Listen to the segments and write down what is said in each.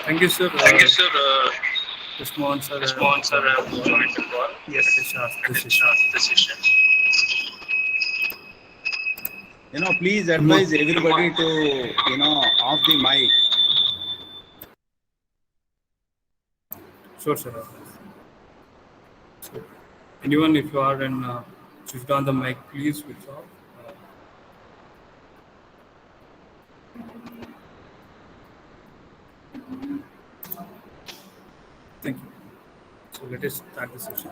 Thank you, sir. Thank you, sir. This morning, sir, This have morning, sir, joined I the have call. joined the call. Yes, Let us ask let the us session. start the session. Please Good morning. advise everybody to, off the mic. Sure, sir. So, anyone, if you are in, switched on the mic, please switch off. Thank you. So let us start the session.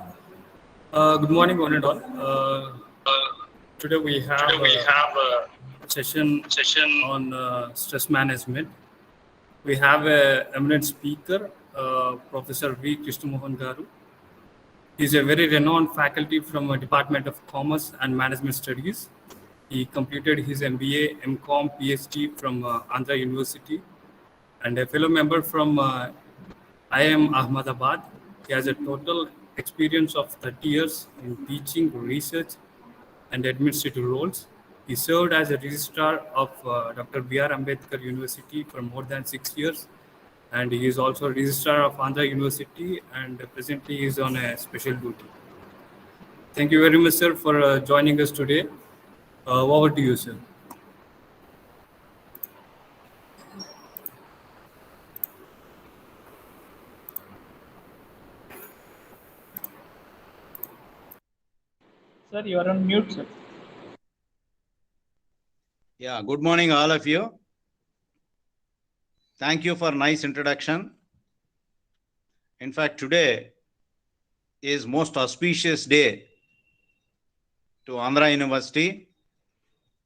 Good morning, one and all. Today we have Today we have a session a session on stress management. We have a eminent speaker, Professor V. Krishnamohan Garu. He is a very renowned faculty from a Department of Commerce and Management Studies. He completed his MBA, MCOM, PhD from Andhra University, and a fellow member from IIM Ahmedabad. He has a total experience of 30 years in teaching, research, and administrative roles. He served as a registrar of Dr. B.R. Ambedkar University for more than 6 years, and he is also registrar of Andhra University, and presently he is on a special duty. Thank you very much, sir, for joining us today. Over to you, sir. Sir, you are on mute, sir. Yeah, good morning, all of you. Thank you for nice introduction. In fact, today is most auspicious day to Andhra University,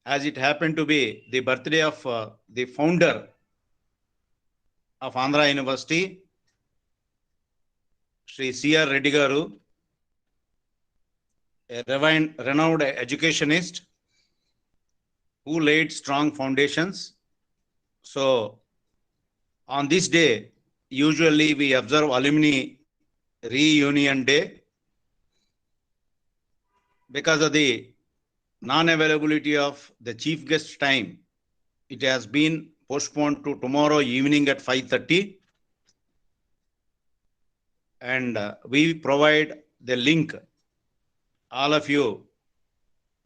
as it happened to be the birthday of the founder of Andhra University, Sri C.R. Reddy Garu, a renowned educationist who laid strong foundations. So, on this day, usually we observe alumni reunion day. Because of the non-availability of the chief guest time, it has been postponed to tomorrow evening at 5:30. And we provide the link. All of you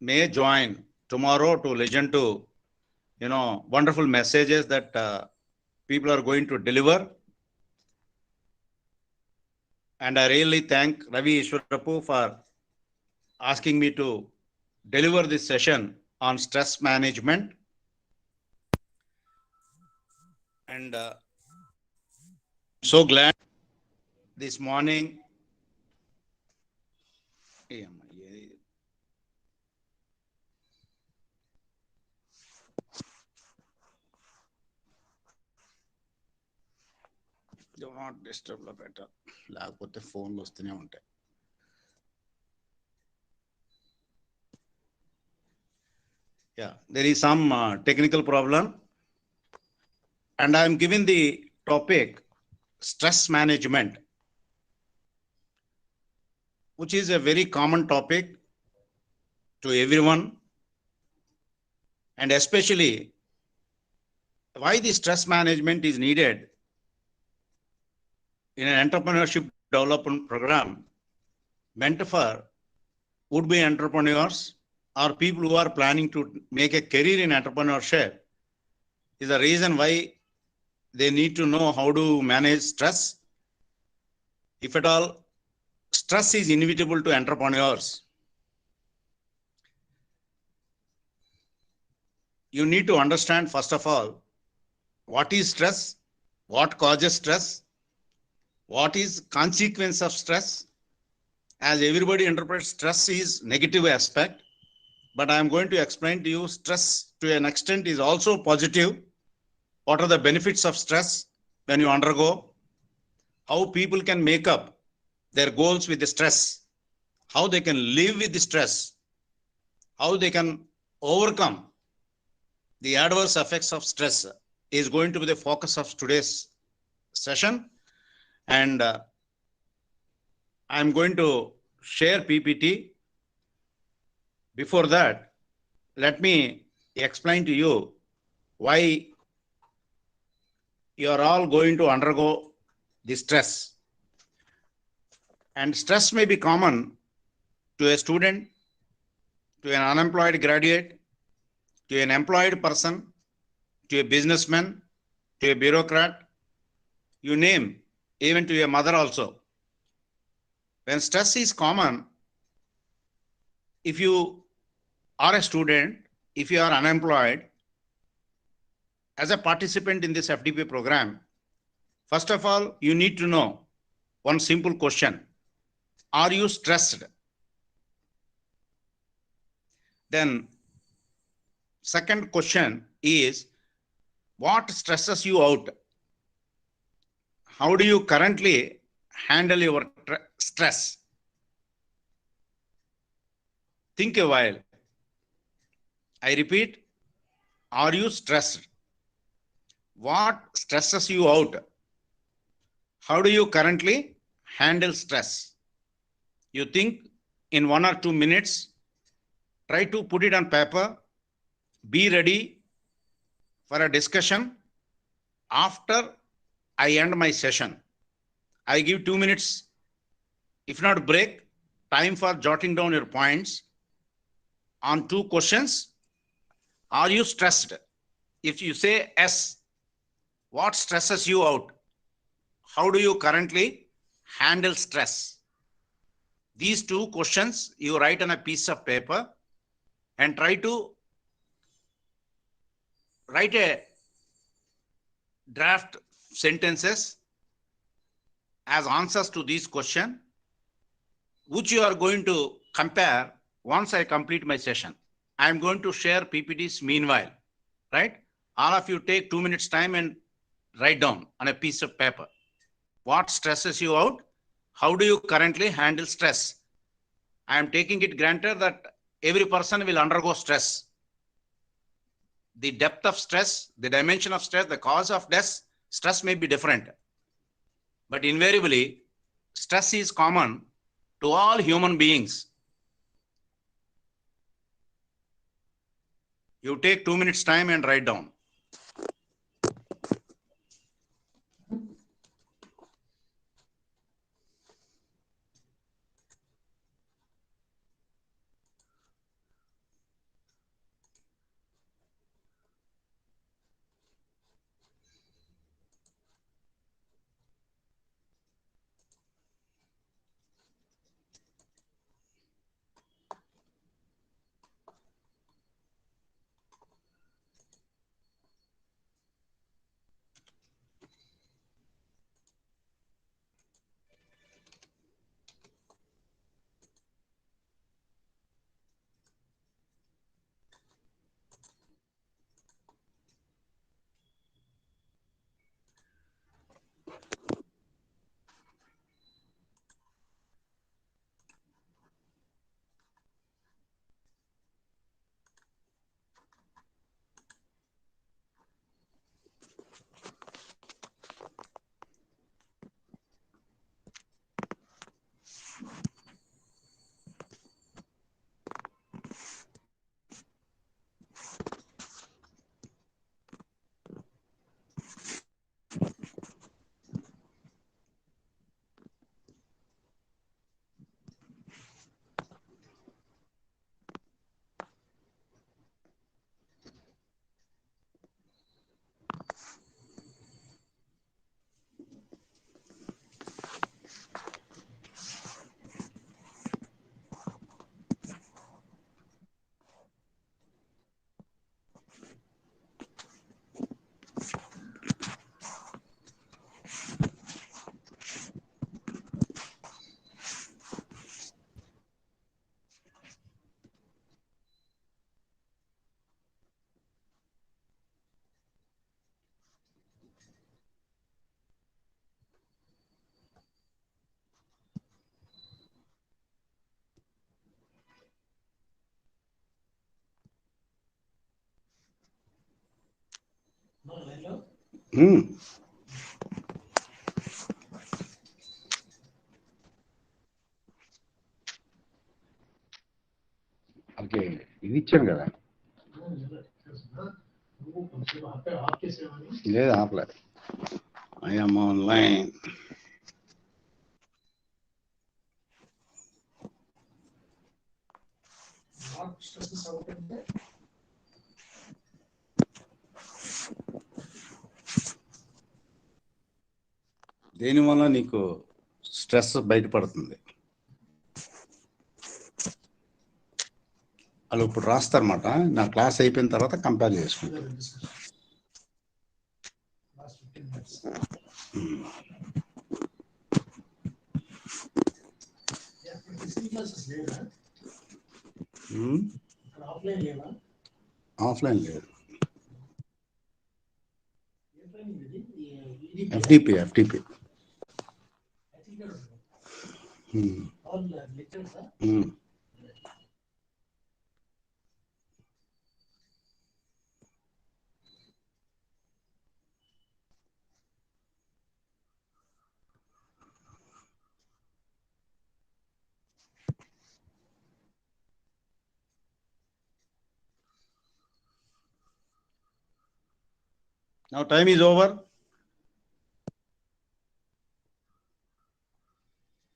may join tomorrow to listen to, wonderful messages that people are going to deliver. And I really thank Ravi Ishwarapu for asking me to deliver this session on stress management. And so glad this morning. Do not disturb the better. లేకపోతే ఫోన్లు వస్తూనే ఉంటాయి. Yeah, there is some technical problem, and I am giving the topic stress management, which is a very common topic to everyone, and especially why the stress management is needed in an entrepreneurship development program meant for would-be entrepreneurs or people who are planning to make a career in entrepreneurship. Is the reason why they need to know how to manage stress. If at all, stress is inevitable to entrepreneurs. You need to understand, first of all, what is stress, what causes stress, what is consequence of stress. As everybody interprets stress is negative aspect, but I am going to explain to you stress to an extent is also positive. What are the benefits of stress when you undergo? How people can make up their goals with the stress, how they can live with the stress, how they can overcome the adverse effects of stress is going to be the focus of today's session. And I'm going to share PPT. Before that, let me explain to you why you are all going to undergo the stress. And stress may be common to a student, to an unemployed graduate, to an employed person, to a businessman, to a bureaucrat, you name, even to a mother also. When stress is common, if you are a student, if you are unemployed, as a participant in this FDP program, first of all, you need to know one simple question. Are you stressed? Then second question is, what stresses you out? How do you currently handle your stress? Think a while. I repeat, are you stressed? What stresses you out? How do you currently handle stress? You think in 1 or 2 minutes, try to put it on paper, be ready for a discussion after I end my session. I give 2 minutes, if not break, time for jotting down your points on 2 questions. Are you stressed? If you say yes, what stresses you out? How do you currently handle stress? These 2 questions you write on a piece of paper and try to write a draft sentences as answers to these questions, which you are going to compare once I complete my session. I am going to share PPTs meanwhile, right? All of you take 2 minutes time and write down on a piece of paper. What stresses you out? How do you currently handle stress? I am taking it granted that every person will undergo stress. The depth of stress, the dimension of stress, the cause of stress may be different. But invariably, stress is common to all human beings. You take 2 minutes time and write down. Okay ఇది ఇచ్చాను కదా లేదు ఆపలేదు I am online. దేనివల్ల నీకు stress బయటపడుతుంది? వాళ్ళు ఇప్పుడు రాస్తారన్నమాట. నా క్లాస్ అయిపోయిన తర్వాత కంపేర్ చేసుకుంటారు. ఆఫ్లైన్ లేదు. FTP. Now time is over.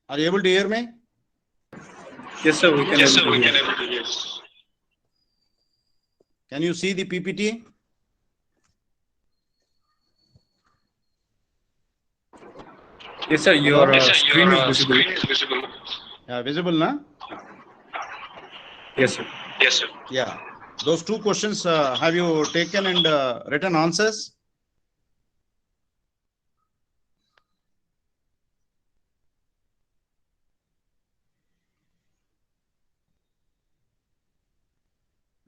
Are you able to hear me? Yes, sir. We can able to hear. Can you see the PPT? Yes, sir. Your screen is visible. Yeah, visible, na? Yes, sir. Yeah. Those two questions, have you taken and written answers?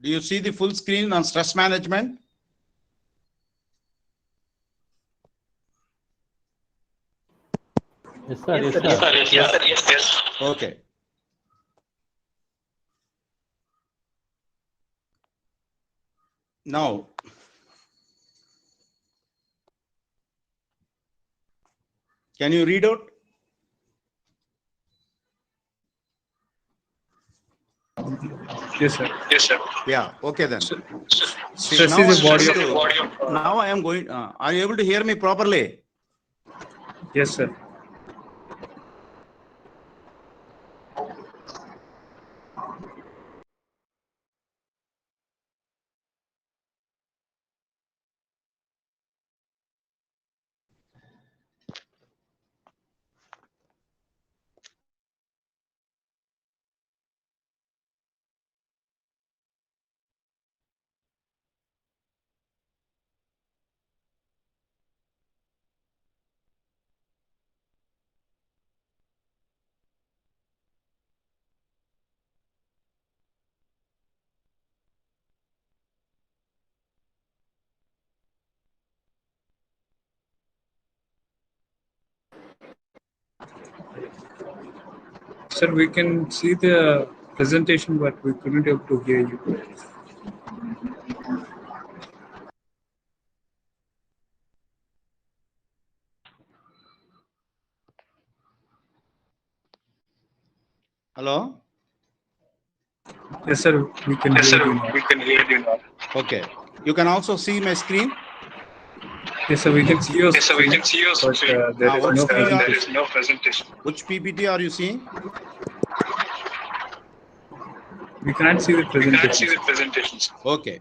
Do you see the full screen on stress management? Yes, sir. Yes. Okay. Now, can you read out? Yes, sir. Yeah. Okay then. Stress now is a I am body going of. to- Now I am going. Are you able to hear me properly? Yes, sir. Sir, we can see the presentation, but we couldn't able to hear you. Hello. Yes, sir. We can hear you now. Okay. You can also see my screen. Yes, sir. We can see your screen. But there is no presentation. Which PPT are you seeing? We can't see the presentation. Okay.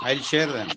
I'll share them.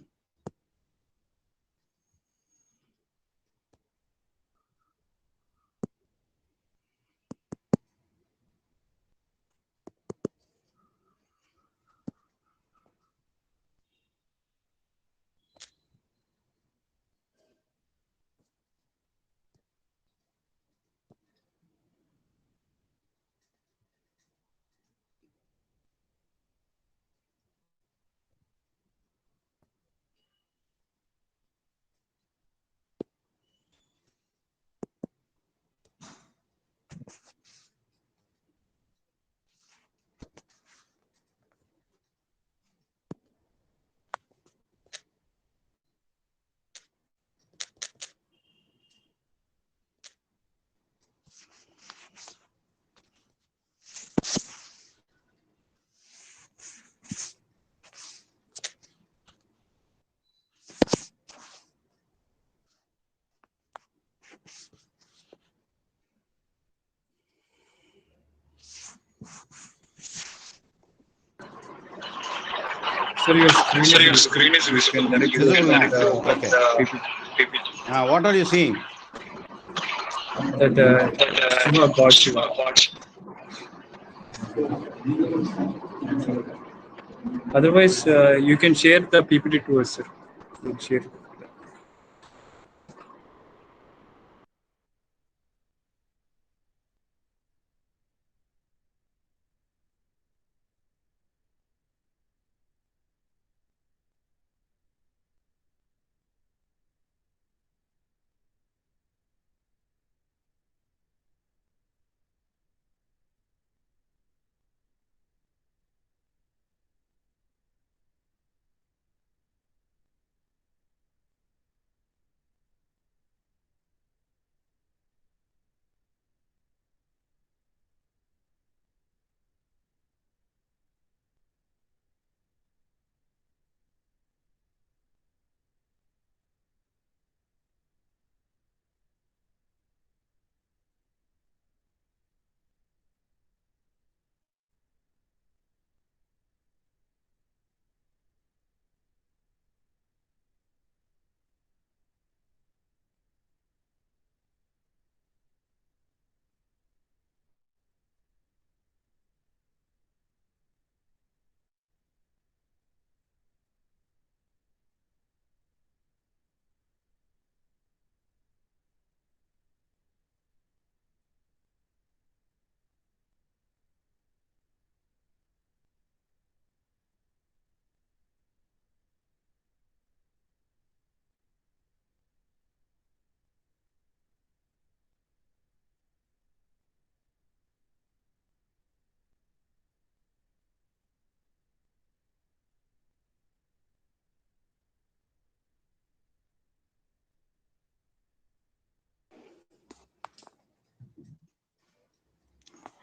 Sir, your screen Sir, your is screen is visible. You Visible can now. directly open Okay. the PPT. What are you seeing? that Shiva got you. Otherwise, you can share the PPT to us, sir. We'll share it.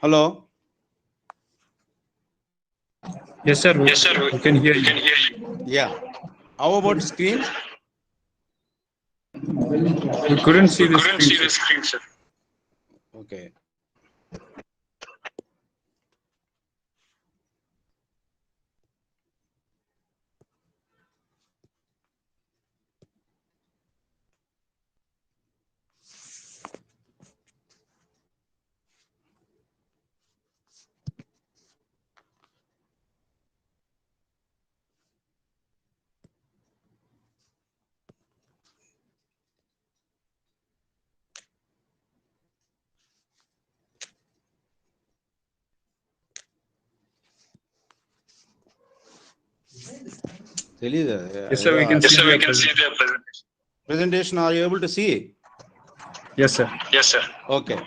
Hello. Yes, sir. Yes, sir. We can hear We can you. hear you. Yeah. How about screen? We couldn't see We the couldn't screen, see sir. the screen, sir. Okay. Yes, sir. We can Yes, see sir. We the can see presentation. the presentation. Presentation, are you able to see? Yes, sir. Yes, sir. Okay.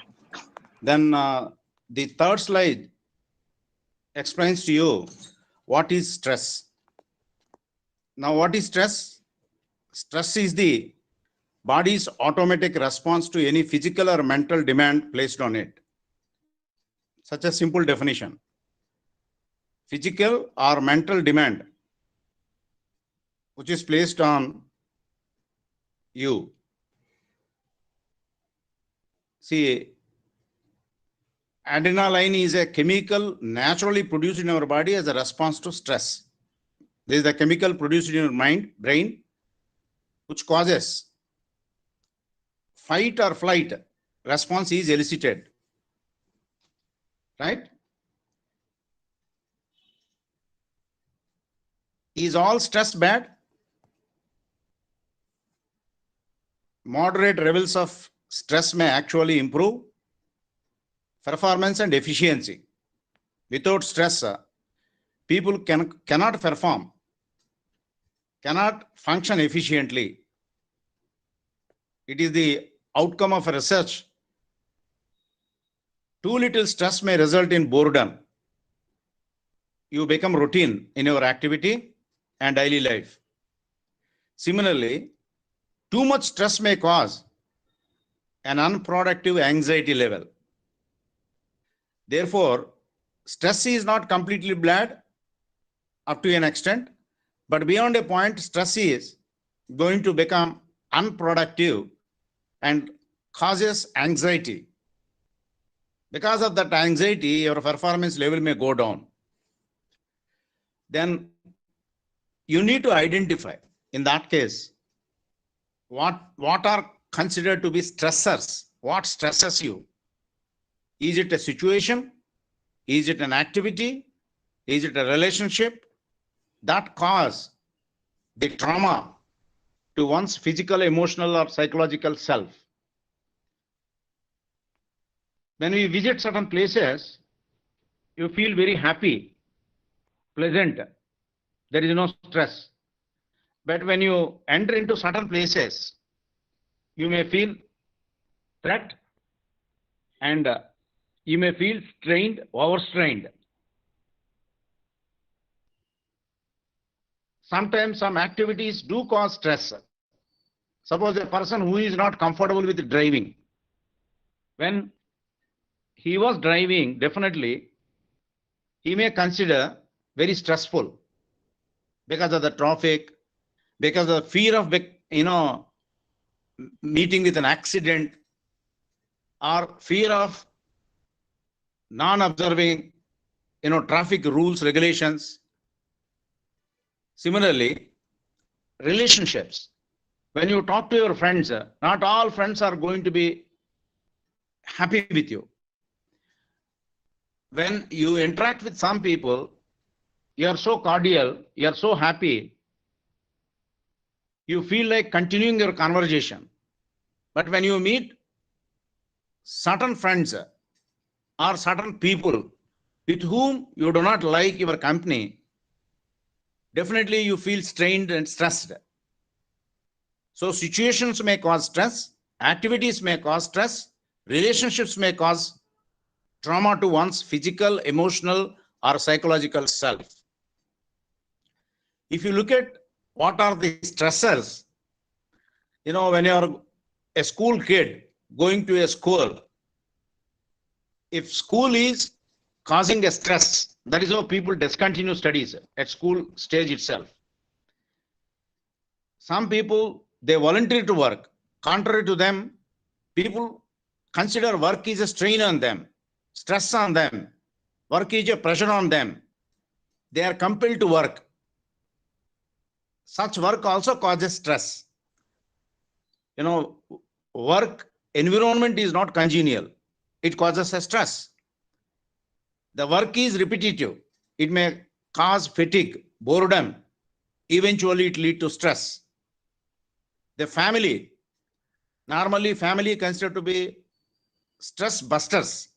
Then the third slide explains to you what is stress. Now, what is stress? Stress is the body's automatic response to any physical or mental demand placed on it. Such a simple definition. Physical or mental demand which is placed on you. See, adrenaline is a chemical naturally produced in our body as a response to stress. This is the chemical produced in your brain, which causes fight or flight response is elicited. Right? Is all stress bad? Moderate levels of stress may actually improve performance and efficiency. Without stress, people cannot perform, cannot function efficiently. It is the outcome of a research. Too little stress may result in boredom. You become routine in your activity and daily life. Similarly, too much stress may cause an unproductive anxiety level. Therefore, stress is not completely bad up to an extent, but beyond a point, stress is going to become unproductive and causes anxiety. Because of that anxiety, your performance level may go down. Then you need to identify, in that case, what are considered to be stressors. What stresses you? Is it a situation? Is it an activity? Is it a relationship that cause the trauma to one's physical, emotional, or psychological self? When we visit certain places, you feel very happy, pleasant. There is no stress. But when you enter into certain places, you may feel threat, and you may feel strained, overstrained. Sometimes some activities do cause stress. Suppose a person who is not comfortable with driving, when he was driving, definitely he may consider very stressful because of the traffic, because of the fear of, meeting with an accident, or fear of non-observing, traffic rules, regulations. Similarly, relationships. When you talk to your friends, not all friends are going to be happy with you. When you interact with some people, you are so cordial, you are so happy, you feel like continuing your conversation. But when you meet certain friends or certain people with whom you do not like your company, definitely you feel strained and stressed. So situations may cause stress, activities may cause stress, relationships may cause trauma to one's physical, emotional, or psychological self. If you look at what are the stressors, when you're a school kid going to a school, if school is causing a stress, that is how people discontinue studies at school stage itself. Some people, they volunteer to work. Contrary to them, people consider work is a strain on them, stress on them. Work is a pressure on them. They are compelled to work. Such work also causes stress. Work environment is not congenial. It causes a stress. The work is repetitive. It may cause fatigue, boredom. Eventually, it leads to stress. The family, normally family considered to be stress busters.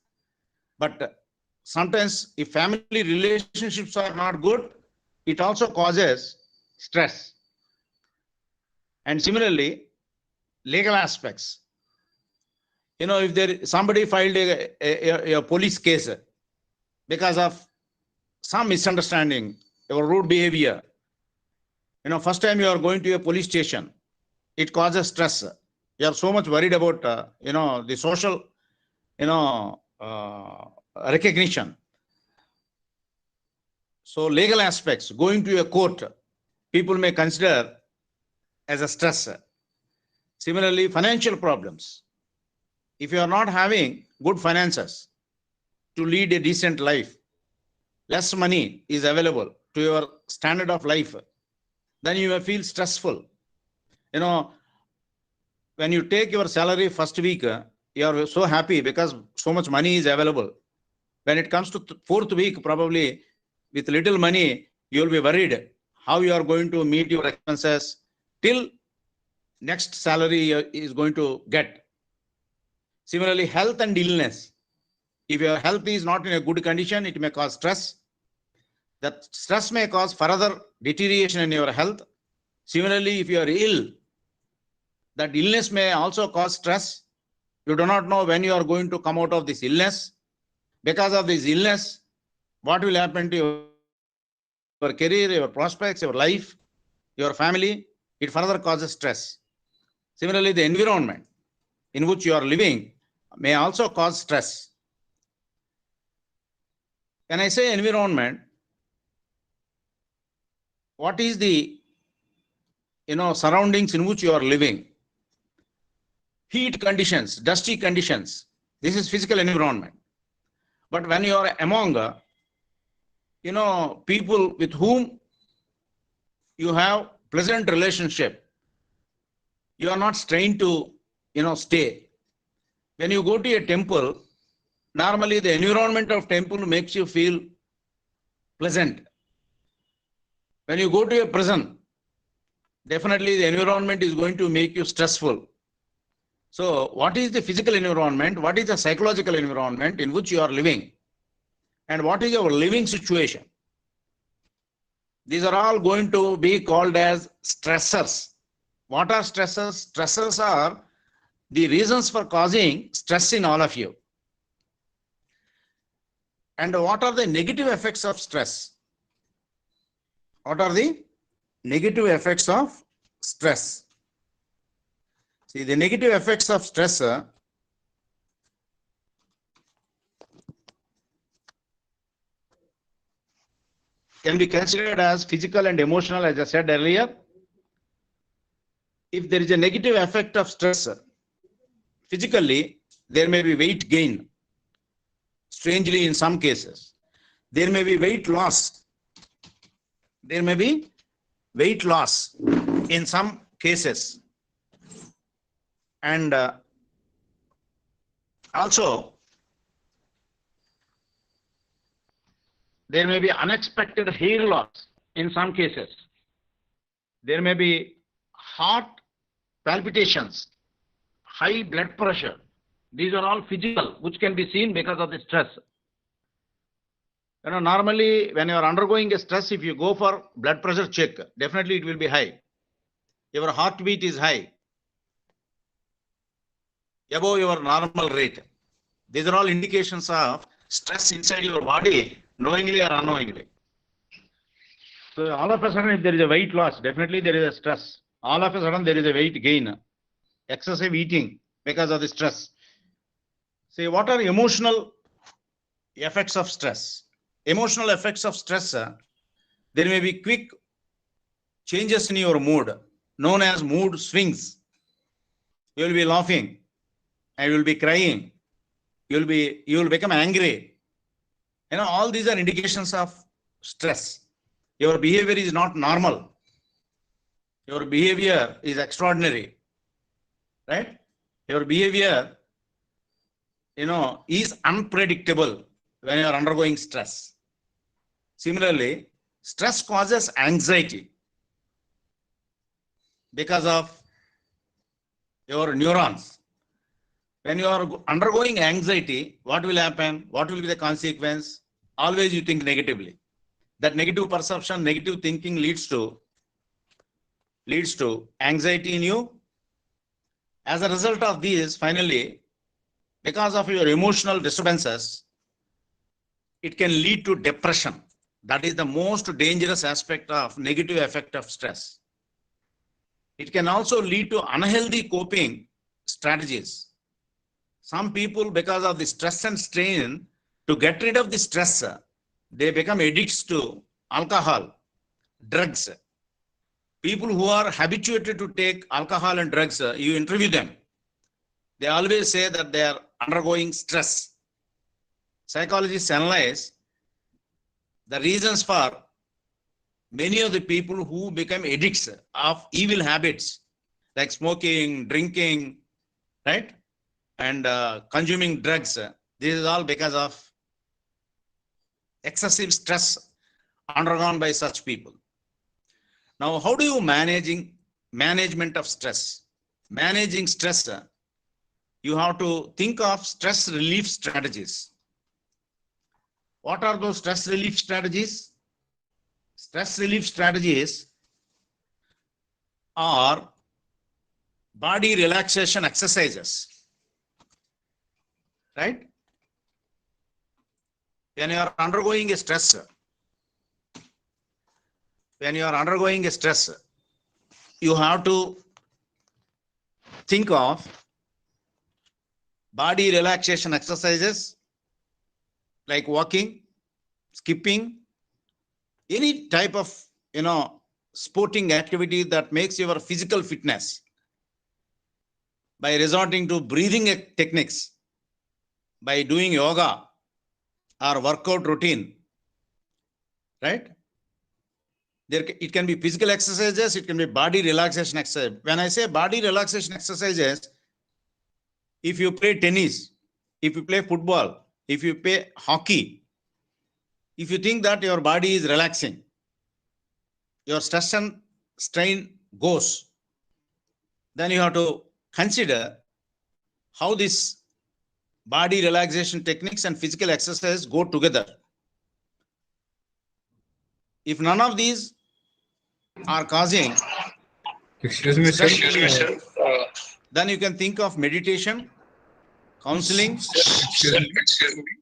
But sometimes if family relationships are not good, it also causes stress. And similarly, legal aspects. If somebody filed a police case because of some misunderstanding or rude behavior, first time you are going to a police station, it causes stress. You are so much worried about, the social, recognition. So legal aspects, going to a court, people may consider as a stress. Similarly, financial problems. If you are not having good finances to lead a decent life, less money is available to your standard of life, then you may feel stressful. When you take your salary first week, you are so happy because so much money is available. When it comes to fourth week, probably with little money, you will be worried how you are going to meet your expenses till next salary is going to get. Similarly, health and illness. If your health is not in a good condition, it may cause stress. That stress may cause further deterioration in your health. Similarly, if you are ill, that illness may also cause stress. You do not know when you are going to come out of this illness. Because of this illness, what will happen to your career, your prospects, your life, your family? It further causes stress. Similarly, the environment in which you are living may also cause stress. When I say environment, what is the surroundings in which you are living? Heat conditions, dusty conditions. This is physical environment. But when you are among people with whom you have pleasant relationship. You are not strained to, stay. When you go to a temple, normally the environment of temple makes you feel pleasant. When you go to a prison, definitely the environment is going to make you stressful. So what is the physical environment? What is the psychological environment in which you are living? And what is your living situation? These are all going to be called as stressors. What are stressors? Stressors are the reasons for causing stress in all of you. And what are the negative effects of stress? What are the negative effects of stress? See, the negative effects of stress can be considered as physical and emotional, as I said earlier. If there is a negative effect of stress, physically, there may be weight gain. Strangely, in some cases, there may be weight loss. There may be weight loss in some cases. And also, there may be unexpected hair loss in some cases. There may be heart palpitations, high blood pressure. These are all physical, which can be seen because of the stress. Normally, when you are undergoing a stress, if you go for blood pressure check, definitely it will be high. Your heartbeat is high, above your normal rate. These are all indications of stress inside your body, knowingly or unknowingly. So all of a sudden, if there is a weight loss, definitely there is a stress. All of a sudden, there is a weight gain, excessive eating because of the stress. See, what are emotional effects of stress? Emotional effects of stress, there may be quick changes in your mood, known as mood swings. You will be laughing, and you will be crying. You will become angry. All these are indications of stress. Your behavior is not normal. Your behavior is extraordinary, right? Your behavior, is unpredictable when you are undergoing stress. Similarly, stress causes anxiety because of your neurons. When you are undergoing anxiety, what will happen? What will be the consequence? Always you think negatively. That negative perception, negative thinking leads to anxiety in you. As a result of these, finally, because of your emotional disturbances, it can lead to depression. That is the most dangerous aspect of negative effect of stress. It can also lead to unhealthy coping strategies. Some people, because of the stress and strain, to get rid of the stress, they become addicts to alcohol, drugs. People who are habituated to take alcohol and drugs, you interview them. They always say that they are undergoing stress. Psychologists analyze the reasons for many of the people who become addicts of evil habits like smoking, drinking, right? And consuming drugs. This is all because of excessive stress undergone by such people. Now, how do you management of stress? Managing stress, you have to think of stress relief strategies. What are those stress relief strategies? Stress relief strategies are body relaxation exercises, right? When you are undergoing a stress, you have to think of body relaxation exercises like walking, skipping, any type of, sporting activity that makes your physical fitness by resorting to breathing techniques, by doing yoga or workout routine, right? It can be physical exercises, it can be body relaxation exercise. When I say body relaxation exercises, if you play tennis, if you play football, if you play hockey, if you think that your body is relaxing, your stress and strain goes, then you have to consider how this body relaxation techniques and physical exercise go together. If none of these are causing Excuse me, sir. stress, then you can think of meditation, counseling. Excuse me.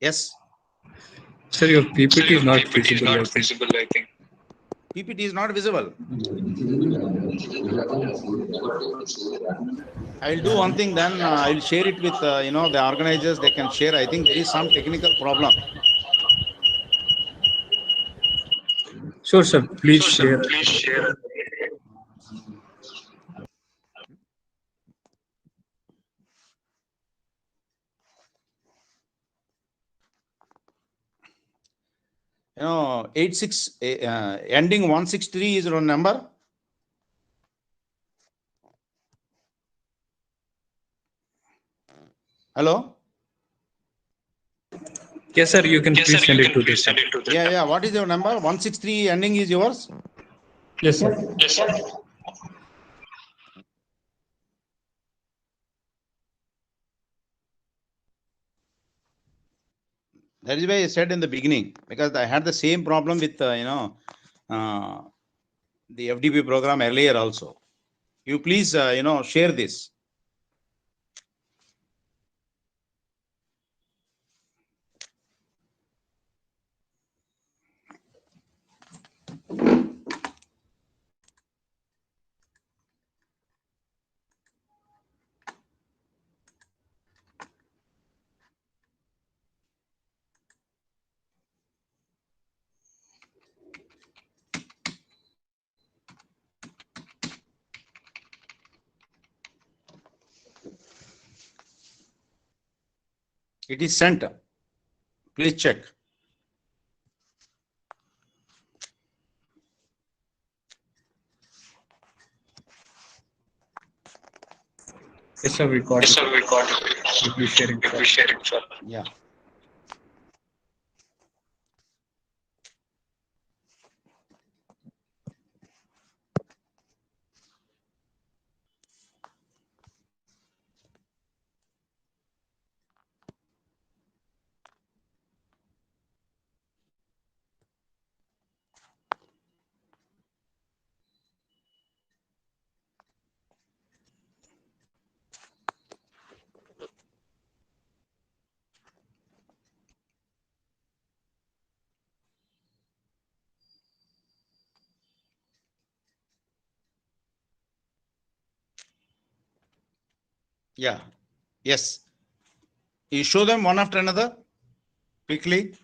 Yes, Sir, your PPT is not visible, I think. PPT is not visible. I'll do one thing, then I'll share it with the organizers. They can share. I think there is some technical problem. Sure, sir. Please share. You know, 86 ending 163 is your number. Hello. Yes, sir. You can please send it to this. Yeah. What is your number? 163 ending is yours. Yes, sir. That is why I said in the beginning, because I had the same problem with the FDP program earlier also. You please share this. It is sent. Please check. Yes, sir. We got it. Please share it, sir. Yeah. Yeah. Yes. You show them one after another quickly.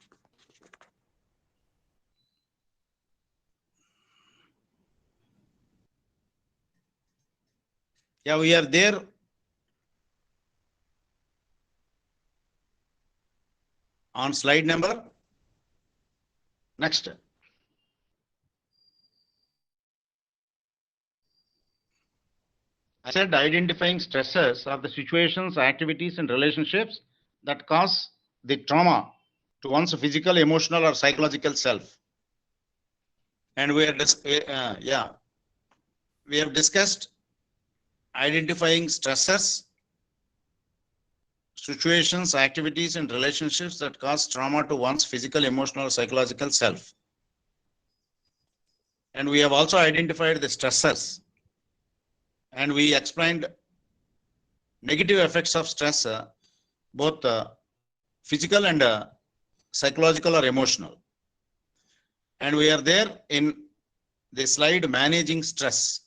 Yeah, we are there. On slide number. Next. I said identifying stressors are the situations, activities, and relationships that cause the trauma to one's physical, emotional, or psychological self. And we have discussed identifying stressors, situations, activities, and relationships that cause trauma to one's physical, emotional, or psychological self. And we have also identified the stressors. And we explained negative effects of stress, both physical and psychological or emotional. And we are there in the slide managing stress.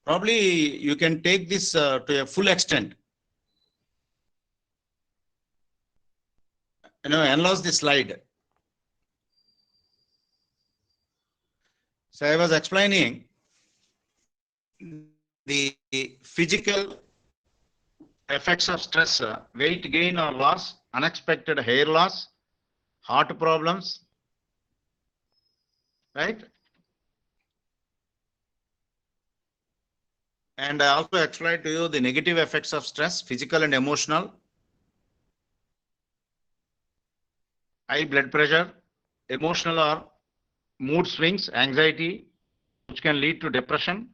Probably you can take this to a full extent. Enlarge the slide. So I was explaining the physical effects of stress, weight gain or loss, unexpected hair loss, heart problems, right? And I also explained to you the negative effects of stress, physical and emotional. High blood pressure, emotional or mood swings, anxiety, which can lead to depression.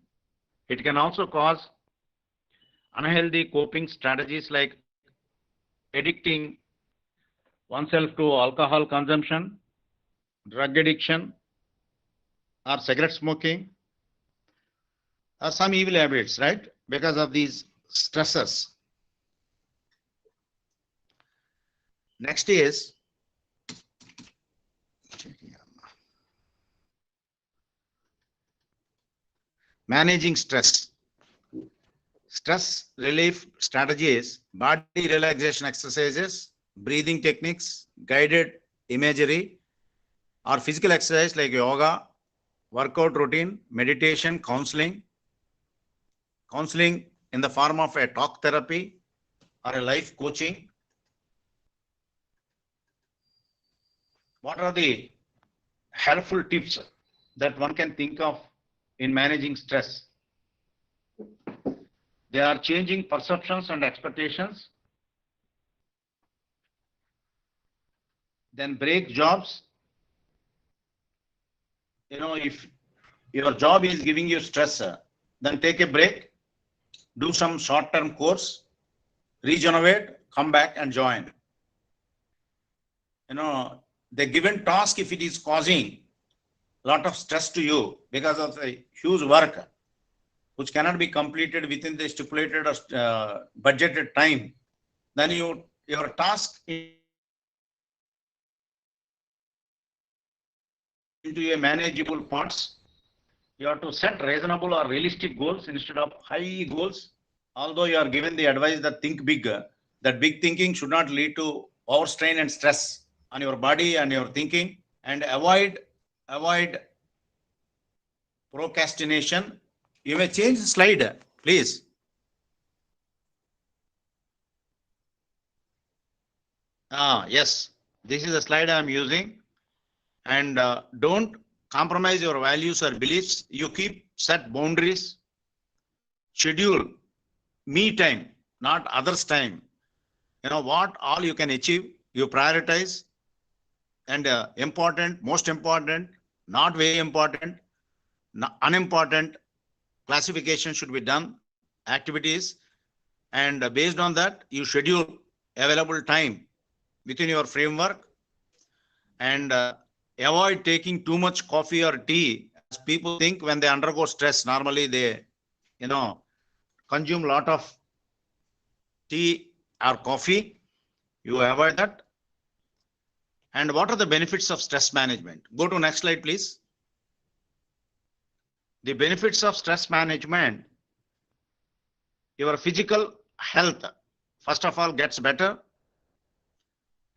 It can also cause unhealthy coping strategies like addicting oneself to alcohol consumption, drug addiction, or cigarette smoking, or some evil habits, right? Because of these stressors. Next is managing stress. Stress relief strategies, body relaxation exercises, breathing techniques, guided imagery, or physical exercise like yoga, workout routine, meditation, counseling in the form of a talk therapy or a life coaching. What are the helpful tips that one can think of in managing stress? They are changing perceptions and expectations. Then break jobs. If your job is giving you stress, then take a break, do some short-term course, regenerate, come back and join. The given task, if it is causing a lot of stress to you because of a huge work, which cannot be completed within the stipulated or budgeted time, then your task into a manageable parts. You have to set reasonable or realistic goals instead of high goals. Although you are given the advice that think big, that big thinking should not lead to overstrain and stress on your body and your thinking, and avoid procrastination. You may change the slide, please. Yes, this is the slide I am using. And don't compromise your values or beliefs. You keep set boundaries. Schedule me time, not others' time. What all you can achieve, you prioritize. And important, most important, not very important, unimportant classification should be done, activities. And based on that, you schedule available time within your framework. And avoid taking too much coffee or tea. As people think when they undergo stress, normally they, consume a lot of tea or coffee. You avoid that. And what are the benefits of stress management? Go to next slide, please. The benefits of stress management: your physical health, first of all, gets better,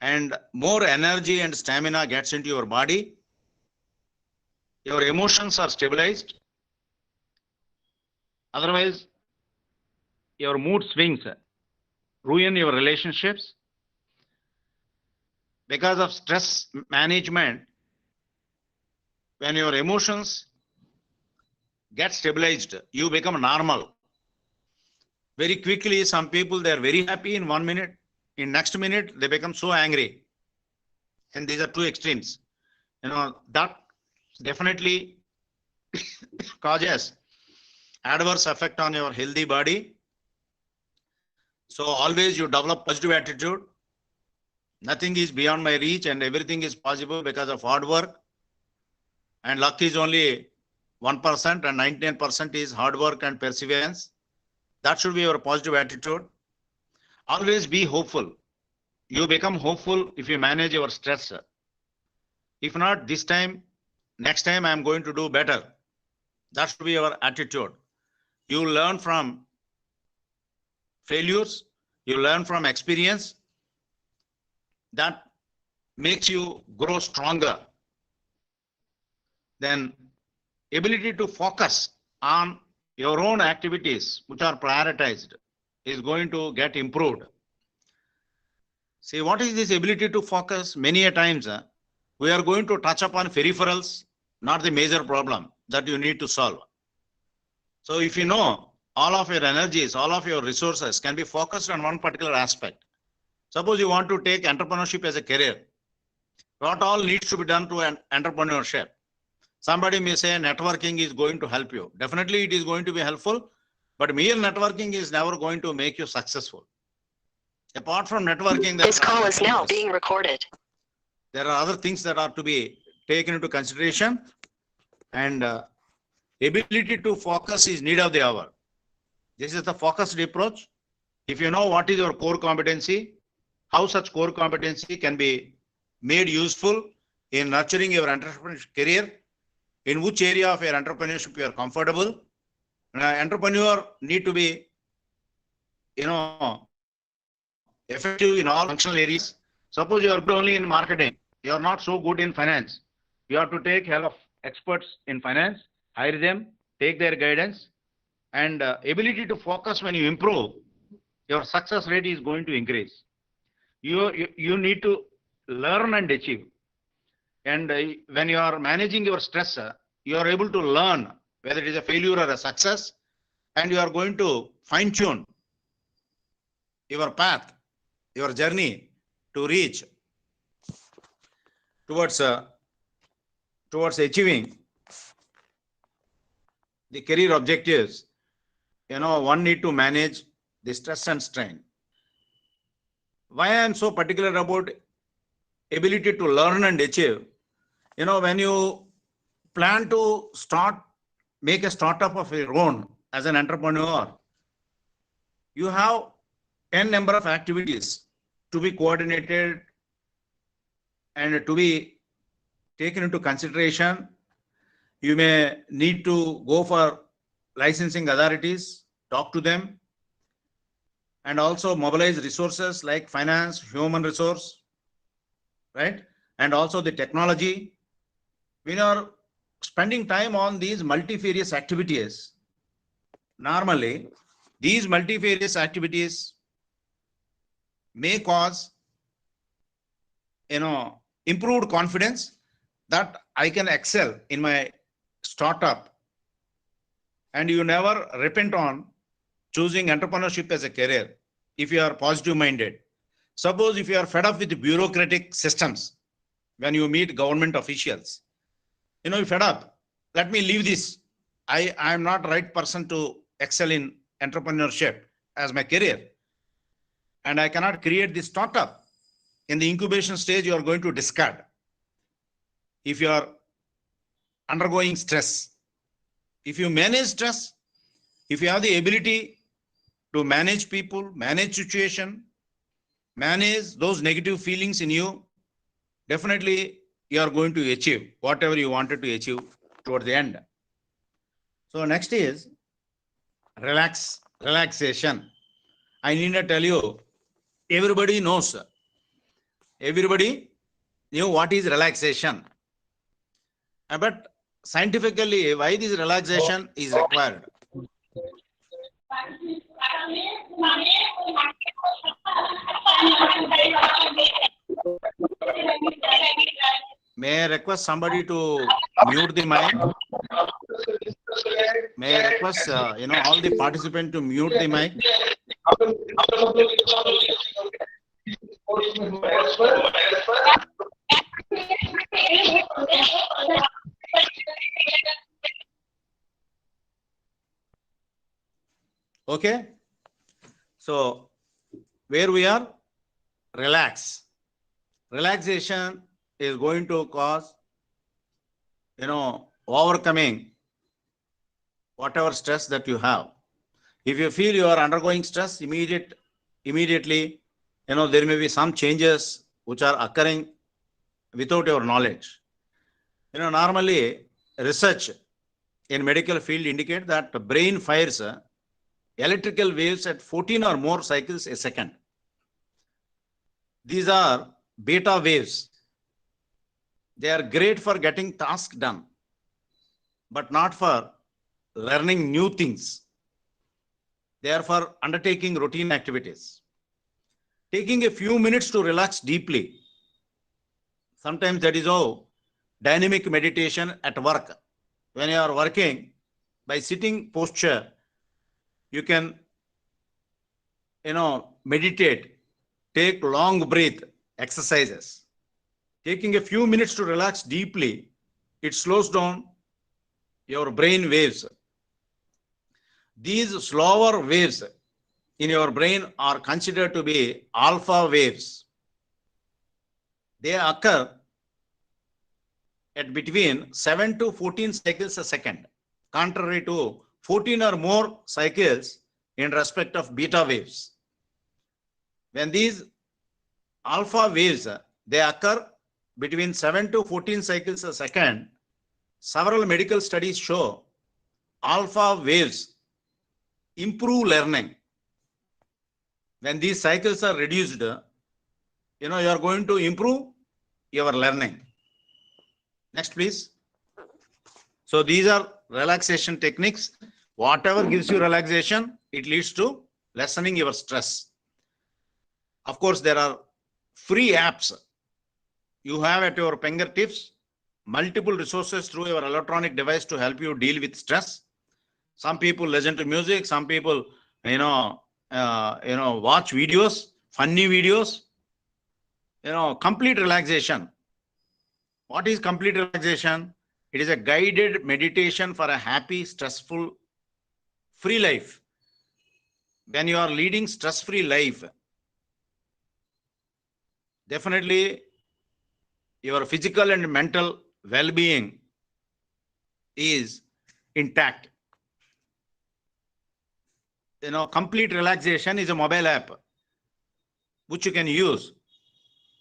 and more energy and stamina gets into your body. Your emotions are stabilized. Otherwise, your mood swings ruin your relationships. Because of stress management, when your emotions get stabilized, you become normal. Very quickly, some people, they are very happy in 1 minute. In next minute, they become so angry. And these are two extremes. That definitely causes adverse effect on your healthy body. So always you develop positive attitude. Nothing is beyond my reach and everything is possible because of hard work. And luck is only 1% and 99% is hard work and perseverance. That should be your positive attitude. Always be hopeful. You become hopeful if you manage your stress. If not this time, next time I am going to do better. That should be your attitude. You learn from failures. You learn from experience. That makes you grow stronger. Then ability to focus on your own activities which are prioritized is going to get improved. See, what is this ability to focus? Many a times we are going to touch upon peripherals, not the major problem that you need to solve. So if you know all of your energies, all of your resources can be focused on one particular aspect. Suppose you want to take entrepreneurship as a career. What all needs to be done to an entrepreneurship? Somebody may say networking is going to help you. Definitely it is going to be helpful, but mere networking is never going to make you successful. Apart from networking, This call is now being recorded. There are other things that are to be taken into consideration, and ability to focus is need of the hour. This is the focused approach. If you know what is your core competency, how such core competency can be made useful in nurturing your entrepreneurship career, in which area of your entrepreneurship you are comfortable. Entrepreneur need to be, effective in all functional areas. Suppose you are good only in marketing, you are not so good in finance. You have to take help of experts in finance, hire them, take their guidance, and ability to focus. When you improve, your success rate is going to increase. You need to learn and achieve. And when you are managing your stress, you are able to learn whether it is a failure or a success, and you are going to fine tune your path, your journey to reach towards achieving the career objectives. One need to manage the stress and strain. Why I am so particular about ability to learn and achieve? When you plan to make a startup of your own as an entrepreneur, you have n number of activities to be coordinated and to be taken into consideration. You may need to go for licensing authorities, talk to them, and also mobilize resources like finance, human resource, right? And also the technology. When you are spending time on these multifarious activities, normally these multifarious activities may cause, improved confidence that I can excel in my startup, and you never repent on choosing entrepreneurship as a career if you are positive minded. Suppose if you are fed up with bureaucratic systems, when you meet government officials, you're fed up. Let me leave this. I am not the right person to excel in entrepreneurship as my career, and I cannot create this startup. In the incubation stage, you are going to discard. If you are undergoing stress, if you manage stress, if you have the ability to manage people, manage situation, manage those negative feelings in you, definitely you are going to achieve whatever you wanted to achieve toward the end. So next is relaxation. I need to tell you, everybody knows. Everybody knew what is relaxation. But scientifically, why this relaxation is required? May I request somebody to mute the mic? May I request, all the participants to mute the mic? Okay. So where we are, relax. Relaxation is going to cause, overcoming whatever stress that you have. If you feel you are undergoing stress, immediately, there may be some changes which are occurring without your knowledge. Normally research in medical field indicate that the brain fires electrical waves at 14 or more cycles a second. These are beta waves. They are great for getting tasks done, but not for learning new things. They are for undertaking routine activities. Taking a few minutes to relax deeply. Sometimes that is how dynamic meditation at work. When you are working, by sitting posture, You can, meditate, take long breath exercises. Taking a few minutes to relax deeply, it slows down your brain waves. These slower waves in your brain are considered to be alpha waves. They occur at between 7 to 14 cycles a second, contrary to 14 or more cycles in respect of beta waves. When these alpha waves, they occur between 7 to 14 cycles a second, several medical studies show alpha waves improve learning. When these cycles are reduced, you are going to improve your learning. Next, please. So these are relaxation techniques. Whatever gives you relaxation, it leads to lessening your stress. Of course, there are free apps you have at your fingertips, multiple resources through your electronic device to help you deal with stress. Some people listen to music, some people, watch videos, funny videos, complete relaxation. What is complete relaxation? It is a guided meditation for a happy, stressful, free life. When you are leading stress-free life, definitely your physical and mental well-being is intact. Complete relaxation is a mobile app which you can use.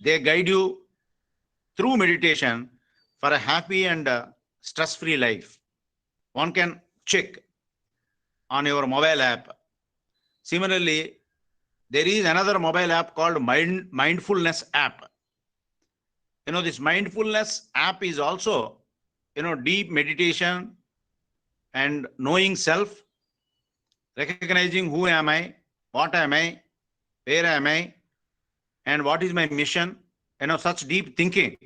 They guide you through meditation for a happy and stress-free life. One can check on your mobile app. Similarly, there is another mobile app called mindfulness app. This mindfulness app is also, deep meditation and knowing self, recognizing who am I, what am I, where am I, and what is my mission. Such deep thinking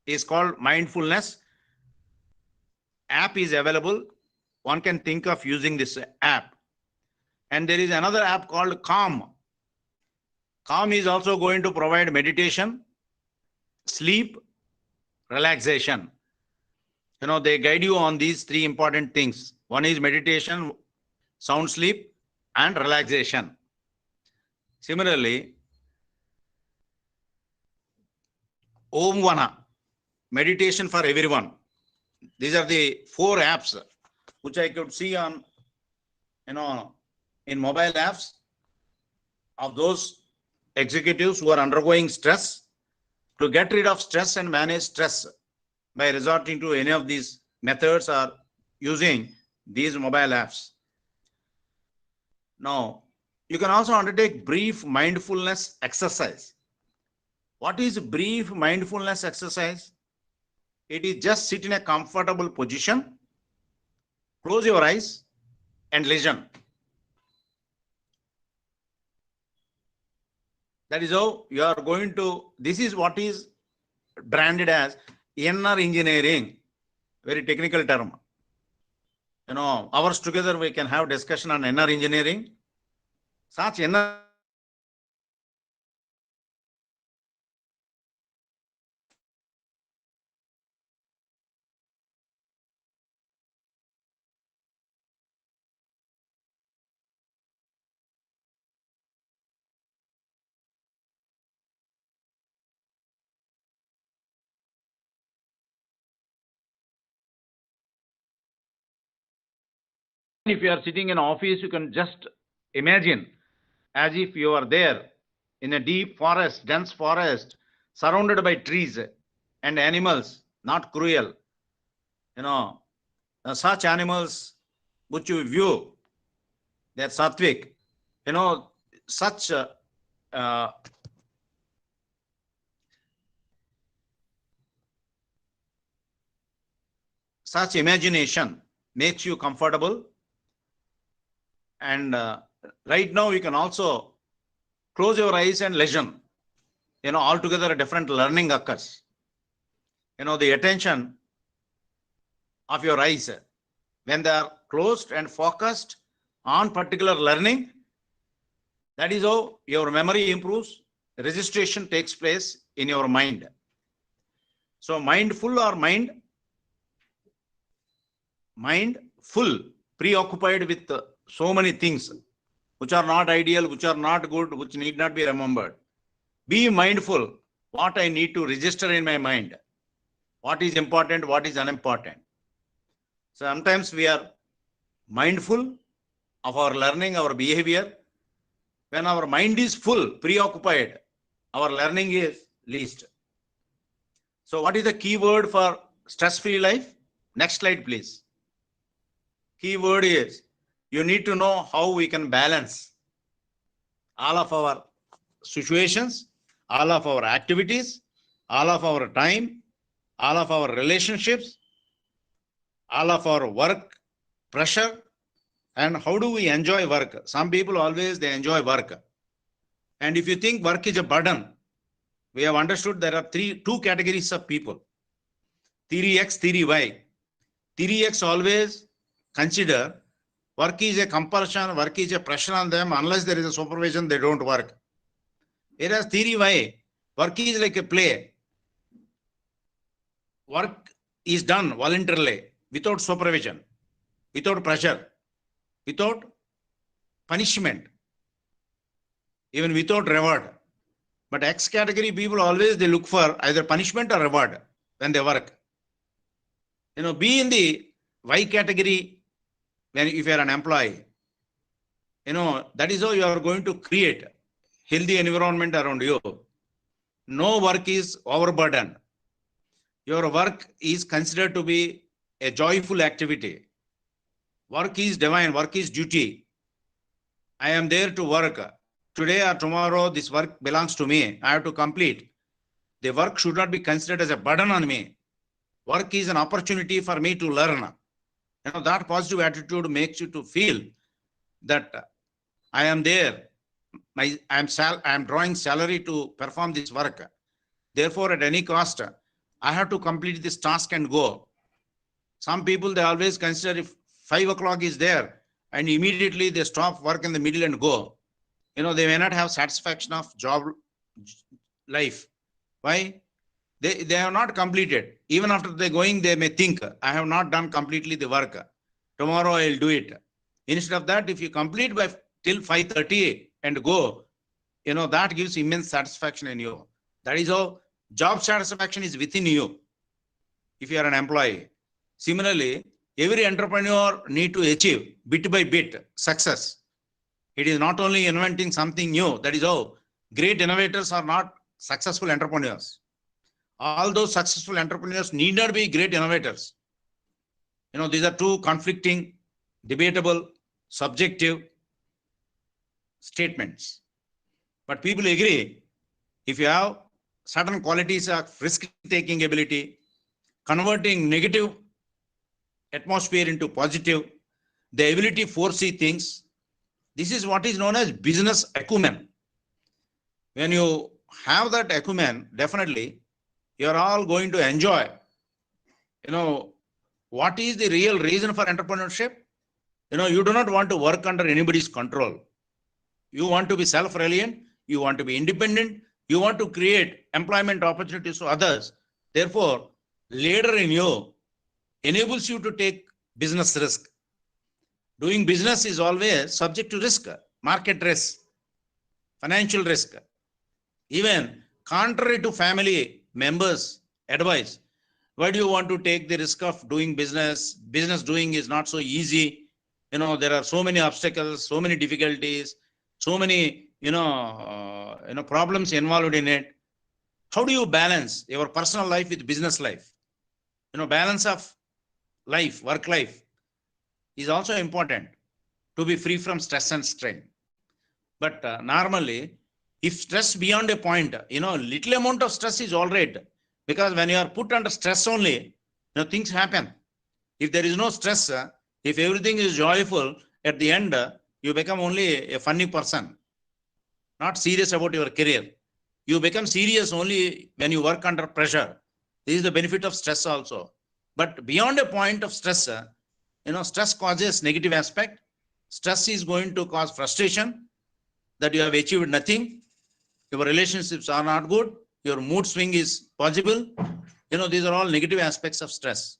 is called mindfulness. App is available. One can think of using this app. And there is another app called Calm. Calm is also going to provide meditation, sleep, relaxation. They guide you on these three important things. One is meditation, sound sleep, and relaxation. Similarly, Om Vana, meditation for everyone. These are the 4 apps which I could see on, in mobile apps of those executives who are undergoing stress. To get rid of stress and manage stress by resorting to any of these methods or using these mobile apps. Now, you can also undertake brief mindfulness exercise. What is brief mindfulness exercise? It is just sit in a comfortable position, close your eyes and listen. That is how you are going to, this is what is branded as inner engineering, very technical term. Hours together we can have discussion on inner engineering. Such inner if you are sitting in office, you can just imagine as if you are there in a deep forest, dense forest, surrounded by trees and animals, not cruel. Such animals which you view, they're sattvic. Such such imagination makes you comfortable. And right now you can also close your eyes and listen. Altogether a different learning occurs. The attention of your eyes, when they are closed and focused, on particular learning. That is how your memory improves. Registration takes place in your mind. So mindful or mindful, preoccupied with so many things which are not ideal, which are not good, which need not be remembered. Be mindful what I need to register in my mind. What is important, what is unimportant. Sometimes we are mindful of our learning, our behavior. When our mind is full, preoccupied, our learning is least. So what is the key word for stress-free life? Next slide, please. Key word is, you need to know how we can balance all of our situations, all of our activities, all of our time, all of our relationships, all of our work pressure, and how do we enjoy work? Some people always they enjoy work. And if you think work is a burden, we have understood there are two categories of people. Theory X, theory Y. Theory X always consider work is a compulsion, work is a pressure on them. Unless there is a supervision, they don't work. Whereas theory Y, work is like a play. Work is done voluntarily, without supervision, without pressure, without punishment, even without reward. But X category people always they look for either punishment or reward when they work. Be in the Y category when if you are an employee. That is how you are going to create healthy environment around you. No work is overburdened. Your work is considered to be a joyful activity. Work is divine, work is duty. I am there to work. Today or tomorrow, this work belongs to me. I have to complete. The work should not be considered as a burden on me. Work is an opportunity for me to learn. That positive attitude makes you to feel that I am there. I am drawing salary to perform this work. Therefore, at any cost, I have to complete this task and go. Some people, they always consider if 5 o'clock is there and immediately they stop work in the middle and go. They may not have satisfaction of job life. Why? They have not completed. Even after they're going, they may think, I have not done completely the work. Tomorrow I'll do it. Instead of that, if you complete by till 5:30 and go, that gives immense satisfaction in you. That is how job satisfaction is within you if you are an employee. Similarly, every entrepreneur need to achieve bit by bit success. It is not only inventing something new. That is how great innovators are not successful entrepreneurs. All those successful entrepreneurs need not be great innovators. These are two conflicting, debatable, subjective statements. But people agree, if you have certain qualities of risk-taking ability, converting negative atmosphere into positive, the ability to foresee things, this is what is known as business acumen. When you have that acumen, definitely, you are all going to enjoy. What is the real reason for entrepreneurship? You do not want to work under anybody's control. You want to be self-reliant. You want to be independent. You want to create employment opportunities for others. Therefore, leader in you enables you to take business risk. Doing business is always subject to risk, market risk, financial risk. Even contrary to family members' advice, why do you want to take the risk of doing business? Business doing is not so easy. There are so many obstacles, so many difficulties, so many, problems involved in it. How do you balance your personal life with business life? Balance of life, work life is also important to be free from stress and strain. But normally, if stress beyond a point, little amount of stress is all right. Because when you are put under stress only, things happen. If there is no stress, if everything is joyful, at the end, you become only a funny person, not serious about your career. You become serious only when you work under pressure. This is the benefit of stress also. But beyond a point of stress, stress causes negative aspect. Stress is going to cause frustration that you have achieved nothing. Your relationships are not good. Your mood swing is possible. These are all negative aspects of stress.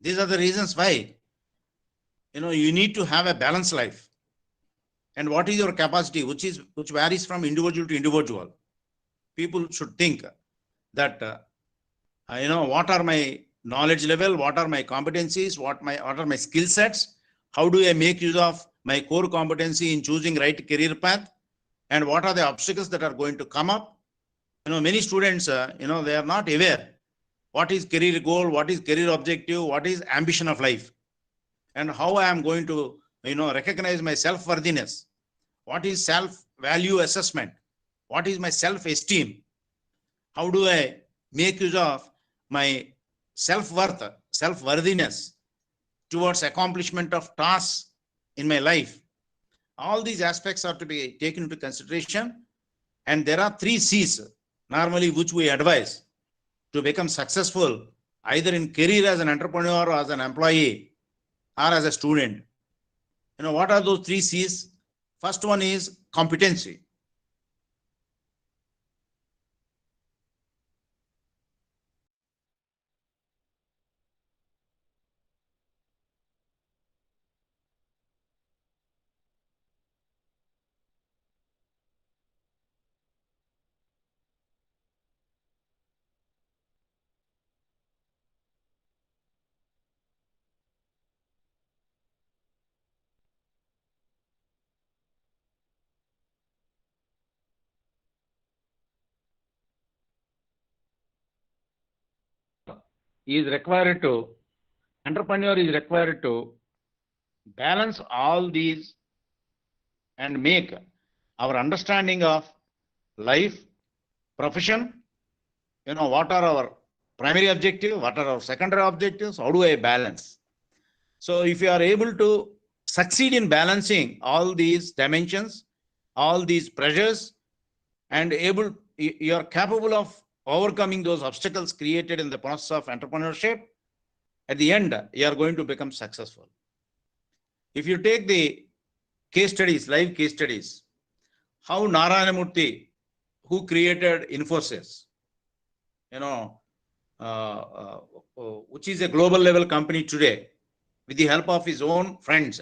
These are the reasons why, you need to have a balanced life. And what is your capacity, which varies from individual to individual. People should think that, what are my knowledge level, what are my competencies, what are my skill sets, how do I make use of my core competency in choosing right career path, and what are the obstacles that are going to come up. Many students, they are not aware what is career goal, what is career objective, what is ambition of life, and how I am going to, recognize my self-worthiness. What is self-value assessment? What is my self-esteem? How do I make use of my self-worth, self-worthiness towards accomplishment of tasks in my life? All these aspects are to be taken into consideration. And there are 3 C's normally which we advise to become successful either in career as an entrepreneur or as an employee or as a student. What are those 3 C's? First one is competency. Entrepreneur is required to balance all these and make our understanding of life, profession, what are our primary objectives, what are our secondary objectives, how do I balance? So if you are able to succeed in balancing all these dimensions, all these pressures, and you are capable of overcoming those obstacles created in the process of entrepreneurship, at the end, you are going to become successful. If you take the case studies, live case studies, how Narayana Murthy, who created Infosys, which is a global level company today, with the help of his own friends,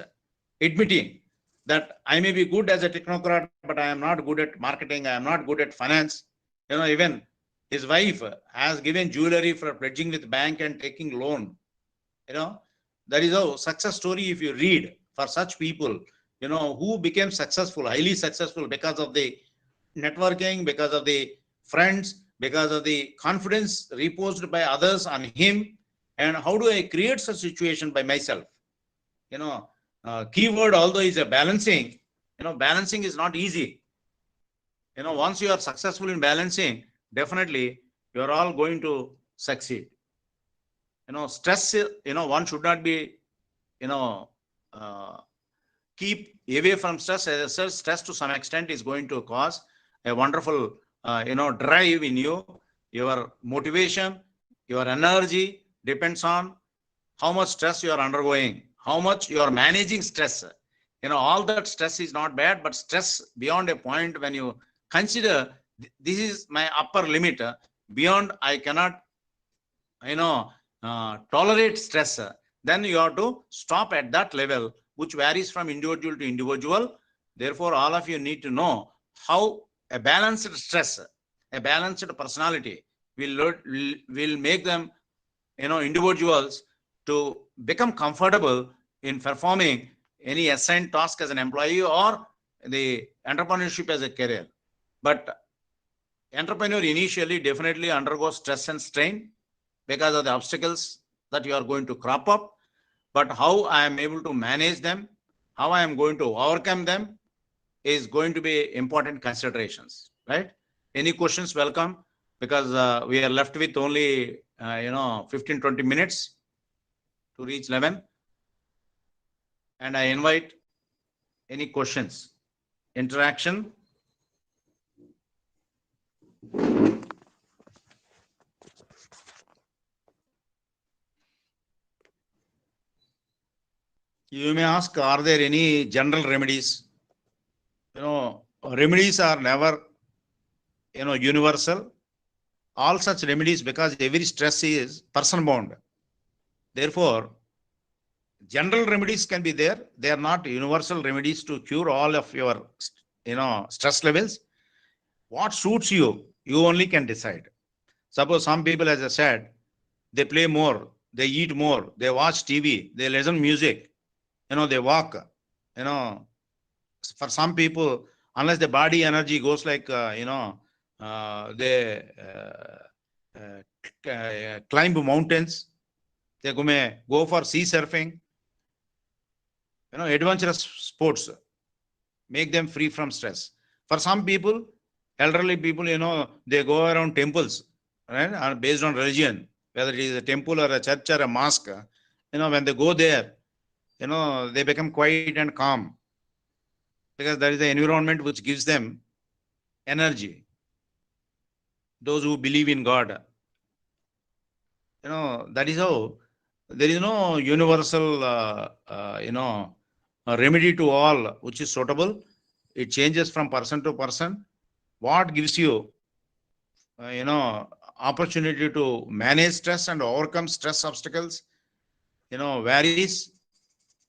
admitting that I may be good as a technocrat, but I am not good at marketing, I am not good at finance. Even his wife has given jewelry for pledging with bank and taking loan. That is a success story if you read for such people, who became successful, highly successful because of the networking, because of the friends, because of the confidence reposed by others on him. And how do I create such situation by myself? Keyword, although is a balancing, balancing is not easy. Once you are successful in balancing, definitely you are all going to succeed. Stress, one should not be, keep away from stress. As I said, stress to some extent is going to cause a wonderful, drive in you. Your motivation, your energy depends on how much stress you are undergoing, how much you are managing stress. All that stress is not bad, but stress beyond a point, when you consider this is my upper limit, beyond I cannot, tolerate stress, then you have to stop at that level, which varies from individual to individual. Therefore, all of you need to know how a balanced stress, a balanced personality will make them, individuals to become comfortable in performing any assigned task as an employee or the entrepreneurship as a career. But entrepreneur initially definitely undergoes stress and strain because of the obstacles that you are going to crop up. But how I am able to manage them, how I am going to overcome them is going to be important considerations, right? Any questions, welcome, because we are left with only, 15-20 minutes to reach 11. And I invite any questions, interaction. You may ask, are there any general remedies? Remedies are never, universal. All such remedies, because every stress is person bound. Therefore, general remedies can be there. They are not universal remedies to cure all of your, stress levels. What suits you, you only can decide. Suppose some people, as I said, they play more, they eat more, they watch TV, they listen music, they walk. For some people, unless the body energy goes like, they climb mountains, they may go for sea surfing, adventurous sports, make them free from stress. For some people, elderly people, they go around temples, right, based on religion, whether it is a temple or a church or a mosque, when they go there, they become quiet and calm, because that is the environment which gives them energy. Those who believe in God, that is how there is no universal, remedy to all which is suitable. It changes from person to person. What gives you, opportunity to manage stress and overcome stress obstacles, varies.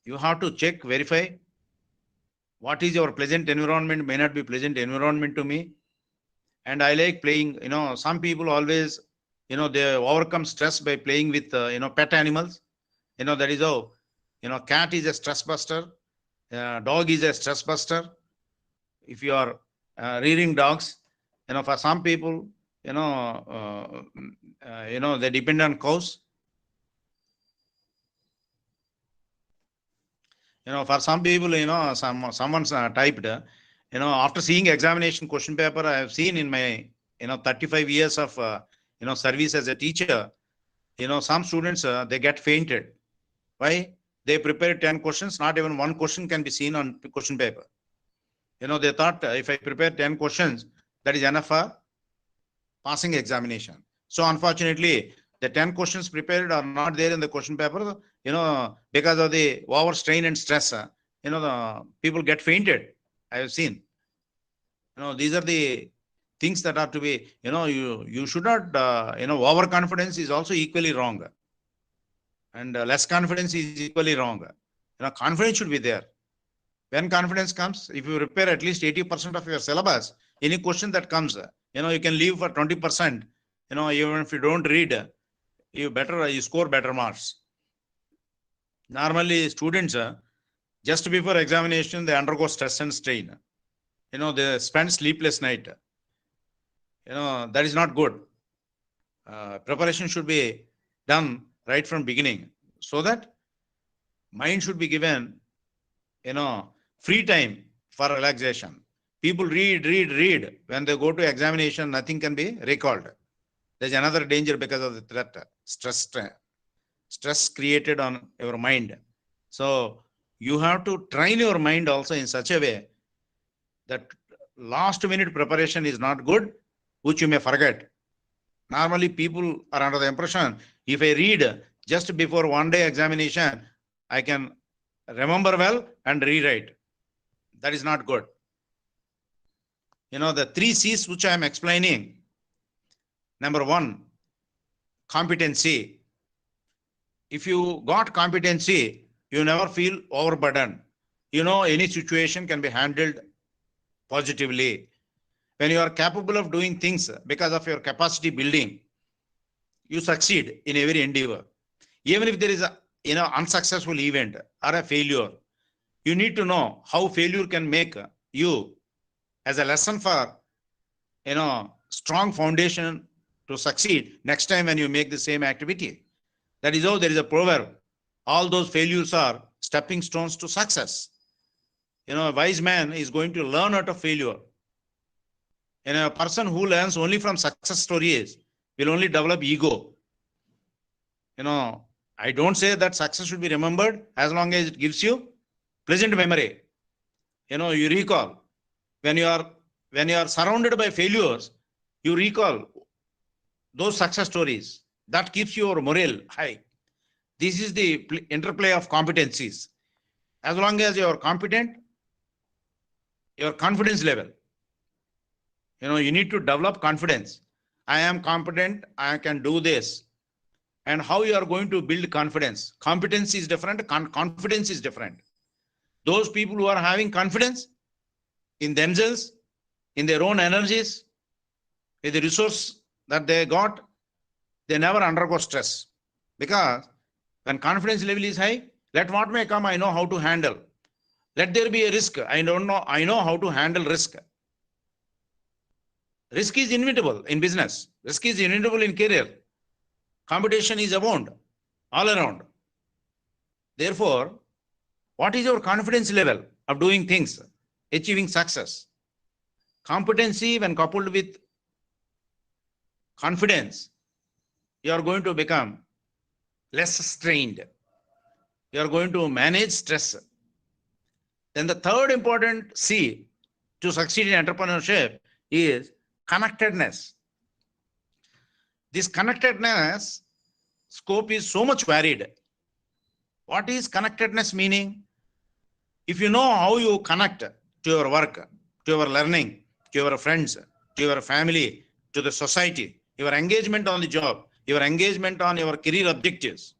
You have to check, verify what is your pleasant environment, may not be pleasant environment to me. And I like playing, some people always, they overcome stress by playing with, pet animals. That is how, cat is a stress buster, dog is a stress buster. If you are rearing dogs, for some people, they depend on cows. For some people, someone's typed, after seeing examination question paper, I have seen in my, 35 years of, service as a teacher, some students, they get fainted. Why? They prepared 10 questions, not even one question can be seen on question paper. They thought, if I prepare 10 questions, that is enough for passing examination. So unfortunately, the 10 questions prepared are not there in the question paper, because of the overstrain and stress, the people get fainted. I have seen. These are the things that are to be, you should not, overconfidence is also equally wrong. And less confidence is equally wrong. Confidence should be there. When confidence comes, if you prepare at least 80% of your syllabus, any question that comes, you can leave for 20%, even if you don't read, you score better marks. Normally, students, just before examination, they undergo stress and strain. They spend sleepless night. That is not good. Preparation should be done right from beginning, so that mind should be given, free time for relaxation. People read. When they go to examination, nothing can be recalled. There's another danger because of the threat, stress created on your mind. So you have to train your mind also in such a way that last minute preparation is not good, which you may forget. Normally, people are under the impression, if I read just before one day examination, I can remember well and rewrite. That is not good. The 3 C's which I am explaining. Number 1, competency. If you got competency, you never feel overburdened. Any situation can be handled positively. When you are capable of doing things because of your capacity building, you succeed in every endeavor. Even if there is a, unsuccessful event or a failure, you need to know how failure can make you as a lesson for, strong foundation to succeed next time when you make the same activity. That is how there is a proverb. All those failures are stepping stones to success. A wise man is going to learn out of failure. And a person who learns only from success stories will only develop ego. I don't say that success should be remembered as long as it gives you pleasant memory. You recall. When you are surrounded by failures, you recall those success stories. That keeps your morale high. This is the interplay of competencies. As long as you are competent, your confidence level. You need to develop confidence. I am competent, I can do this. And how you are going to build confidence. Competence is different, confidence is different. Those people who are having confidence in themselves, in their own energies, with the resource that they got, they never undergo stress. Because when confidence level is high, let what may come, I know how to handle. Let there be a risk, I know how to handle risk. Risk is inevitable in business. Risk is inevitable in career. Competition is abound all around. Therefore, what is your confidence level of doing things, achieving success? Competency, when coupled with confidence, you are going to become less strained. You are going to manage stress. Then the third important C to succeed in entrepreneurship is connectedness. This connectedness scope is so much varied. What is connectedness meaning? If you know how you connect to your work, to your learning, to your friends, to your family, to the society, your engagement on the job, your engagement on your career objectives,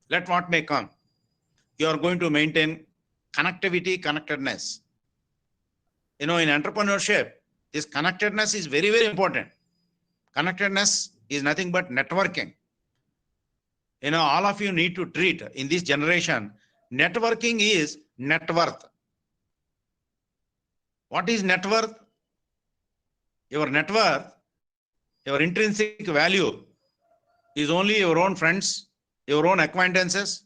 let what may come, you are going to maintain connectivity, connectedness. In entrepreneurship, this connectedness is very, very important. Connectedness is nothing but networking. All of you need to treat in this generation, networking is net worth. What is net worth? Your net worth, your intrinsic value is only your own friends, your own acquaintances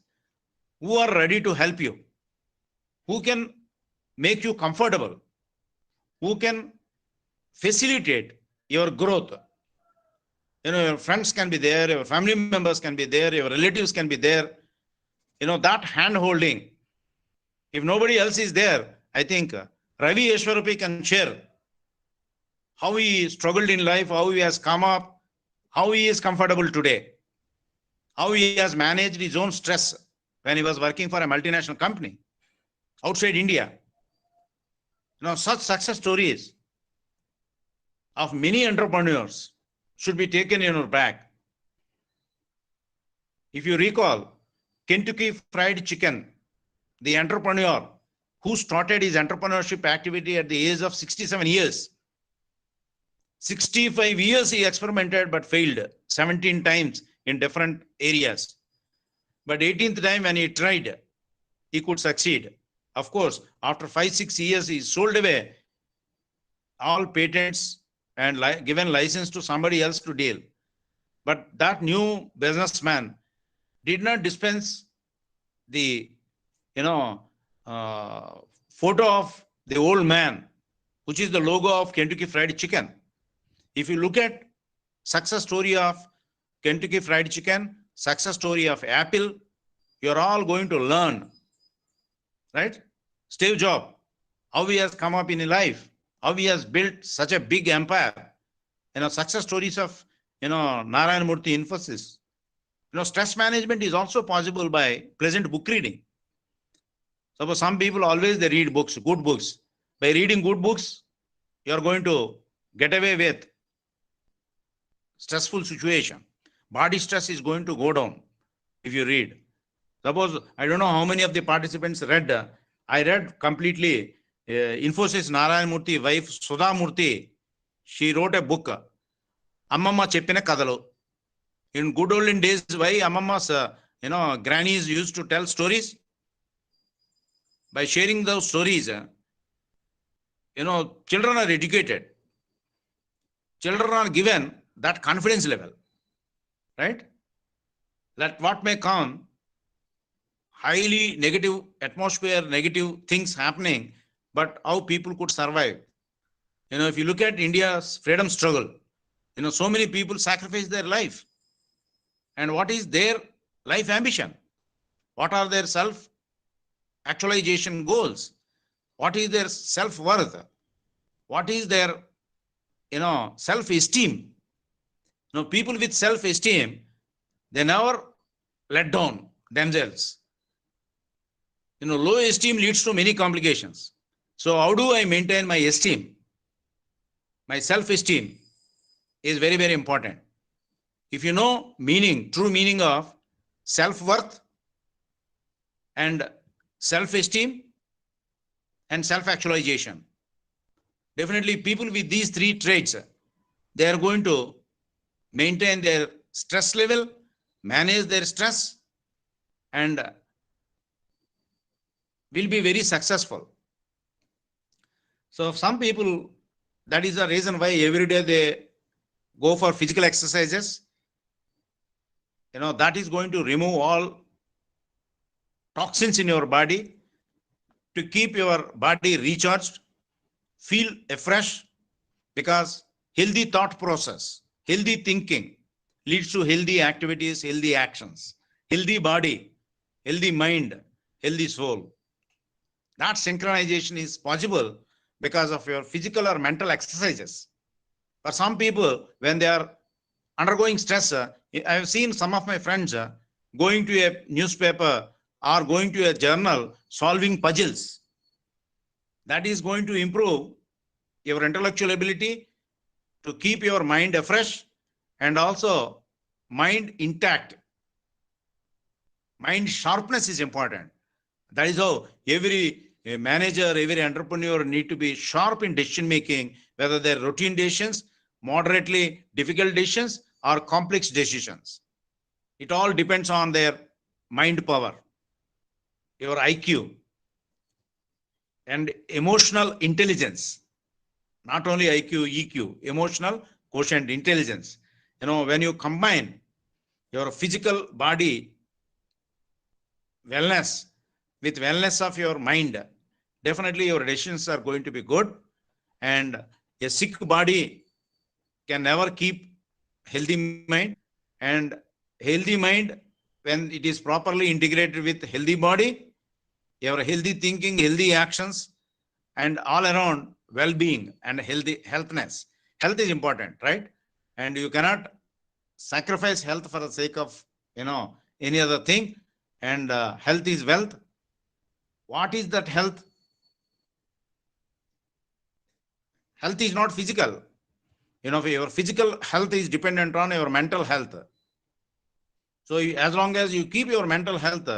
who are ready to help you, who can make you comfortable, who can facilitate your growth. Your friends can be there, your family members can be there, your relatives can be there. That hand holding. If nobody else is there, I think Ravi Eshwarapi can share how he struggled in life, how he has come up, how he is comfortable today, how he has managed his own stress when he was working for a multinational company outside India. Such success stories of many entrepreneurs should be taken in your bag. If you recall, Kentucky Fried Chicken, the entrepreneur who started his entrepreneurship activity at the age of 67 years. 65 years he experimented but failed 17 times in different areas. But 18th time when he tried, he could succeed. Of course, after 5-6 years, he sold away all patents and given license to somebody else to deal. But that new businessman did not dispense the photo of the old man, which is the logo of Kentucky Fried Chicken. If you look at success story of Kentucky Fried Chicken, success story of Apple, you're all going to learn, right? Steve Jobs, how he has come up in life, how he has built such a big empire. Success stories of, Narayana Murthy, Infosys. Stress management is also possible by pleasant book reading. Suppose some people always they read books, good books. By reading good books, you are going to get away with stressful situation. Body stress is going to go down if you read. Suppose, I don't know how many of the participants read, I read completely Infosys Narayana Murthy wife Sudha Murthy. She wrote a book, Ammamma Cheppina Kadalu. In good olden days, why Ammamma's, grannies used to tell stories? By sharing those stories, children are educated. Children are given that confidence level, right? Let what may come, highly negative atmosphere, negative things happening, but how people could survive. If you look at India's freedom struggle, so many people sacrifice their life. And what is their life ambition? What are their self-actualization goals? What is their self-worth? What is their, self-esteem? People with self-esteem, they never let down themselves. Low esteem leads to many complications. So how do I maintain my esteem? My self-esteem is very, very important. If you know true meaning of self-worth and self-esteem and self-actualization, definitely people with these three traits, they are going to maintain their stress level, manage their stress, and will be very successful. So some people, that is the reason why every day they go for physical exercises. That is going to remove all toxins in your body to keep your body recharged, feel afresh, because healthy thought process, healthy thinking leads to healthy activities, healthy actions, healthy body, healthy mind, healthy soul. That synchronization is possible because of your physical or mental exercises. For some people, when they are undergoing stress, I have seen some of my friends going to a newspaper or going to a journal, solving puzzles. That is going to improve your intellectual ability, to keep your mind afresh and also mind intact. Mind sharpness is important. That is how every manager, every entrepreneur need to be sharp in decision making, whether they're routine decisions, moderately difficult decisions, or complex decisions. It all depends on their mind power, your IQ, and emotional intelligence. Not only IQ, EQ, emotional quotient intelligence. When you combine your physical body wellness with wellness of your mind, definitely your decisions are going to be good. And a sick body can never keep healthy mind. And healthy mind, when it is properly integrated with healthy body, your healthy thinking, healthy actions, and all around well-being and healthness. Health is important, right? And you cannot sacrifice health for the sake of any other thing. And health is wealth. What is that health? Health is not physical. Your physical health is dependent on your mental health. So as long as you keep your mental health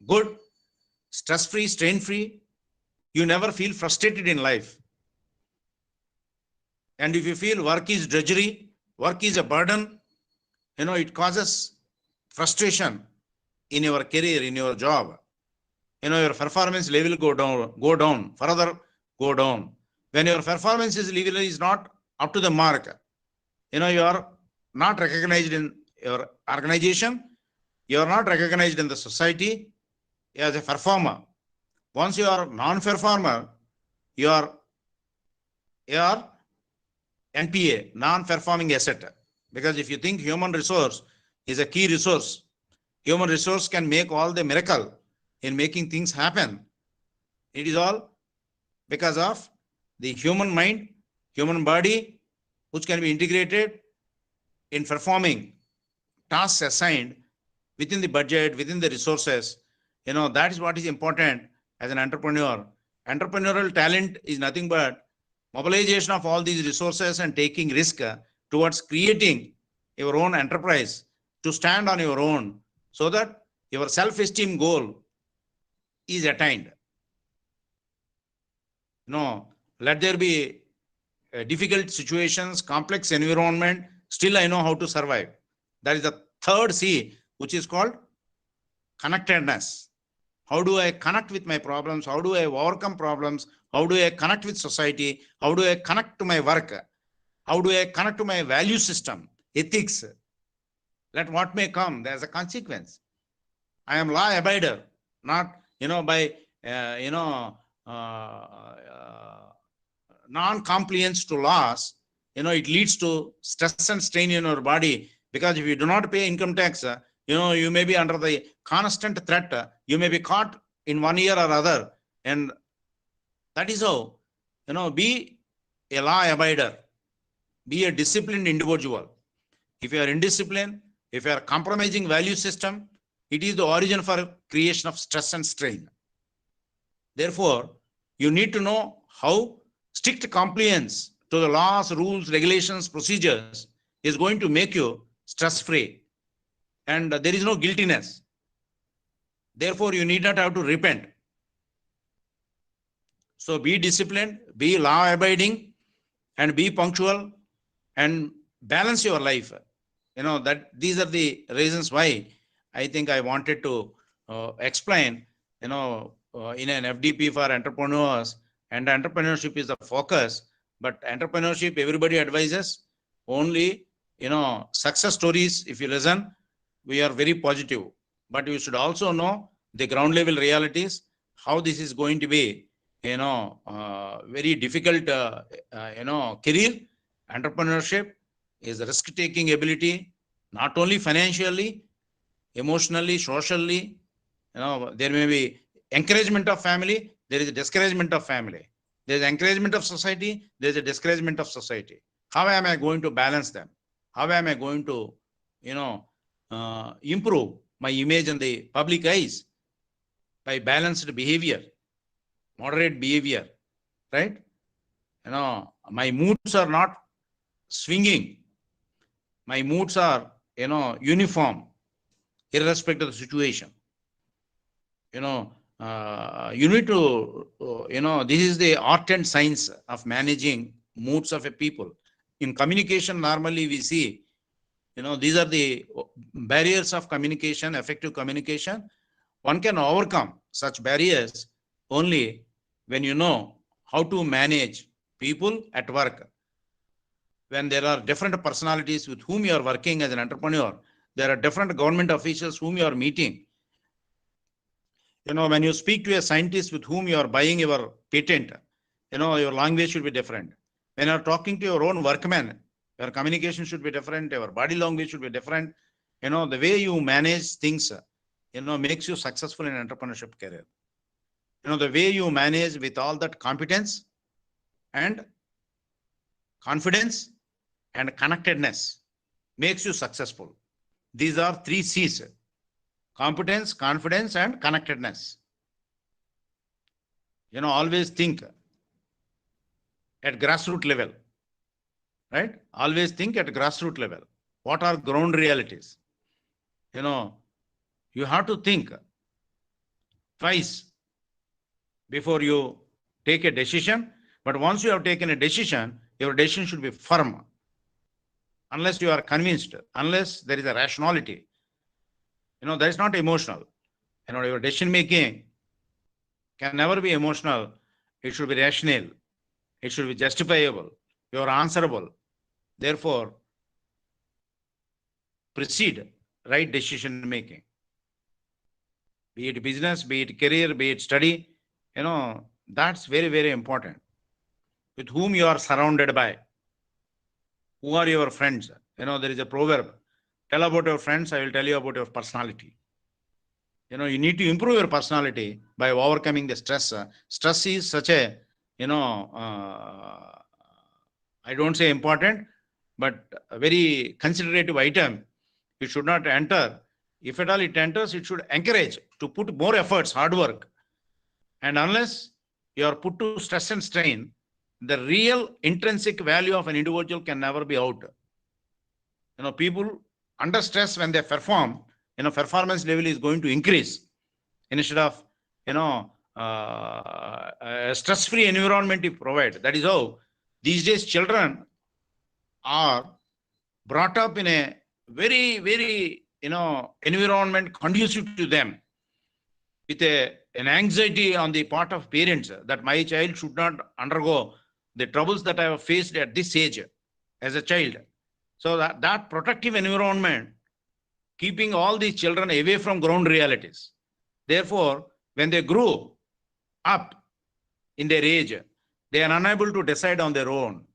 good, stress-free, strain-free, you never feel frustrated in life. And if you feel work is drudgery, work is a burden, it causes frustration in your career, in your job. Your performance level further go down. When your performance level is not up to the mark, you are not recognized in your organization, you are not recognized in the society as a performer. Once you are non-performer, you are NPA, non-performing asset. Because if you think human resource is a key resource, human resource can make all the miracle in making things happen. It is all because of the human mind, human body, which can be integrated in performing tasks assigned within the budget, within the resources. That is what is important as an entrepreneur. Entrepreneurial talent is nothing but mobilization of all these resources and taking risk towards creating your own enterprise, to stand on your own, so that your self-esteem goal is attained. Let there be difficult situations, complex environment, still I know how to survive. That is the third C, which is called connectedness. How do I connect with my problems? How do I overcome problems? How do I connect with society? How do I connect to my work? How do I connect to my value system, ethics? Let what may come, there's a consequence. I am law abider, not, by, non-compliance to laws, it leads to stress and strain in your body. Because if you do not pay income tax, you may be under the constant threat. You may be caught in one year or other. And that is how, be a law abider, be a disciplined individual. If you are indisciplined, if you are compromising value system, it is the origin for creation of stress and strain. Therefore, you need to know how strict compliance to the laws, rules, regulations, procedures is going to make you stress-free. And there is no guiltiness. Therefore, you need not have to repent. So be disciplined, be law-abiding, and be punctual, and balance your life. That these are the reasons why I think I wanted to explain, in an FDP for entrepreneurs, and entrepreneurship is the focus. But entrepreneurship, everybody advises only, success stories. If you listen, we are very positive, but you should also know the ground level realities, how this is going to be, very difficult, career. Entrepreneurship is a risk-taking ability, not only financially, emotionally, socially. There may be encouragement of family, there is a discouragement of family. There is encouragement of society, there is a discouragement of society. How am I going to balance them? How am I going to, improve my image in the public eyes? By balanced behavior, moderate behavior, right? My moods are not swinging. My moods are, uniform, irrespective of the situation. You need to, this is the art and science of managing moods of a people. In communication, normally we see, these are the barriers of communication, effective communication. One can overcome such barriers only when you know how to manage people at work. When there are different personalities with whom you are working as an entrepreneur, there are different government officials whom you are meeting. When you speak to a scientist with whom you are buying your patent, your language should be different. When you are talking to your own workmen, your communication should be different, your body language should be different. The way you manage things, makes you successful in entrepreneurship career. The way you manage with all that competence and confidence and connectedness makes you successful. These are 3 C's: competence, confidence, and connectedness. Always think at grassroots level, right? Always think at grassroots level. What are ground realities? You have to think twice before you take a decision. But once you have taken a decision, your decision should be firm. Unless you are convinced, unless there is a rationality, that is not emotional. Your decision making can never be emotional. It should be rational. It should be justifiable. You are answerable. Therefore, proceed right decision making. Be it business, be it career, be it study, that's very, very important. With whom you are surrounded by. Who are your friends? There is a proverb. Tell about your friends, I will tell you about your personality. You need to improve your personality by overcoming the stress. Stress is such a, I don't say important, but a very considerative item. It should not enter. If at all it enters, it should encourage to put more efforts, hard work. And unless you are put to stress and strain, the real intrinsic value of an individual can never be out. People under stress, when they perform, performance level is going to increase. Instead of, a stress-free environment you provide. That is how these days children are brought up in a very, very, environment conducive to them, with an anxiety on the part of parents that my child should not undergo the troubles that I have faced at this age as a child. So that protective environment, keeping all these children away from ground realities. Therefore, when they grow up in their age, they are unable to decide on their own.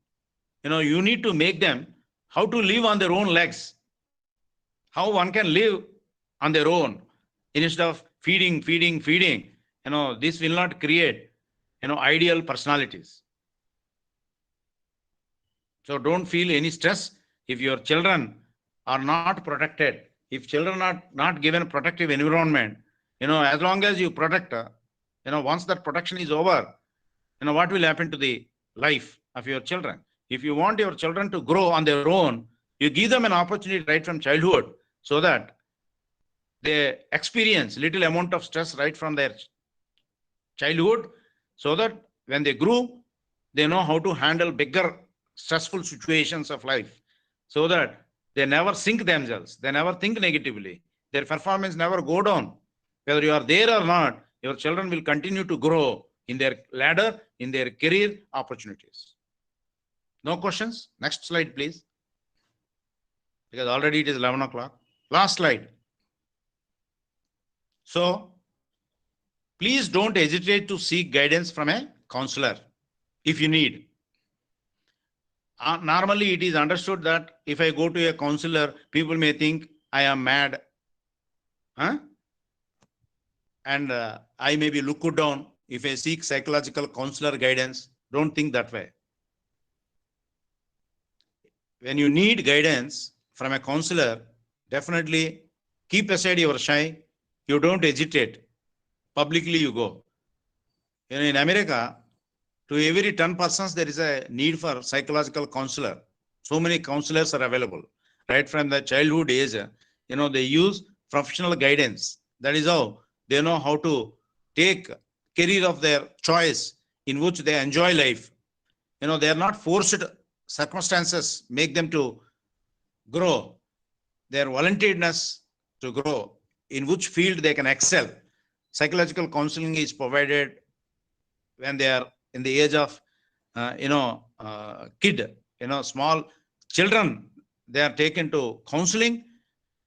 You need to make them how to live on their own legs. How one can live on their own instead of feeding. This will not create, ideal personalities. So don't feel any stress if your children are not protected. If children are not given a protective environment, as long as you protect, Once that protection is over, what will happen to the life of your children? If you want your children to grow on their own, you give them an opportunity right from childhood so that they experience little amount of stress right from their childhood, so that when they grow, they know how to handle bigger stressful situations of life, so that they never sink themselves, they never think negatively, their performance never go down. Whether you are there or not, your children will continue to grow in their ladder, in their career opportunities. No questions? Next slide, please. Because already it is 11 o'clock. Last slide. So, please don't hesitate to seek guidance from a counselor if you need. Normally, it is understood that if I go to a counselor, people may think I am mad. Huh? And I may be looked down if I seek psychological counselor guidance. Don't think that way. When you need guidance from a counselor, definitely keep aside your shy. You don't hesitate. Publicly you go. In America, to every 10 persons, there is a need for psychological counselor. So many counselors are available. Right from the childhood age, they use professional guidance. That is how they know how to take career of their choice in which they enjoy life. They are not forced circumstances make them to grow. Their volunteerness to grow, in which field they can excel. Psychological counseling is provided when they are in the age of, kid, small children, they are taken to counseling,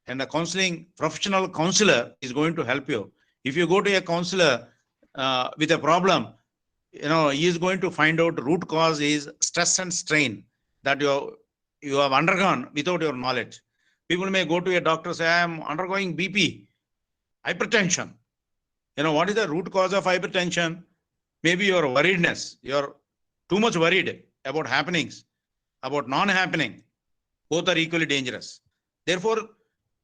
and a counseling professional counselor is going to help you. If you go to a counselor with a problem, he is going to find out root cause is stress and strain that you have undergone without your knowledge. People may go to a doctor, say, I am undergoing BP, hypertension. What is the root cause of hypertension? Maybe your worriedness, you're too much worried about happenings, about non-happening. Both are equally dangerous. Therefore,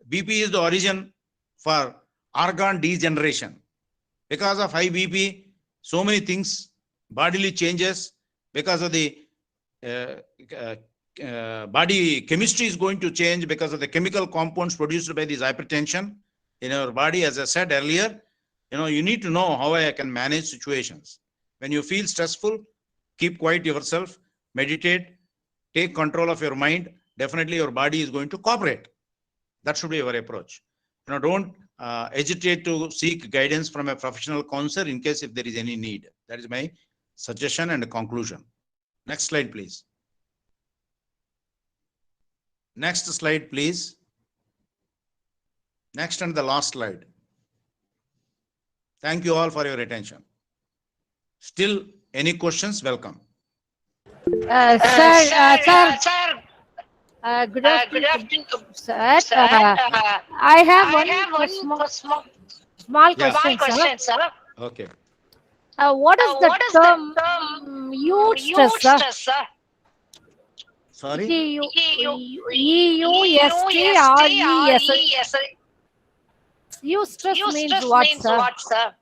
BP is the origin for organ degeneration. Because of high BP, so many things, bodily changes, because of the body chemistry is going to change because of the chemical compounds produced by this hypertension in our body. As I said earlier, you need to know how I can manage situations. When you feel stressful, keep quiet yourself, meditate, take control of your mind. Definitely your body is going to cooperate. That should be your approach. Don't hesitate to seek guidance from a professional counselor in case if there is any need. That is my suggestion and conclusion. Next slide, please. Next slide, please. Next and the last slide. Thank you all for your attention. Still, any questions? Welcome. Sir, good afternoon, sir. I have one small question, sir. Okay. What is the term youth stress, sir? Sorry? EUSTRES. Youth stress means what, sir?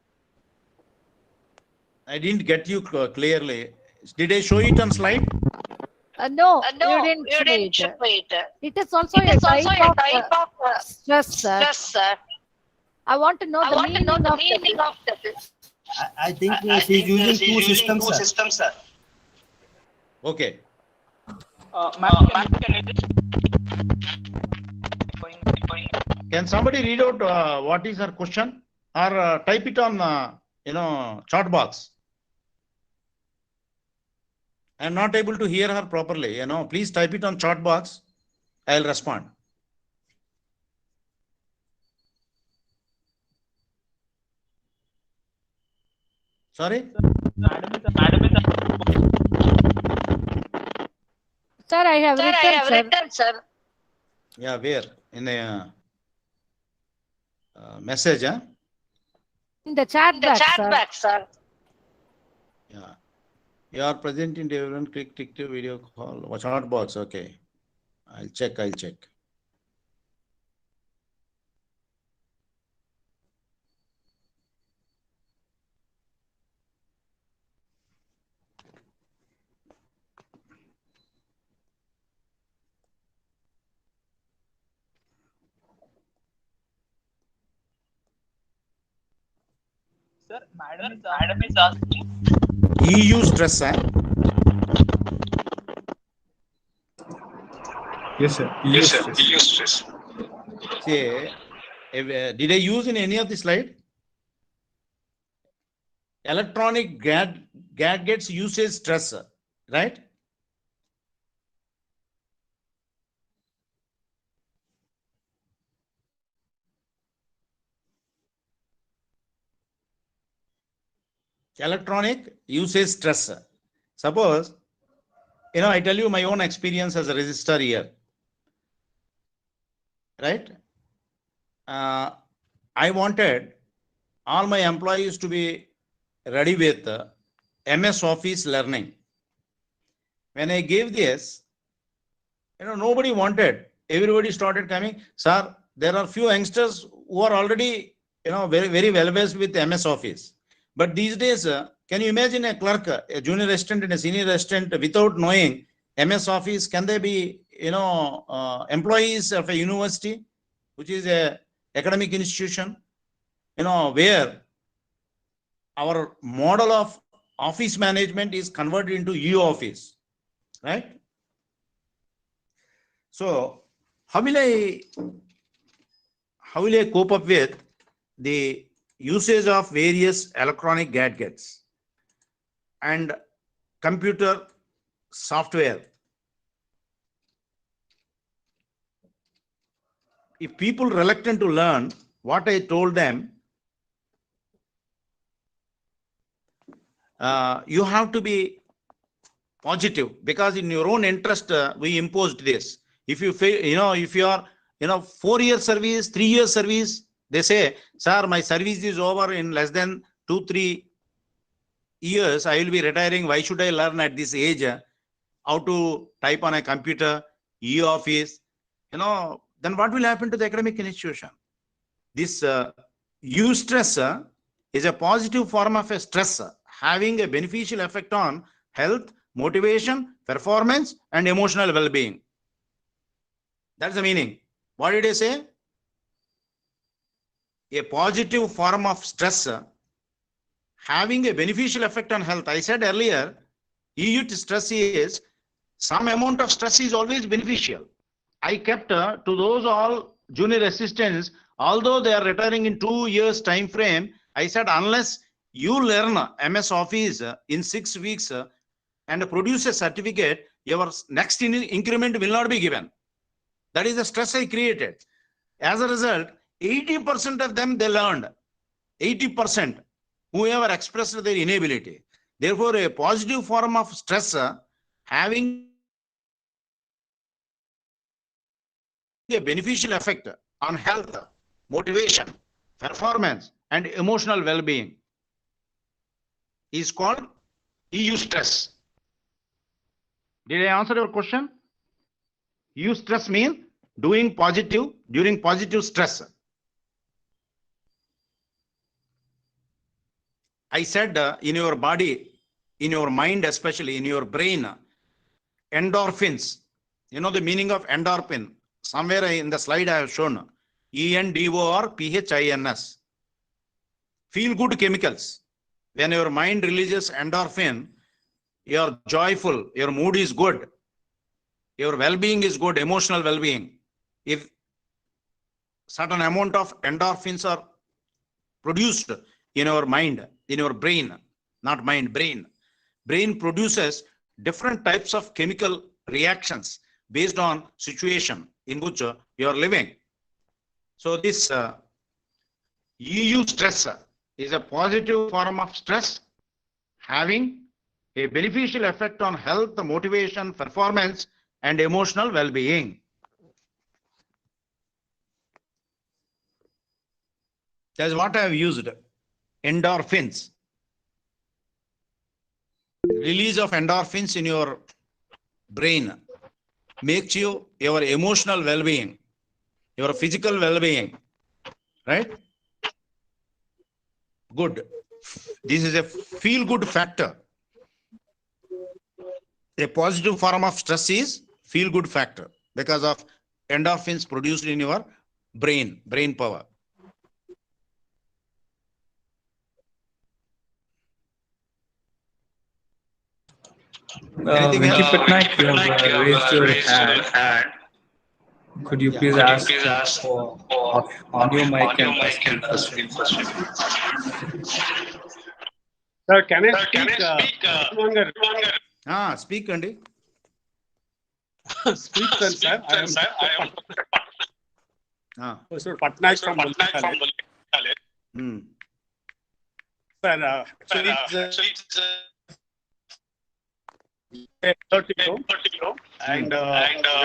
I didn't get you clearly. Did I show it on slide? No, you didn't show it. It is also a type of stress, sir. I want to know the meaning of that. I think she's using two systems, sir. Okay. Can somebody read out what is her question, or type it on chat box? I'm not able to hear her properly. Please type it on chat box. I'll respond. Sorry? Sir, I have written, sir. Yeah, where? In the message, huh? In the chat box, sir. Yeah. You are present in everyone. Click to video call. Chat box. Okay. I'll check. Sir, madam is asking. EU stress. Yes, sir. Yes, sir. Stress. EU stress. Say, did I use in any of the slide? Electronic gadgets usage stress, right? Electronic usage stress. Suppose, I tell you my own experience as a registrar here, right? I wanted all my employees to be ready with MS Office learning. When I gave this, nobody wanted. Everybody started coming. Sir, there are few youngsters who are already, very, very well versed with MS Office. But these days, can you imagine a clerk, a junior assistant and a senior assistant without knowing MS Office? Can they be, employees of a university, which is a academic institution, where our model of office management is converted into e-office, right? So how will I cope up with the usage of various electronic gadgets and computer software? If people reluctant to learn what I told them, you have to be positive, because in your own interest, we imposed this. If you fail, if you are, 4-year service, 3-year service, they say, sir, my service is over in less than 2-3 years. I will be retiring. Why should I learn at this age how to type on a computer, e-office? Then what will happen to the academic institution? This eustress is a positive form of a stress, having a beneficial effect on health, motivation, performance, and emotional well-being. That's the meaning. What did I say? A positive form of stress having a beneficial effect on health. I said earlier, EU stress is some amount of stress is always beneficial. I kept to those all junior assistants, although they are retiring in 2 years time frame, I said, unless you learn MS Office in 6 weeks and produce a certificate, your next increment will not be given. That is the stress I created. As a result, 80% of them, they learned. 80%, whoever expressed their inability. Therefore, a positive form of stress having a beneficial effect on health, motivation, performance, and emotional well-being is called EU stress. Did I answer your question? EU stress means doing positive during positive stress. I said in your body, in your mind, especially in your brain, endorphins. You know the meaning of endorphin? Somewhere in the slide I have shown. ENDORPHINS. Feel good chemicals. When your mind releases endorphin, you are joyful, your mood is good, your well-being is good, emotional well-being. If certain amount of endorphins are produced in our mind, in your brain, not mind, brain. Brain produces different types of chemical reactions based on situation in which you are living. So this EU stress is a positive form of stress having a beneficial effect on health, motivation, performance, and emotional well-being. That's what I have used. Endorphins. Release of endorphins in your brain makes you your emotional well-being, your physical well-being, right? Good. This is a feel-good factor. A positive form of stress is feel-good factor because of endorphins produced in your brain power. Anything else? Vicky Patnaik, you have raised your hand. Could you please ask for on your mic and ask the question? Sir, can I speak? Speak, Andy. Speak, sir. I am Sir Patnaik from Bulgaria. Sir, actually, it's a 30 and a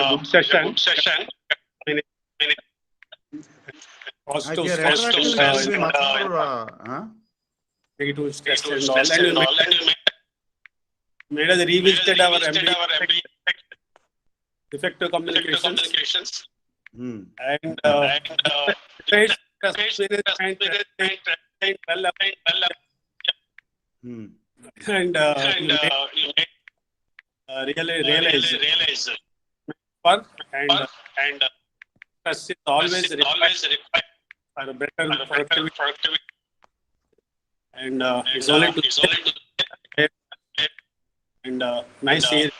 good session. Positive stress, negative stress and all. And you made us revisited our MBA, effective communications. And stress management, and you really realize work and stress is always required for a better productivity. And it's only to and nice year.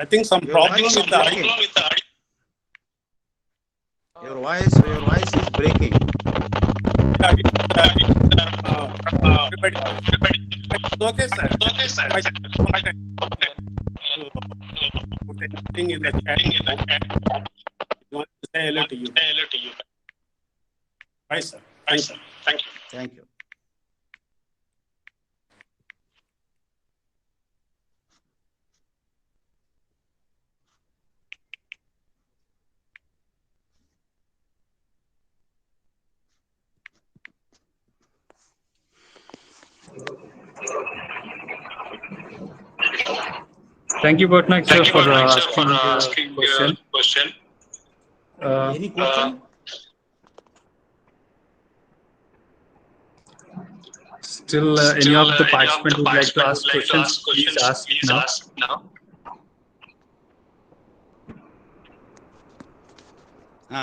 I think some problem with the audio. Your voice is breaking. Okay, sir. Thing in the chat. I want to say hello to you. Bye, sir. Thank you. Thank you, Patnaik, sir, for asking the question. Any question? Still, any of the participants would like to ask questions, please ask now.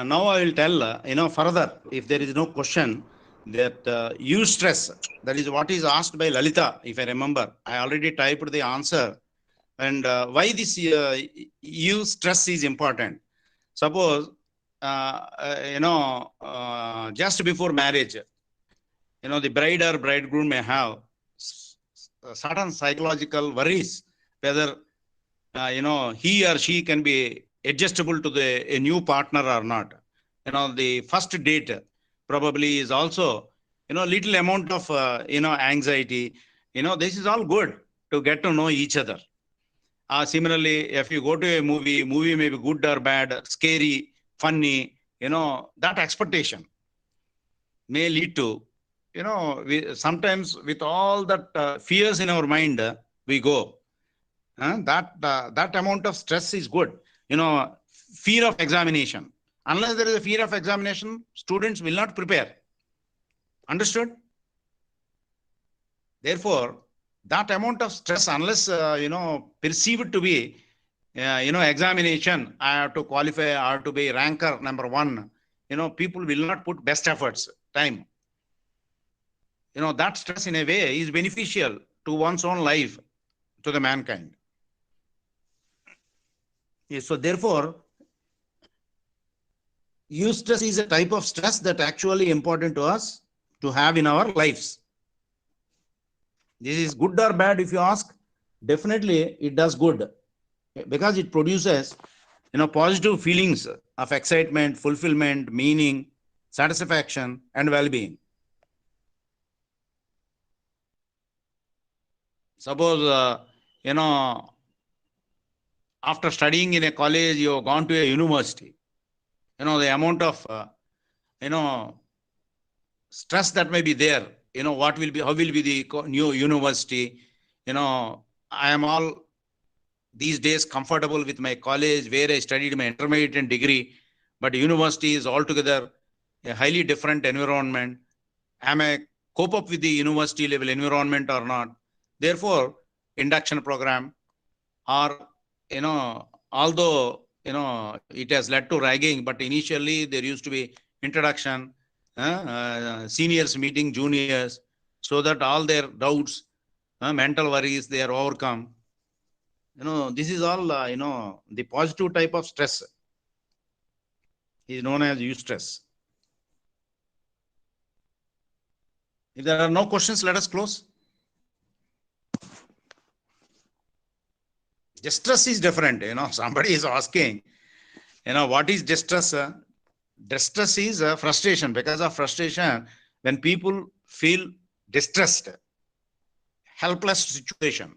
Now I will tell, further, if there is no question, that use stress, that is what is asked by Lalita, if I remember. I already typed the answer. And why this use stress is important. Suppose, just before marriage, the bride or bridegroom may have certain psychological worries, whether, he or she can be adjustable to a new partner or not. The first date probably is also, little amount of, anxiety. This is all good to get to know each other. Similarly, if you go to a movie may be good or bad, scary, funny, that expectation may lead to, sometimes with all that fears in our mind, we go. That amount of stress is good. Fear of examination. Unless there is a fear of examination, students will not prepare. Understood? Therefore, that amount of stress, unless, perceived to be, examination, I have to qualify, I have to be ranker number 1, people will not put best efforts, time. That stress in a way is beneficial to one's own life, to the mankind. So therefore, use stress is a type of stress that actually important to us to have in our lives. This is good or bad if you ask, definitely it does good because it produces, positive feelings of excitement, fulfillment, meaning, satisfaction, and well-being. Suppose, after studying in a college, you have gone to a university. The amount of, stress that may be there. How will be the new university? I am all these days comfortable with my college where I studied my intermediate and degree, but university is altogether a highly different environment. Am I cope up with the university level environment or not? Therefore, induction program or, although, it has led to ragging, but initially there used to be introduction, seniors meeting juniors, so that all their doubts, mental worries, they are overcome. This is all, the positive type of stress is known as eustress. If there are no questions, let us close. Distress is different. Somebody is asking, what is distress? Distress is frustration. Because of frustration, when people feel distressed, helpless situation,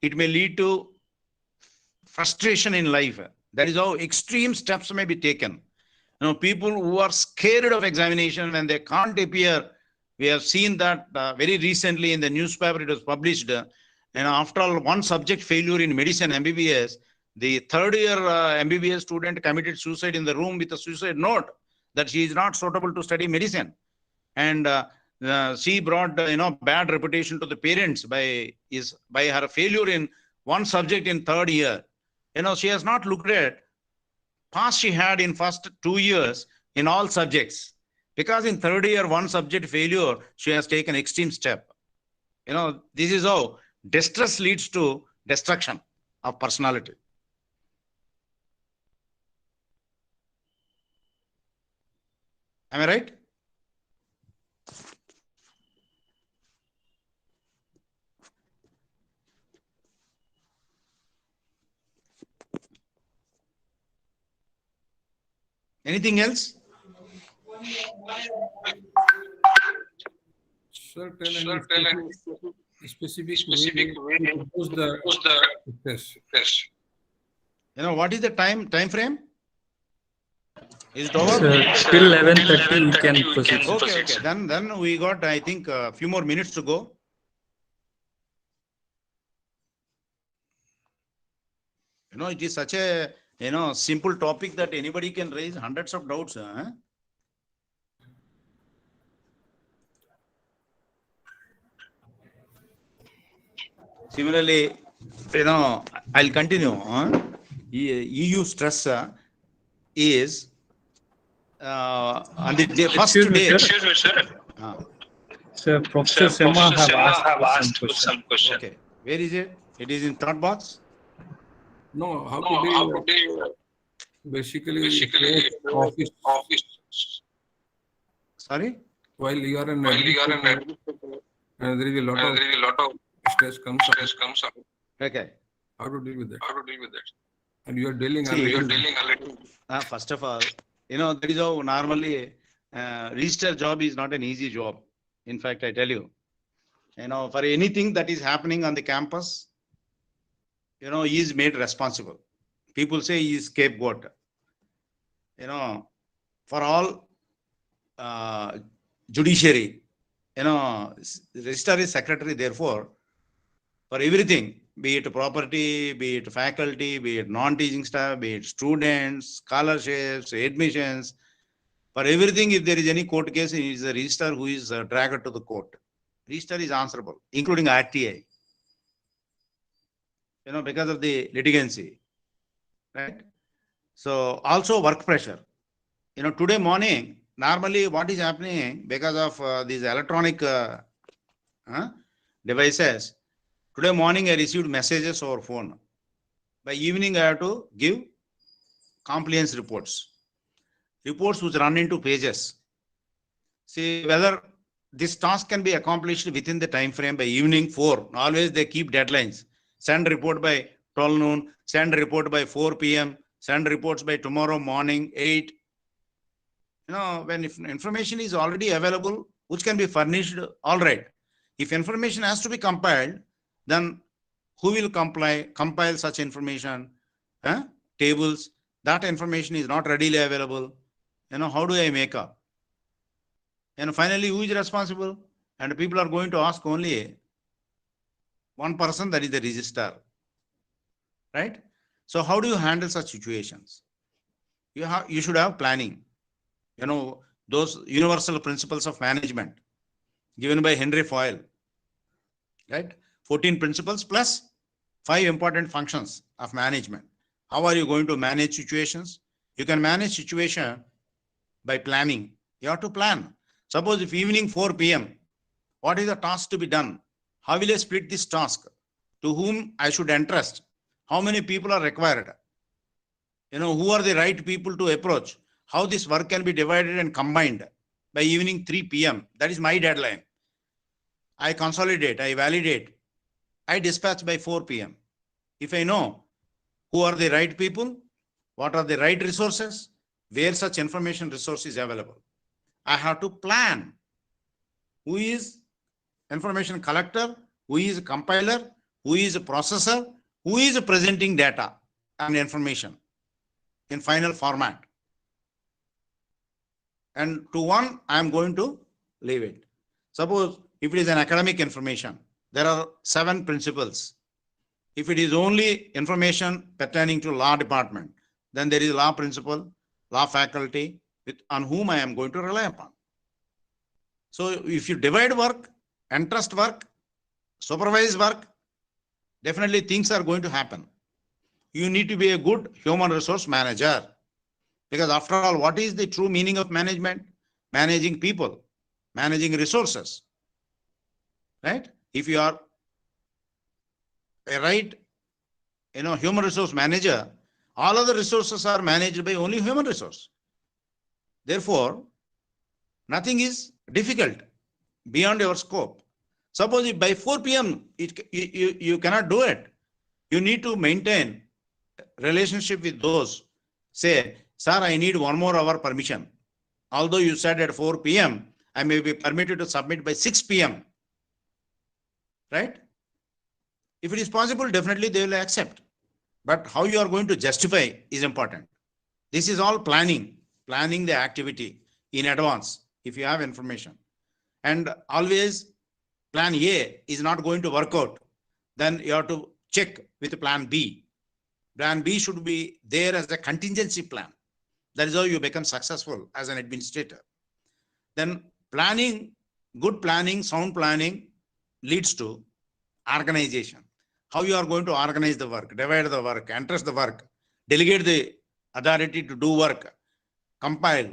it may lead to frustration in life. That is how extreme steps may be taken. People who are scared of examination when they can't appear. We have seen that very recently in the newspaper, it was published. After all, one subject failure in medicine, MBBS, the third year MBBS student committed suicide in the room with a suicide note that she is not suitable to study medicine. And she brought, bad reputation to the parents by her failure in one subject in third year. She has not looked at past she had in first 2 years in all subjects. Because in third year, one subject failure, she has taken extreme step. This is how distress leads to destruction of personality. Am I right? Anything else? Sir, tell any specific way to propose the test. What is the time frame? Is it over? Sir, till 11:30 we can proceed. Okay. Then we got, I think, a few more minutes to go. It is such a simple topic that anybody can raise hundreds of doubts. Similarly, I'll continue. EU stress is on the first day. Excuse me, sir. Sir, Professor Sema have asked some question. Okay, where is it? It is in third box. No, how today basically office. Sorry? While you are in and there is a lot of stress comes up. Okay. How to deal with that? And you are dealing already. First of all, that is how normally register job is not an easy job. In fact, I tell you, for anything that is happening on the campus, he is made responsible. People say he is scapegoat. For all judiciary, registrar is secretary, therefore, for everything, be it property, be it faculty, be it non-teaching staff, be it students, scholarships, admissions, for everything, if there is any court case, it is the registrar who is dragged to the court. Registrar is answerable, including RTA, because of the litigancy, right? So also work pressure. Today morning, normally what is happening because of these electronic devices, today morning I received messages over phone. By evening I have to give compliance reports which run into pages. See whether this task can be accomplished within the time frame by evening 4. Always they keep deadlines. Send report by 12 noon, send report by 4 p.m., send reports by tomorrow morning 8. When information is already available, which can be furnished, all right. If information has to be compiled, then who will compile such information? Tables, that information is not readily available. How do I make up? And finally, who is responsible? And people are going to ask only one person, that is the registrar, right? So how do you handle such situations? You should have planning. Those universal principles of management given by Henry Foyle, right? 14 principles plus 5 important functions of management. How are you going to manage situations? You can manage situation by planning. You have to plan. Suppose if evening 4 p.m., what is the task to be done? How will I split this task? To whom I should entrust? How many people are required? Who are the right people to approach? How this work can be divided and combined by evening 3 p.m. That is my deadline. I consolidate, I validate, I dispatch by 4 p.m. If I know who are the right people, what are the right resources, where such information resource is available, I have to plan who is information collector, who is a compiler, who is a processor, who is presenting data and information in final format. And to one, I am going to leave it. Suppose if it is an academic information, there are 7 principles. If it is only information pertaining to law department, then there is law principal, law faculty, on whom I am going to rely upon. So if you divide work, entrust work, supervise work, definitely things are going to happen. You need to be a good human resource manager. Because after all, what is the true meaning of management? Managing people, managing resources, right? If you are a right, human resource manager, all other resources are managed by only human resource. Therefore, nothing is difficult beyond your scope. Suppose if by 4 p.m. you cannot do it, you need to maintain relationship with those. Say, sir, I need 1 more hour permission. Although you said at 4 p.m., I may be permitted to submit by 6 p.m. Right? If it is possible, definitely they will accept. But how you are going to justify is important. This is all planning the activity in advance if you have information. And always plan A is not going to work out. Then you have to check with plan B. Plan B should be there as a contingency plan. That is how you become successful as an administrator. Then planning, good planning, sound planning leads to organization. How you are going to organize the work, divide the work, entrust the work, delegate the authority to do work, compile,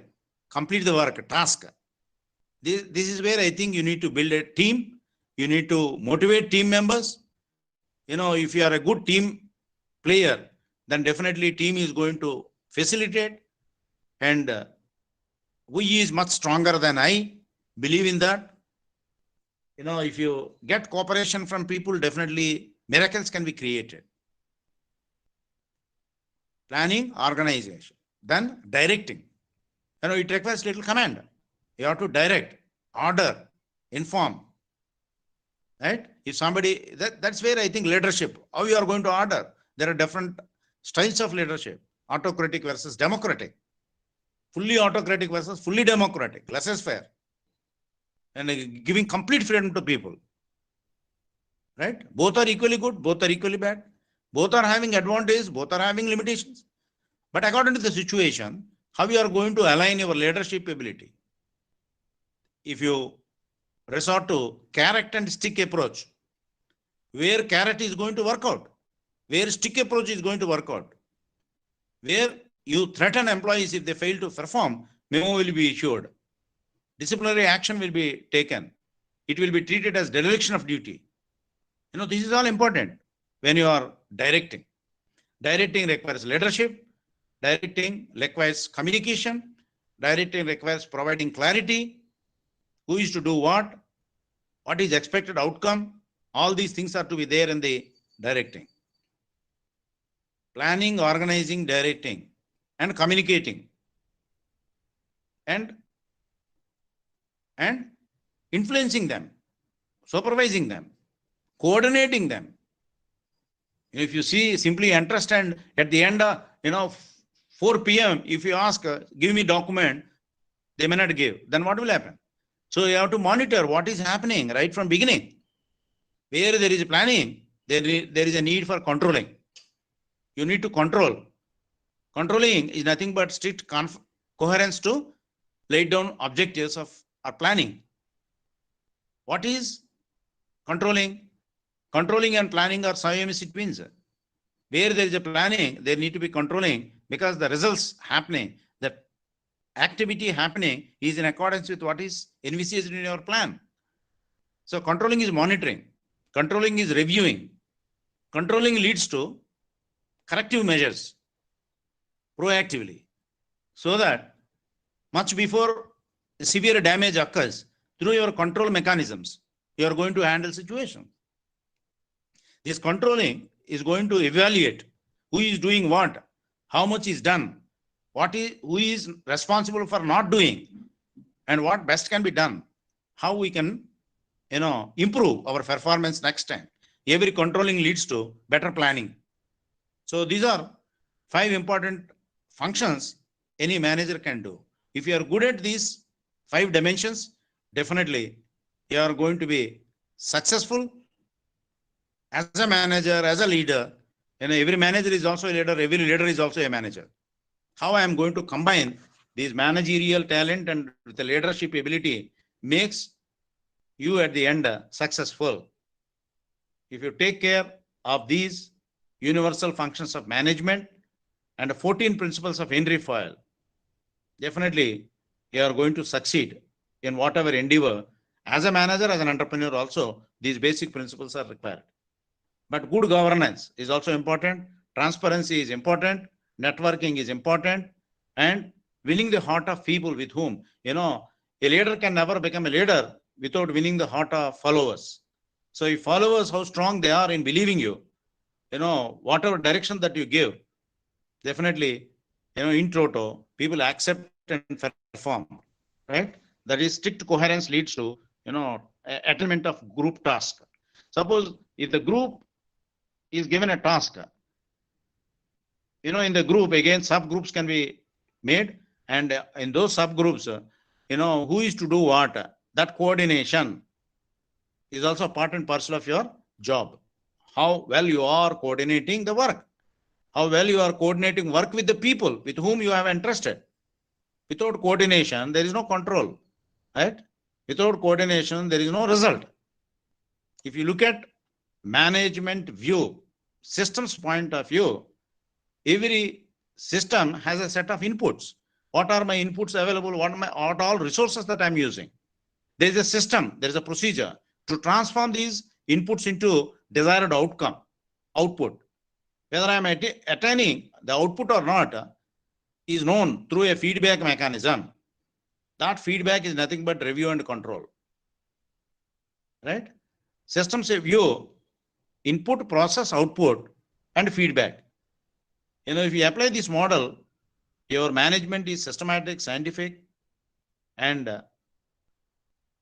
complete the work, task. This is where I think you need to build a team. You need to motivate team members. If you are a good team player, then definitely team is going to facilitate. And who is much stronger than I, believe in that. If you get cooperation from people, definitely miracles can be created. Planning, organization, then directing. It requires little command. You have to direct, order, inform. Right? If somebody, that's where I think leadership, how you are going to order. There are different styles of leadership, autocratic versus democratic, fully autocratic versus fully democratic, laissez-faire, and giving complete freedom to people. Right? Both are equally good, both are equally bad. Both are having advantages, both are having limitations. But according to the situation, how you are going to align your leadership ability? If you resort to carrot and stick approach, where carrot is going to work out, where stick approach is going to work out, where you threaten employees if they fail to perform, memo will be issued, disciplinary action will be taken, it will be treated as dereliction of duty. This is all important when you are directing. Directing requires leadership, directing requires communication, directing requires providing clarity, who is to do what is expected outcome. All these things are to be there in the directing. Planning, organizing, directing, and communicating, and influencing them, supervising them, coordinating them. If you see simply interest, and at the end, 4 p.m., if you ask, give me document, they may not give. Then what will happen? So you have to monitor what is happening right from beginning. Where there is planning, there is a need for controlling. You need to control. Controlling is nothing but strict coherence to lay down objectives of our planning. What is controlling? Controlling and planning are siamese twins. Where there is a planning, there need to be controlling, because the results happening, that activity happening is in accordance with what is envisaged in your plan. So controlling is monitoring, controlling is reviewing, controlling leads to corrective measures proactively, so that much before severe damage occurs, through your control mechanisms, you are going to handle situation. This controlling is going to evaluate who is doing what, how much is done, who is responsible for not doing, and what best can be done, how we can improve our performance next time. Every controlling leads to better planning. So these are 5 important functions any manager can do. If you are good at these 5 dimensions, definitely you are going to be successful as a manager, as a leader. Every manager is also a leader, every leader is also a manager. How I am going to combine these managerial talent and the leadership ability makes you at the end successful. If you take care of these universal functions of management and the 14 principles of Henry Fayol, definitely you are going to succeed in whatever endeavor. As a manager, as an entrepreneur also, these basic principles are required. But good governance is also important. Transparency is important. Networking is important. And winning the heart of people with whom, a leader can never become a leader without winning the heart of followers. So if followers, how strong they are in believing you, whatever direction that you give, definitely, in toto, people accept and perform, right? That is, strict coherence leads to, attainment of group task. Suppose if the group is given a task, in the group, again, subgroups can be made, and in those subgroups, who is to do what, that coordination is also part and parcel of your job. How well you are coordinating the work, how well you are coordinating work with the people with whom you have entrusted. Without coordination, there is no control, right? Without coordination, there is no result. If you look at management view, systems point of view, every system has a set of inputs. What are my inputs available? What are all resources that I'm using? There is a system, there is a procedure to transform these inputs into desired output. Whether I'm attaining the output or not is known through a feedback mechanism. That feedback is nothing but review and control, right? Systems view input, process, output, and feedback. If you apply this model, your management is systematic, scientific, and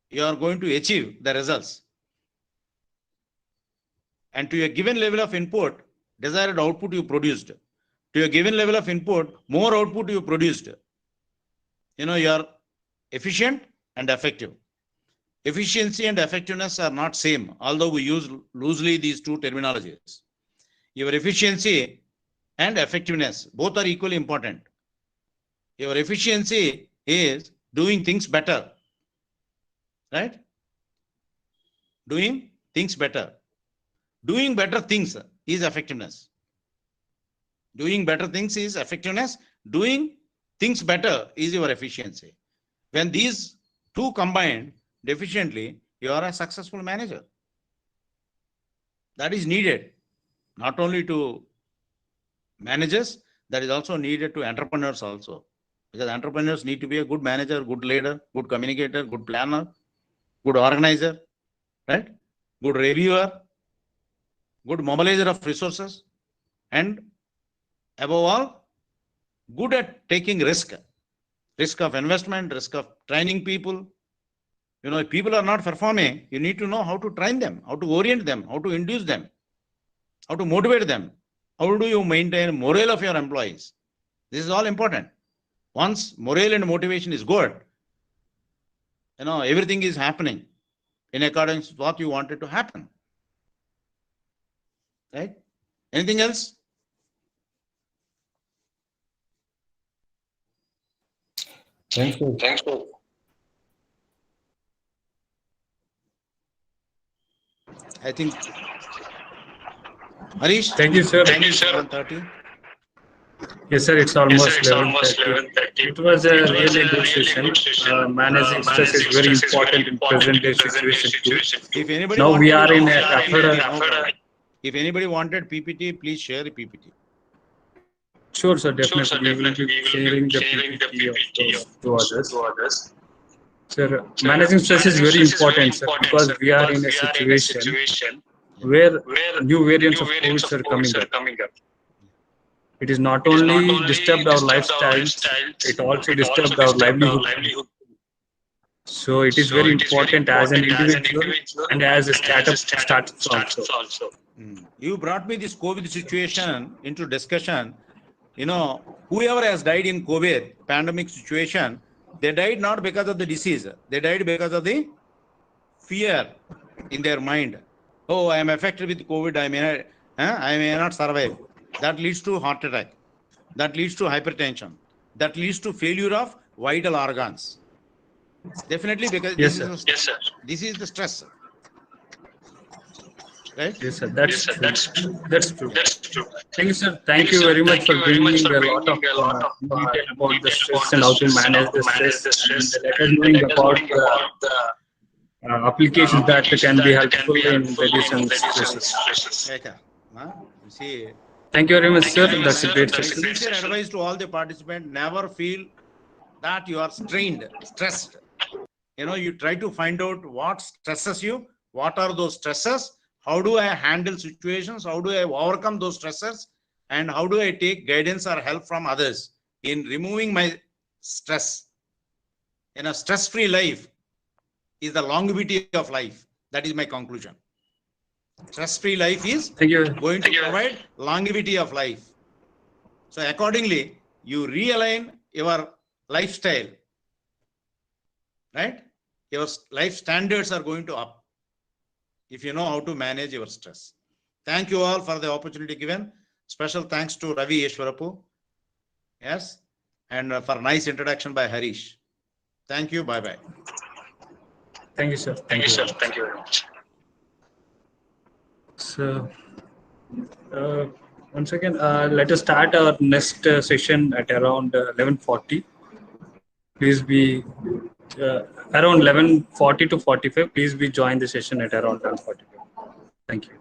you are going to achieve the results. And to a given level of input, desired output you produced. To a given level of input, more output you produced. You are efficient and effective. Efficiency and effectiveness are not same, although we use loosely these two terminologies. Your efficiency and effectiveness, both are equally important. Your efficiency is doing things better, right? Doing things better. Doing better things is effectiveness. Doing better things is effectiveness. Doing things better is your efficiency. When these two combine deficiently, you are a successful manager. That is needed not only to managers, that is also needed to entrepreneurs also. Because entrepreneurs need to be a good manager, good leader, good communicator, good planner, good organizer, right? Good reviewer, good mobilizer of resources, and above all, good at taking risk of investment, risk of training people. If people are not performing, you need to know how to train them, how to orient them, how to induce them, how to motivate them. How do you maintain morale of your employees? This is all important. Once morale and motivation is good, everything is happening in accordance with what you wanted to happen. Right? Anything else? Thanks. I think Harish. Thank you, sir. 1:30. Yes, sir. It's almost 11:30. It was a really good session. Managing stress is very important in present day situation too. If anybody Now we wanted are in a PPT, after no problem. If anybody wanted PPT, please share the PPT. Sure, sir. Definitely, we will be sharing the PPT of those to others. Sir, managing stress is very important, sir, because we are in a situation where new variants of COVID are coming up. It is not only disturbed our lifestyles, it also disturbed our livelihood. So it is very important as an individual and as a startup also. You brought me this COVID situation into discussion. You know, whoever has died in COVID pandemic situation, they died not because of the disease. They died because of the fear in their mind. Oh, I am affected with COVID. I may not survive. That leads to heart attack. That leads to hypertension. That leads to failure of vital organs. Definitely, because Yes, this is the stress. Right? Yes, sir. That's true. That's true. Thank you, sir. Thank you very much for bringing a lot of detail about the stress and how to manage the stress and let us knowing about the applications that can be helpful in reducing stresses. Okay. You see, Thank you very much, sir. That's a great my session. sincere advice to all the participants: never feel that you are strained, stressed. You know, you try to find out what stresses you, what are those stresses, how do I handle situations, how do I overcome those stresses, and how do I take guidance or help from others in removing my stress. In a stress-free life is the longevity of life. That is my conclusion. Stress-free life is going to provide longevity of life. So accordingly, you realign your lifestyle, right? Your life standards are going to up if you know how to manage your stress. Thank you all for the opportunity given. Special thanks to Ravi Eshwarapu. Yes. And for nice introduction by Harish. Thank you. Bye-bye. Thank you, sir. Thank you, sir. Thank you very much. So, once again, let us start our next session at around 11:40. Please be around 11:40 to 45. Please be join the session at around 11:45. Thank you.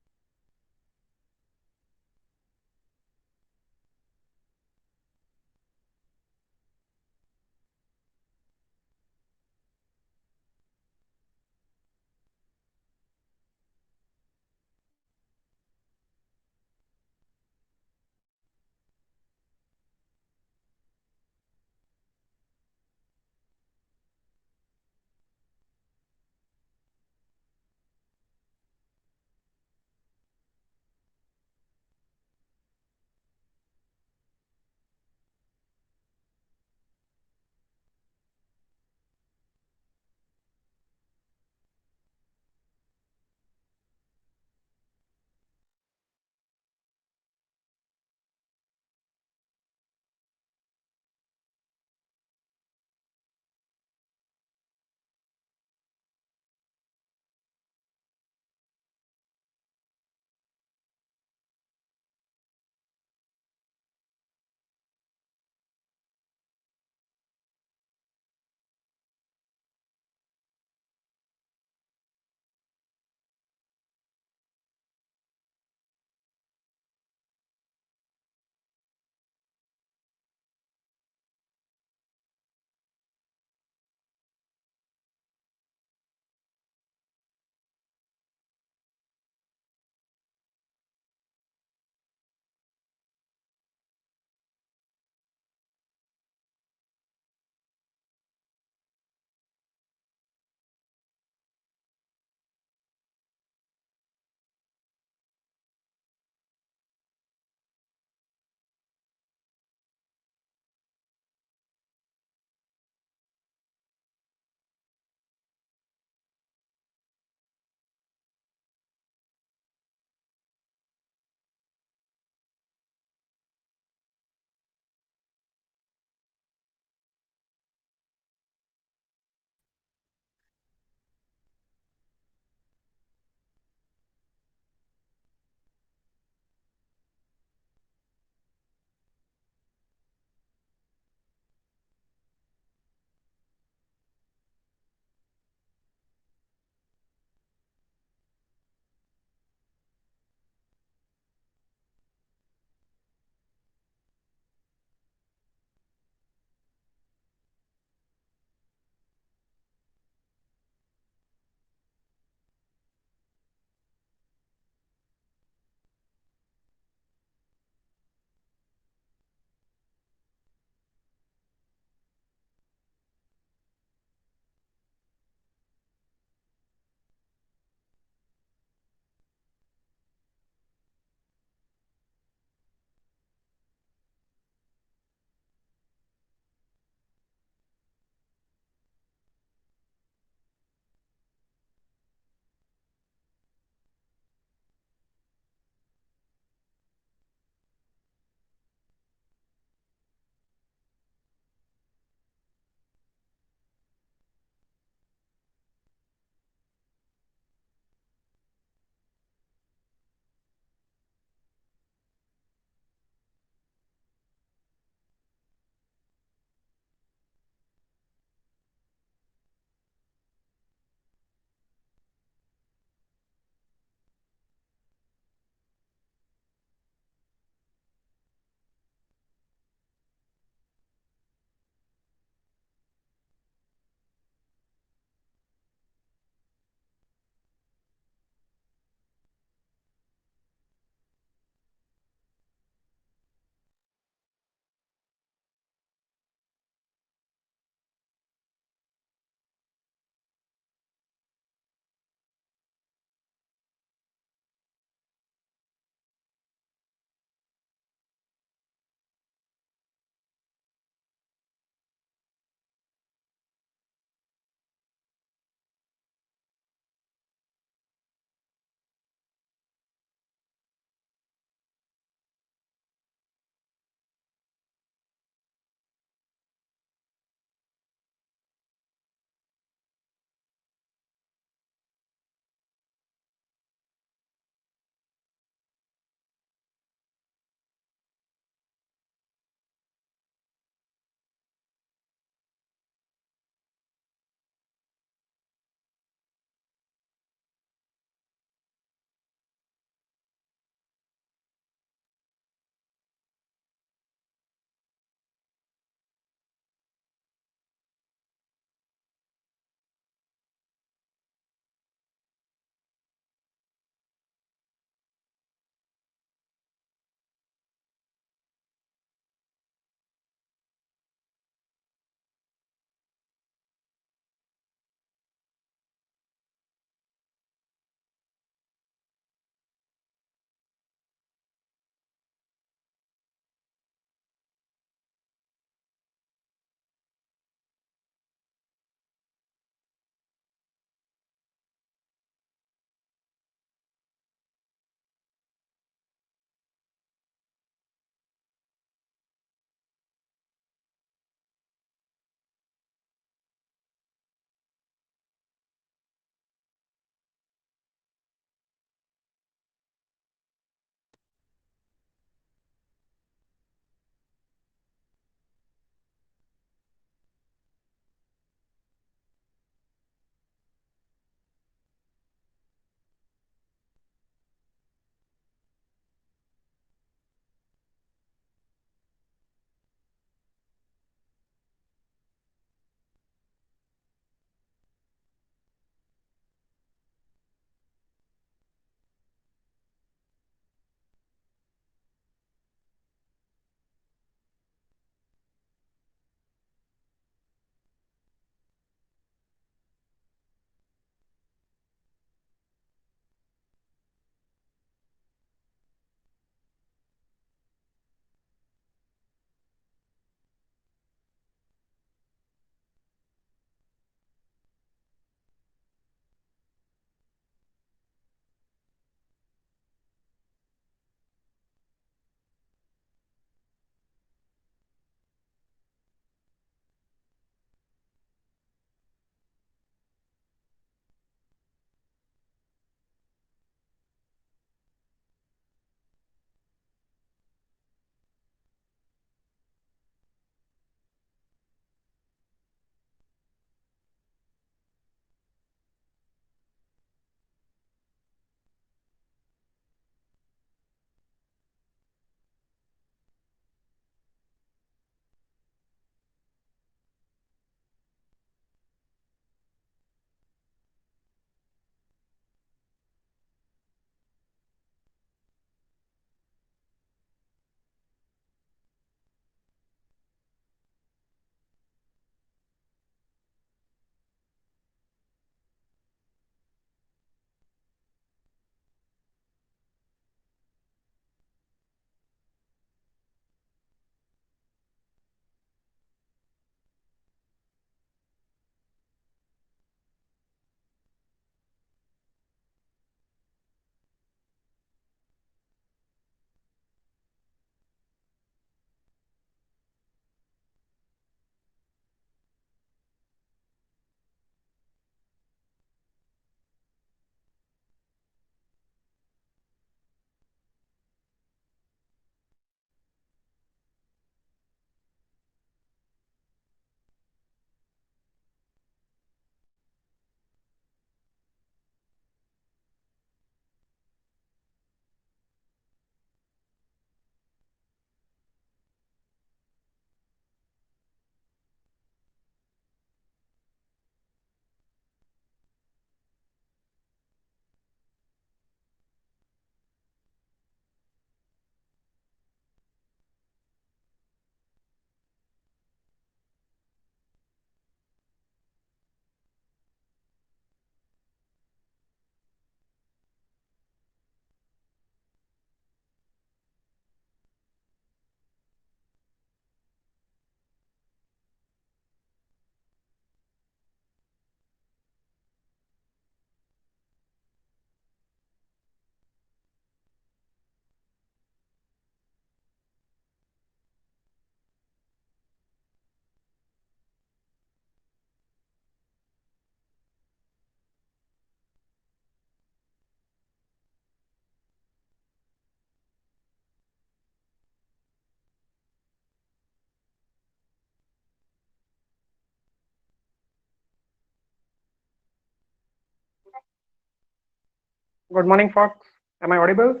Good morning, Fox. Am I audible?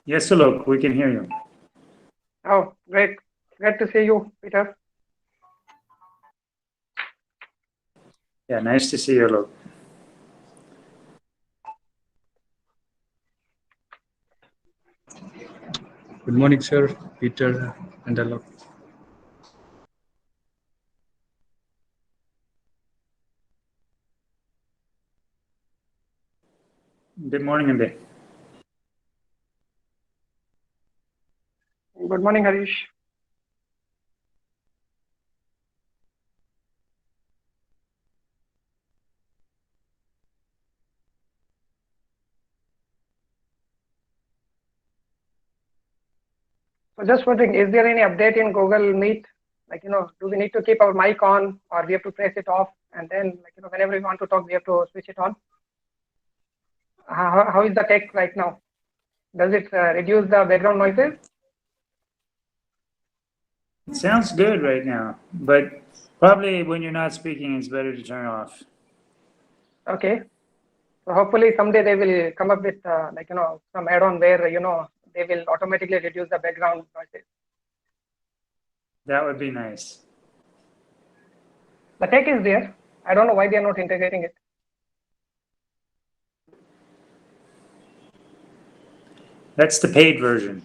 Yes, Alok, we can hear you. Oh, great. Glad to see you, Peter. Yeah, nice to see you, Alok. Good morning, sir, Peter and Alok. Good morning, Andy. Good morning, Harish. So just wondering, is there any update in Google Meet? Like, do we need to keep our mic on or we have to press it off? And then, whenever we want to talk, we have to switch it on. How is the tech right now? Does it reduce the background noises? It sounds good right now, but probably when you're not speaking, it's better to turn off. Okay. So hopefully someday they will come up with some add-on where they will automatically reduce the background noises. That would be nice. The tech is there. I don't know why they are not integrating it. That's the paid version.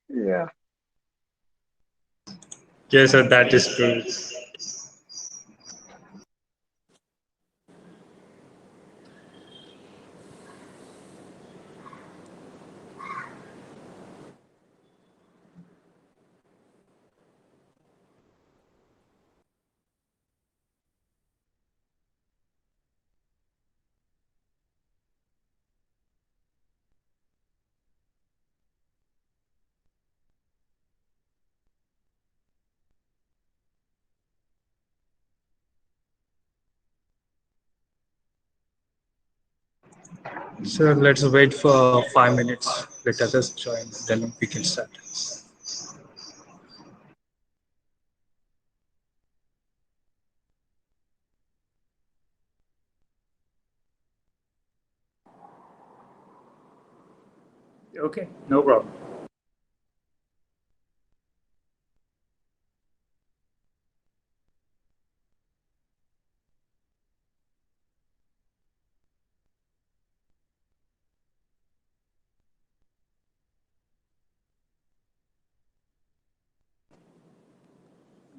Yeah. Yes, sir, that is true. Sir, let's wait for 5 minutes. Let others join, then we can start. Okay, no problem.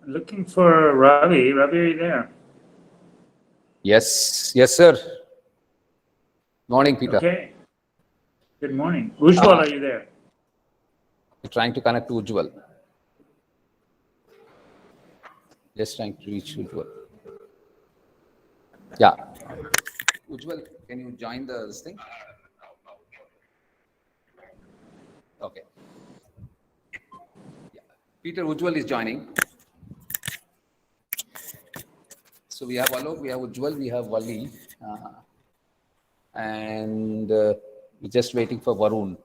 Looking for Ravi. Ravi, are you there? Yes, sir. Morning, Peter. Okay. Good morning. Ujjwal, are you there? You're trying to connect to Ujjwal. Just trying to reach Ujjwal. Yeah. Ujjwal, can you join this thing? Okay. Yeah. Peter, Ujjwal is joining. So we have Alok, we have Ujjwal, we have Wali. And we're just waiting for Varun.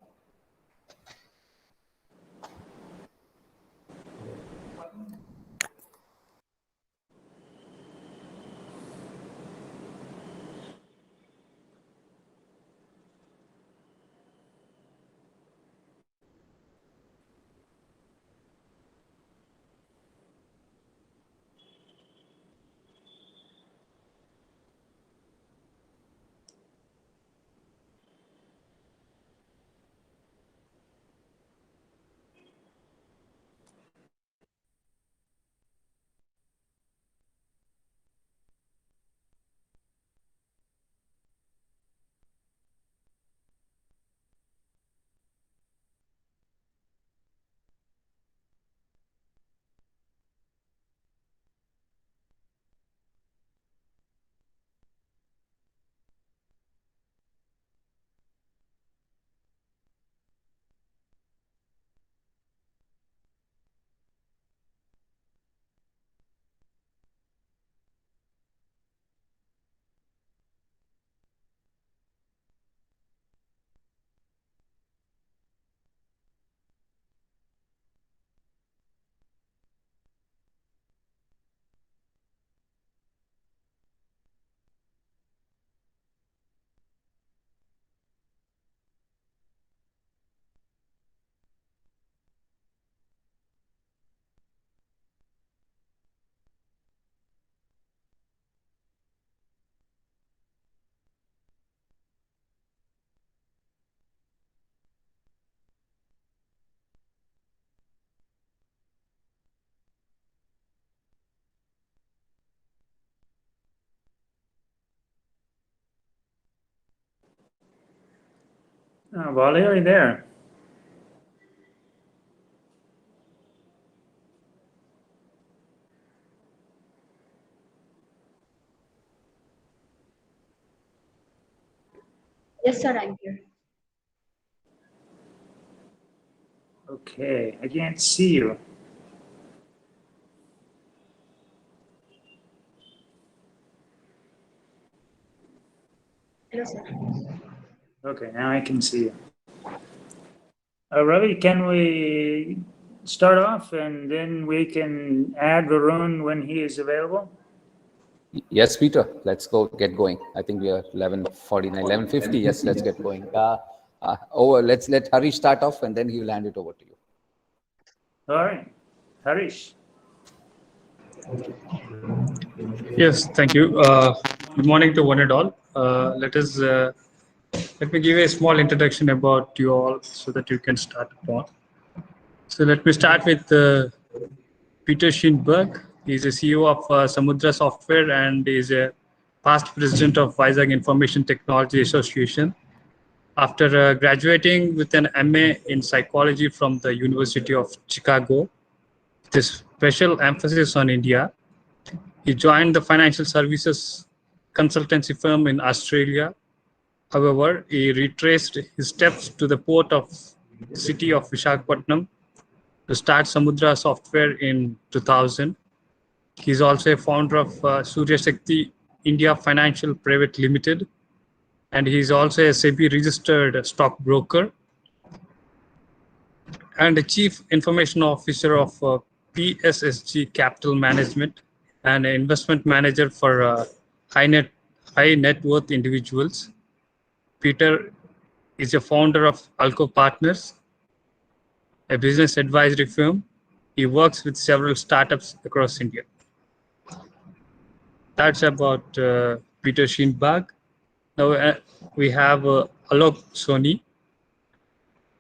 Wally, are you there? Yes, sir, I'm here. Okay, I can't see you. Hello, sir. Okay, now I can see you. Ravi, can we start off and then we can add Varun when he is available? Yes, Peter, let's get going. I think we are 11:49, 11:50. Yes, let's get going. Let's let Harish start off and then he will hand it over to you. All right, Harish. Yes, thank you. Good morning to one and all. Let me give a small introduction about you all so that you can start upon. So let me start with Peter Schindberg. He's a CEO of Samudra Software and is a past president of Vizag Information Technology Association. After graduating with an MA in psychology from the University of Chicago, with a special emphasis on India, he joined the financial services consultancy firm in Australia. However, he retraced his steps to the port of city of Visakhapatnam to start Samudra Software in 2000. He is also a founder of Surya Shakti India Financial Private Limited, and he is also a SEBI registered stockbroker and the Chief Information Officer of PSSG Capital Management and an investment manager for high net worth individuals. Peter is a founder of Alco Partners, a business advisory firm. He works with several startups across India. That's about Peter Schindberg. Now we have Alok Soni.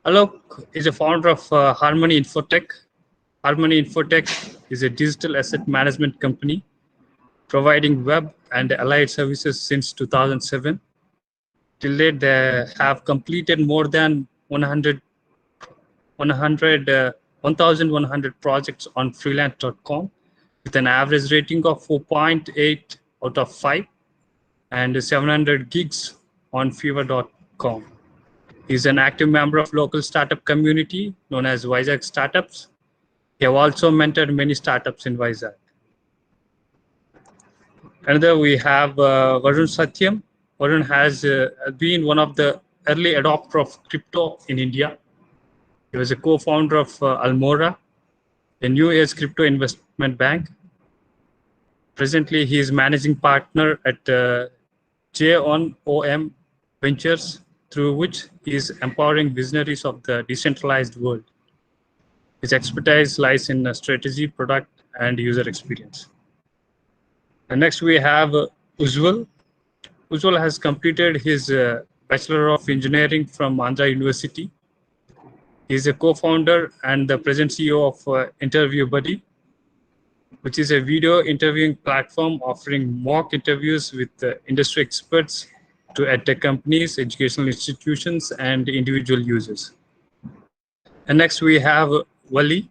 Alok is a founder of Harmony Infotech. Harmony Infotech is a digital asset management company providing web and allied services since 2007. Till date, they have completed more than 1,100 projects on freelance.com with an average rating of 4.8 out of 5 and 700 gigs on fever.com. He's an active member of local startup community known as Vizag Startups. He have also mentored many startups in Vizag. Another, we have Varun Satyam. Varun has been one of the early adopter of crypto in India. He was a co-founder of Almora, a new age crypto investment bank. Presently, he is managing partner at J1OM Ventures, through which he is empowering visionaries of the decentralized world. His expertise lies in strategy, product, and user experience. And next, we have Ujjwal. Ujjwal has completed his Bachelor of Engineering from Andhra University. He is a co-founder and the present CEO of Interview Buddy, which is a video interviewing platform offering mock interviews with industry experts to EdTech companies, educational institutions, and individual users. And next we have Wali.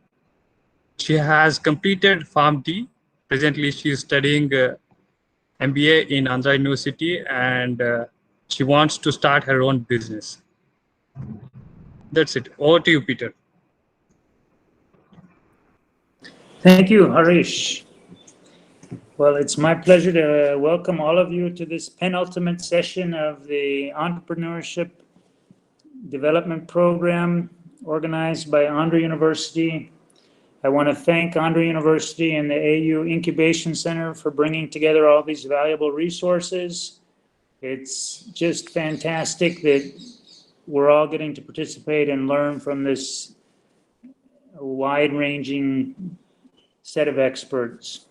She has completed PharmD. Presently, she is studying MBA in Andhra University, and she wants to start her own business. That's it. Over to you, Peter. Thank you, Harish. Well, it's my pleasure to welcome all of you to this penultimate session of the Entrepreneurship Development Program organized by Andhra University. I want to thank Andhra University and the AU Incubation Center for bringing together all these valuable resources. It's just fantastic that we're all getting to participate and learn from this wide-ranging set of experts.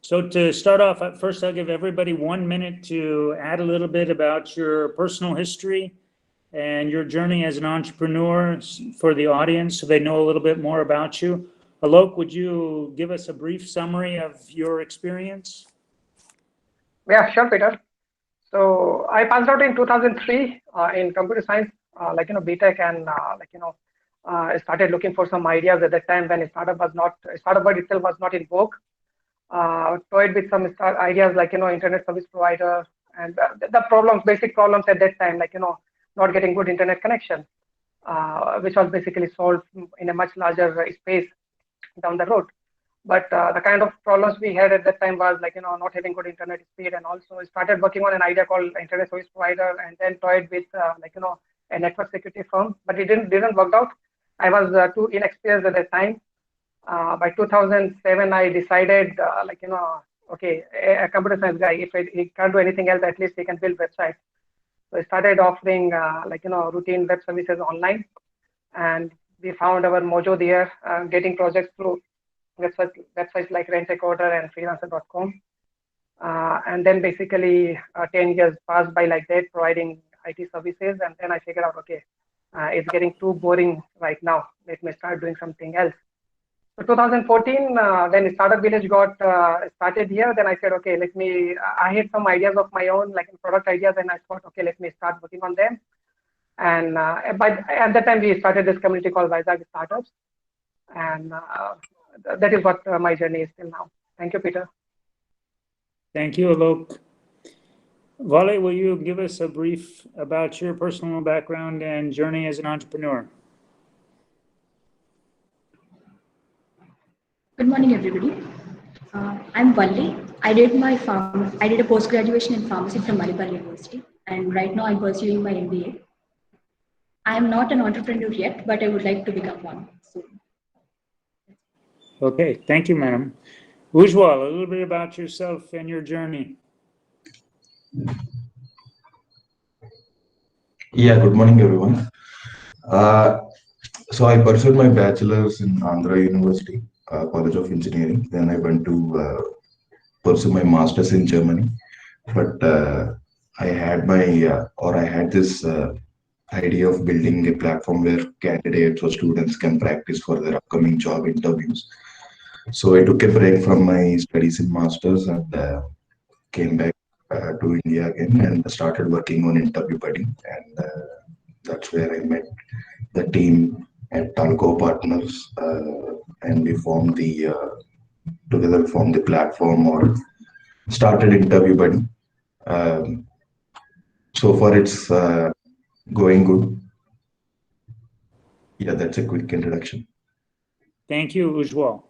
So to start off, first I'll give everybody 1 minute to add a little bit about your personal history and your journey as an entrepreneur for the audience so they know a little bit more about you. Alok, would you give us a brief summary of your experience? Yeah, sure, Peter. So I passed out in 2003 in computer science, B.Tech, and I started looking for some ideas at that time when startup word itself was not in vogue. Toyed with some ideas like internet service provider and the basic problems at that time, not getting good internet connection, which was basically solved in a much larger space down the road. But the kind of problems we had at that time was not having good internet speed, and also started working on an idea called internet service provider, and then toyed with a network security firm, but it didn't work out. I was too inexperienced at that time. By 2007, I decided okay, a computer science guy, if he can't do anything else, at least he can build websites. So I started offering routine web services online, and we found our mojo there, getting projects through websites like Rent-A-Coder and freelancer.com. And then basically 10 years passed by like that, providing IT services. And then I figured out, okay, it's getting too boring right now. Let me start doing something else. So 2014, when Startup Village got started here, then I said, okay, I had some ideas of my own, like product ideas, and I thought, okay, let me start working on them. And at that time, we started this community called Vizag Startups. And that is what my journey is till now. Thank you, Peter. Thank you, Alok. Vale, will you give us a brief about your personal background and journey as an entrepreneur? Good morning, everybody. I'm Valli. I did a post-graduation in pharmacy from Manipal University, and right now I'm pursuing my MBA. I'm not an entrepreneur yet, but I would like to become one soon. Okay, thank you, madam. Ujwal, a little bit about yourself and your journey. Yeah, good morning, everyone. So I pursued my bachelor's in Andhra University, College of Engineering. Then I went to pursue my master's in Germany. But I had this idea of building a platform where candidates or students can practice for their upcoming job interviews. So I took a break from my studies in master's and came back to India again and started working on Interview Buddy. And that's where I met the team at Talco Partners, and we formed together formed the platform or started Interview Buddy. So far it's going good. Yeah, that's a quick introduction. Thank you, Ujwal.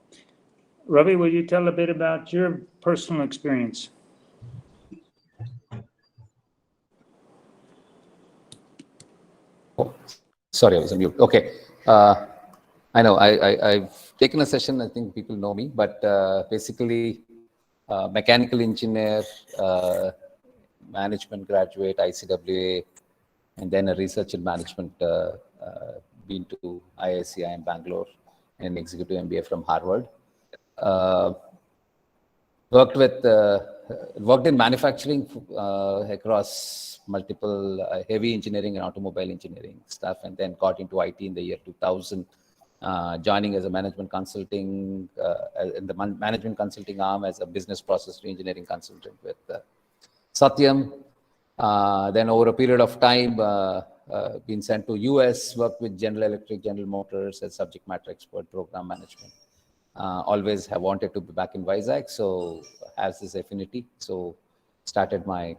Ravi, will you tell a bit about your personal experience? Oh, sorry, I was on mute. Okay. I know I've taken a session, I think people know me, but basically mechanical engineer, management graduate, ICWA, and then a research in management, been to IICI in Bangalore, and executive MBA from Harvard. Worked in manufacturing across multiple heavy engineering and automobile engineering stuff, and then got into IT in the year 2000, joining as a management consulting in the management consulting arm as a business process engineering consultant with Satyam. Then over a period of time, been sent to US, worked with General Electric, General Motors as subject matter expert, program management. Always have wanted to be back in Vizag, so has this affinity. So started my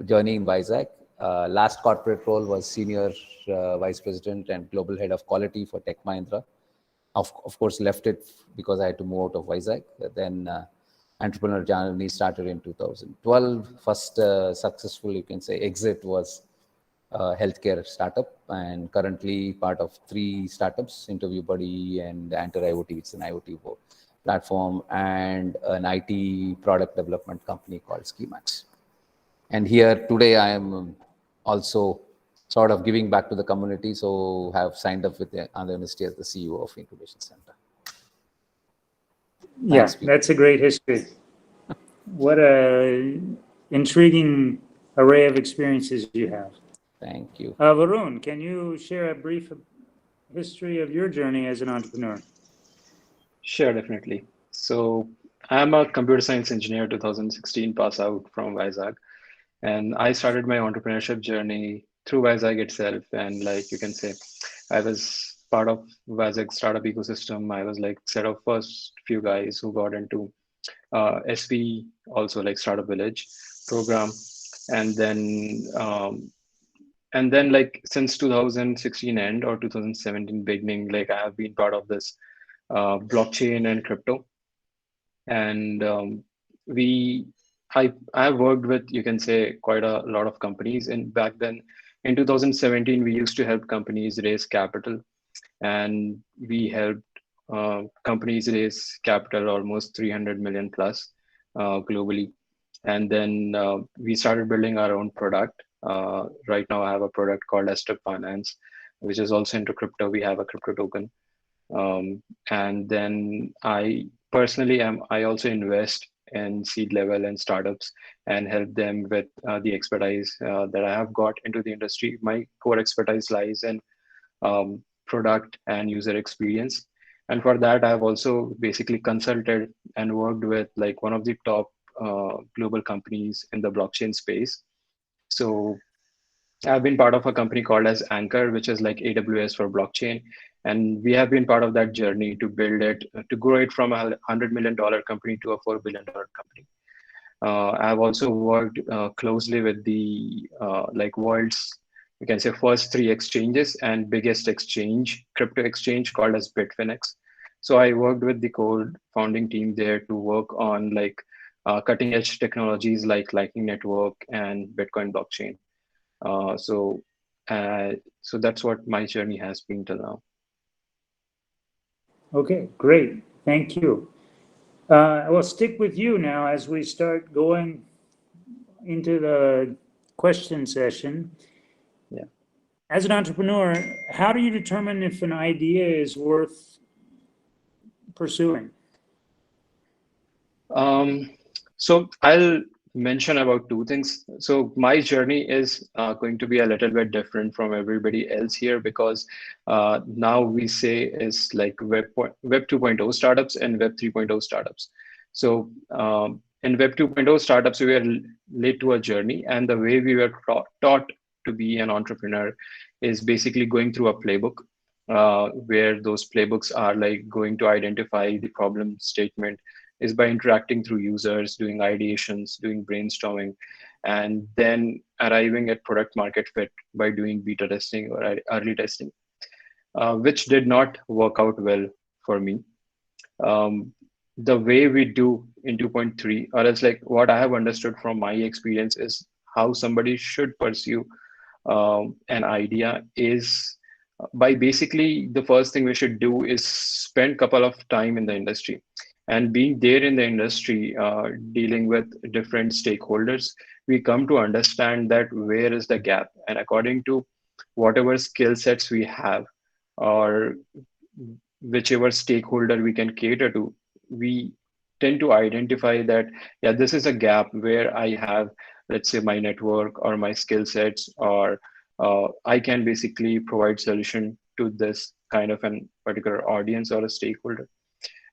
journey in Vizag. Last corporate role was Senior Vice President and Global Head of Quality for Tech Mahindra. Of course, left it because I had to move out of Vizag. Then entrepreneur journey started in 2012. First successful, you can say, exit was a healthcare startup, and currently part of 3 startups, Interview Buddy and Enter IoT, which is an IoT platform, and an IT product development company called Schemax. And here today I am also sort of giving back to the community, so have signed up with the Andhra University as the CEO of Incubation Center. Yes, yeah, that's a great history. What a intriguing array of experiences you have. Thank you. Varun, can you share a brief history of your journey as an entrepreneur? Sure, definitely. So I'm a computer science engineer, 2016 pass out from Vizag. And I started my entrepreneurship journey through Vizag itself. And like you can say, I was part of Vizag startup ecosystem. I was like set of first few guys who got into SV, also like Startup Village program. And then like since 2016 end or 2017 beginning, like I have been part of this blockchain and crypto. And I worked with, you can say, quite a lot of companies. And back then in 2017, we used to help companies raise capital, and we helped companies raise capital almost 300 million plus globally. And then we started building our own product. Right now I have a product called Estep Finance, which is also into crypto. We have a crypto token. And then I personally I also invest in seed level and startups and help them with the expertise that I have got into the industry. My core expertise lies in product and user experience. And for that, I've also basically consulted and worked with like one of the top global companies in the blockchain space. So I've been part of a company called as Anchor, which is like AWS for blockchain. And we have been part of that journey to build it, to grow it from $100 million company to a $4 billion company. I've also worked closely with the like world's, you can say, first 3 exchanges and biggest exchange, crypto exchange called as Bitfinex. So I worked with the core founding team there to work on like cutting edge technologies like Lightning Network and Bitcoin blockchain. So that's what my journey has been till now. Okay, great. Thank you. We'll stick with you now as we start going into the question session. Yeah. As an entrepreneur, how do you determine if an idea is worth pursuing? So I'll mention about 2 things. So my journey is going to be a little bit different from everybody else here, because now we say is like Web 2.0 startups and Web 3.0 startups. So in Web 2.0 startups, we were led to a journey, and the way we were taught to be an entrepreneur is basically going through a playbook, where those playbooks are like going to identify the problem statement is by interacting through users, doing ideations, doing brainstorming, and then arriving at product market fit by doing beta testing or early testing, which did not work out well for me. The way we do in 2.3, or else like what I have understood from my experience, is how somebody should pursue an idea is by basically the first thing we should do is spend a couple of time in the industry. And being there in the industry, dealing with different stakeholders, we come to understand that where is the gap. And according to whatever skill sets we have, or whichever stakeholder we can cater to, we tend to identify that, yeah, this is a gap where I have, let's say, my network or my skill sets, or I can basically provide solution to this kind of an particular audience or a stakeholder.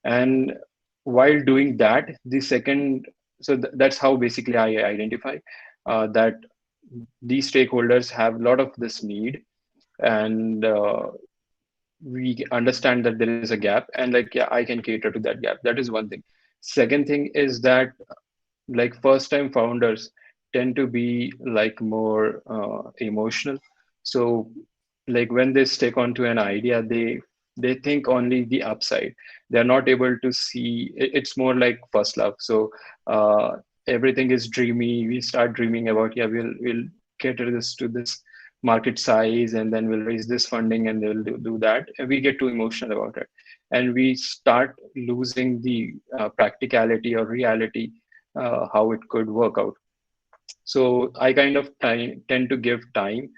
And while doing that, the second, so that's how basically I identify that these stakeholders have a lot of this need, and we understand that there is a gap, and like, yeah, I can cater to that gap. That is one thing. Second thing is that like first time founders tend to be like more emotional. So like when they stick onto an idea, they think only the upside. They're not able to see, it's more like first love. So everything is dreamy. We start dreaming about, yeah, we'll cater this to this market size, and then we'll raise this funding, and they'll do that. And we get too emotional about it, and we start losing the practicality or reality, how it could work out. So I kind of tend to give time,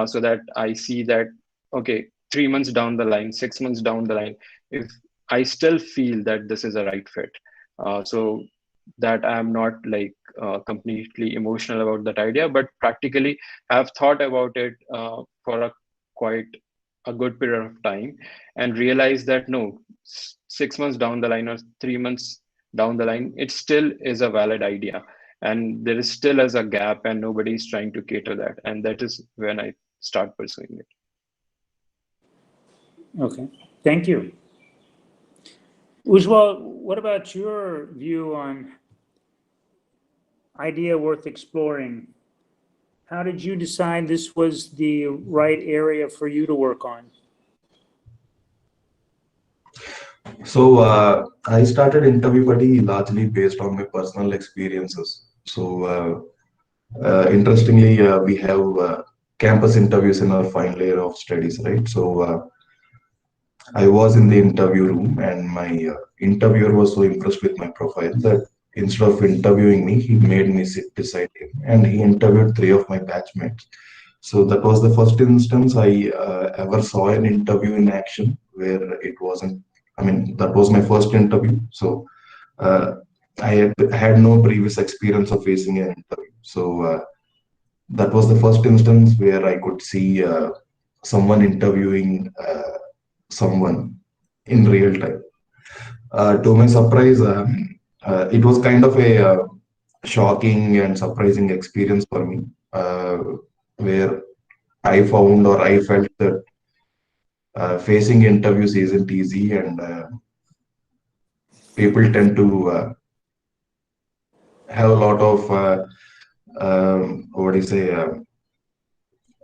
so that I see that, okay, 3 months down the line, 6 months down the line, if I still feel that this is a right fit, so that I'm not like completely emotional about that idea, but practically I've thought about it for quite a good period of time, and realized that no, 6 months down the line or 3 months down the line, it still is a valid idea. and there is still as a gap, and nobody is trying to cater that. And that is when I start pursuing it. Okay, thank you. Ujwal, what about your view on idea worth exploring? How did you decide this was the right area for you to work on? So I started Interview Buddy largely based on my personal experiences. So interestingly, we have campus interviews in our final year of studies, right? So I was in the interview room, and my interviewer was so impressed with my profile that instead of interviewing me, he made me sit beside him, and he interviewed 3 of my batchmates. So that was the first instance I ever saw an interview in action where it wasn't. I mean, that was my first interview. So I had no previous experience of facing an interview. So that was the first instance where I could see someone interviewing someone in real time. To my surprise, it was kind of a shocking and surprising experience for me, where I found or I felt that facing interviews isn't easy, and people tend to have a lot of what do you say?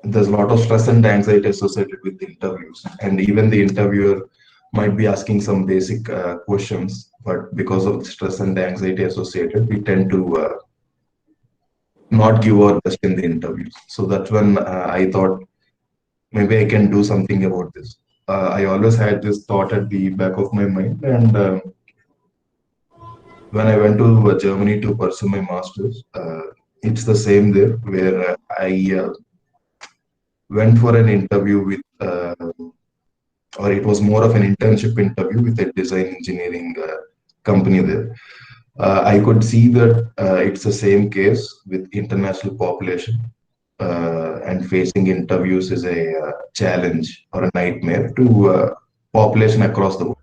There's a lot of stress and anxiety associated with the interviews, and even the interviewer might be asking some basic questions, but because of the stress and anxiety associated, we tend to not give our best in the interviews. So that's when I thought maybe I can do something about this. I always had this thought at the back of my mind, and when I went to Germany to pursue my master's, it's the same there, where I went for an interview with, or it was more of an internship interview with a design engineering company there. I could see that it's the same case with international population, and facing interviews is a challenge or a nightmare to population across the world.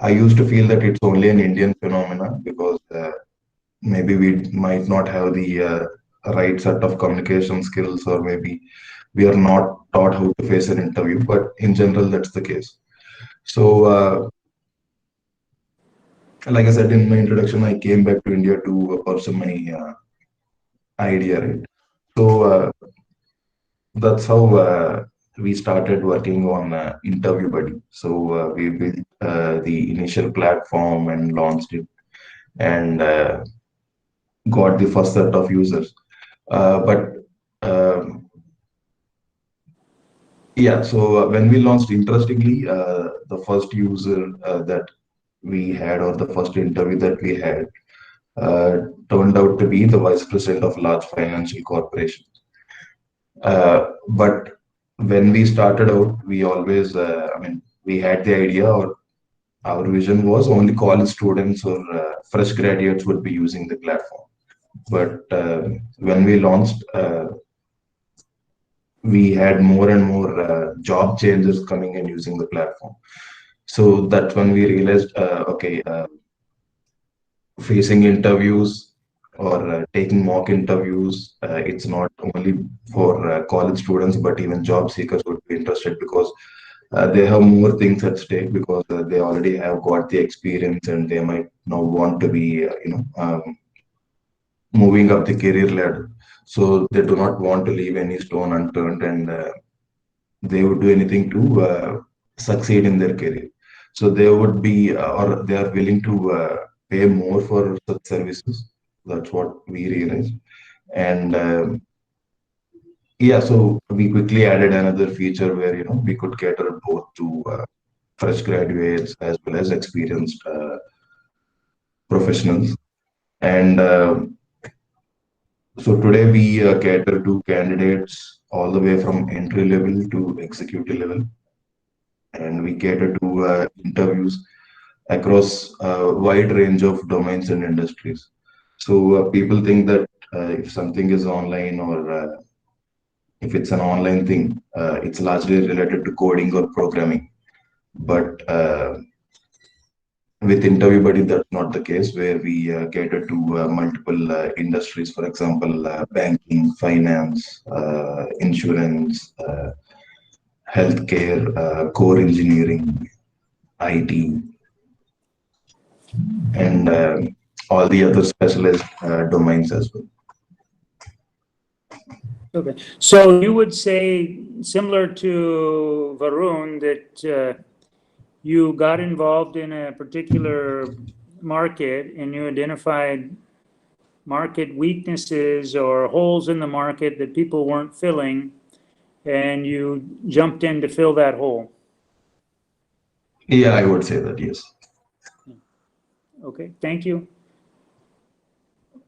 I used to feel that it's only an Indian phenomenon because maybe we might not have the right set of communication skills, or maybe we are not taught how to face an interview. But in general, that's the case. So, like I said in my introduction, I came back to India to pursue my idea, right? So that's how we started working on Interview Buddy. So we built the initial platform and launched it, and got the first set of users. But yeah, so when we launched, interestingly, the first user that we had, or the first interview that we had, turned out to be the vice president of large financial corporation. But when we started out, we always, I mean, we had the idea, or our vision was only college students or fresh graduates would be using the platform. But when we launched, we had more and more job changers coming and using the platform. So that's when we realized, okay, facing interviews or taking mock interviews, it's not only for college students, but even job seekers would be interested, because they have more things at stake, because they already have got the experience, and they might now want to be, moving up the career ladder. So they do not want to leave any stone unturned, and they would do anything to succeed in their career. So they would be, or they are willing to pay more for such services. That's what we realized. And yeah, so we quickly added another feature where we could cater both to fresh graduates as well as experienced professionals. And so today we cater to candidates all the way from entry level to executive level, and we cater to interviews across a wide range of domains and industries. So people think that if something is online, or if it's an online thing, it's largely related to coding or programming. But With Interview Buddy, that's not the case, where we cater to multiple industries, for example, banking, finance, insurance, healthcare, core engineering, IT, and all the other specialized domains as well. Okay. So you would say, similar to Varun, that you got involved in a particular market and you identified market weaknesses or holes in the market that people weren't filling, and you jumped in to fill that hole. Yeah, I would say that, yes. Okay, thank you.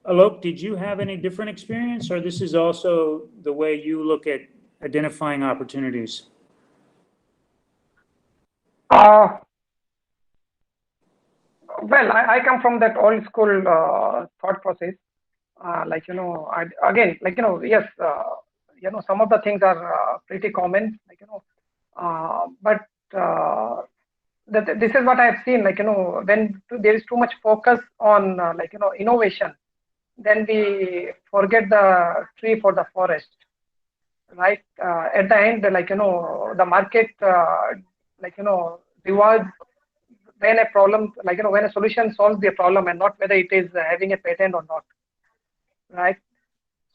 Alok, did you have any different experience, or this is also the way you look at identifying opportunities? Well, I come from that old school thought process. Like, again, like, yes, some of the things are pretty common, like, but this is what I've seen, like, when there is too much focus on, like, innovation, then we forget the tree for the forest, right? At the end, like, the market, like, rewards when a problem, like, when a solution solves the problem and not whether it is having a patent or not, right?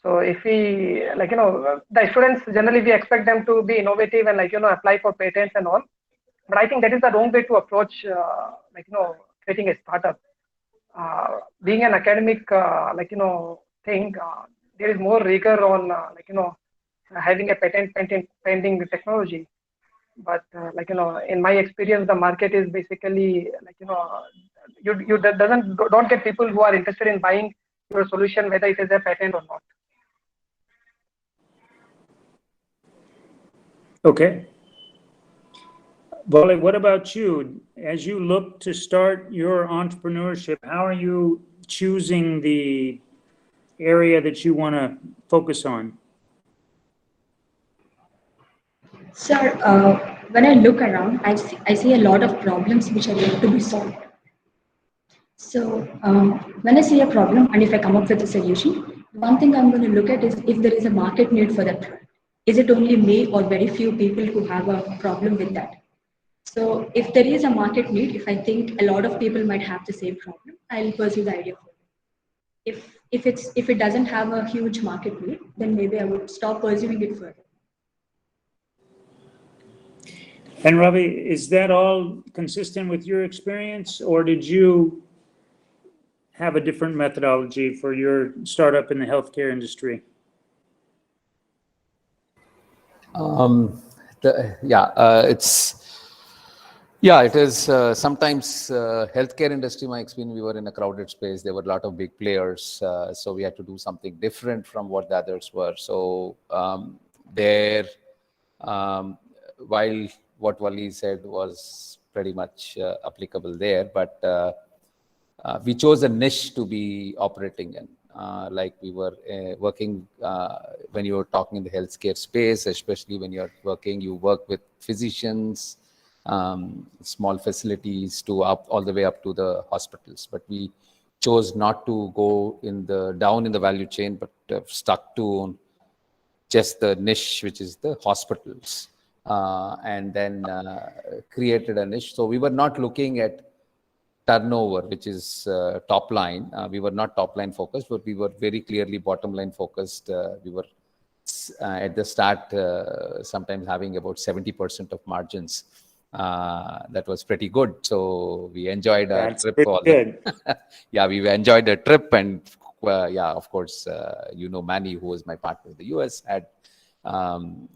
So if we, like, the students, generally we expect them to be innovative and, like, apply for patents and all. But I think that is the wrong way to approach, like, creating a startup. Being an academic, like, thing, there is more rigor on, like, having a patent pending technology. But, like, in my experience, the market is basically, like, you don't get people who are interested in buying your solution, whether it is a patent or not. Okay. Wally, what about you? As you look to start your entrepreneurship, how are you choosing the area that you want to focus on? Sir, when I look around, I see a lot of problems which are yet to be solved. So when I see a problem and if I come up with a solution, one thing I'm going to look at is if there is a market need for that product. Is it only me or very few people who have a problem with that? So if there is a market need, if I think a lot of people might have the same problem, I'll pursue the idea further. If it doesn't have a huge market need, then maybe I would stop pursuing it further. And Ravi, is that all consistent with your experience, or did you have a different methodology for your startup in the healthcare industry? It is sometimes healthcare industry. My experience, we were in a crowded space. There were a lot of big players, so we had to do something different from what the others were. So while what Wally said was pretty much applicable there, but we chose a niche to be operating in. Like we were working, when you were talking in the healthcare space, especially when you're working, you work with physicians, small facilities to all the way up to the hospitals. But we chose not to go down in the value chain, but stuck to just the niche, which is the hospitals, and then created a niche. So we were not looking at turnover, which is top line. We were not top line focused, but we were very clearly bottom line focused. We were at the start sometimes having about 70% of margins. That was pretty good. So we enjoyed our trip. We enjoyed the trip, and of course, Manny, who was my partner in the US,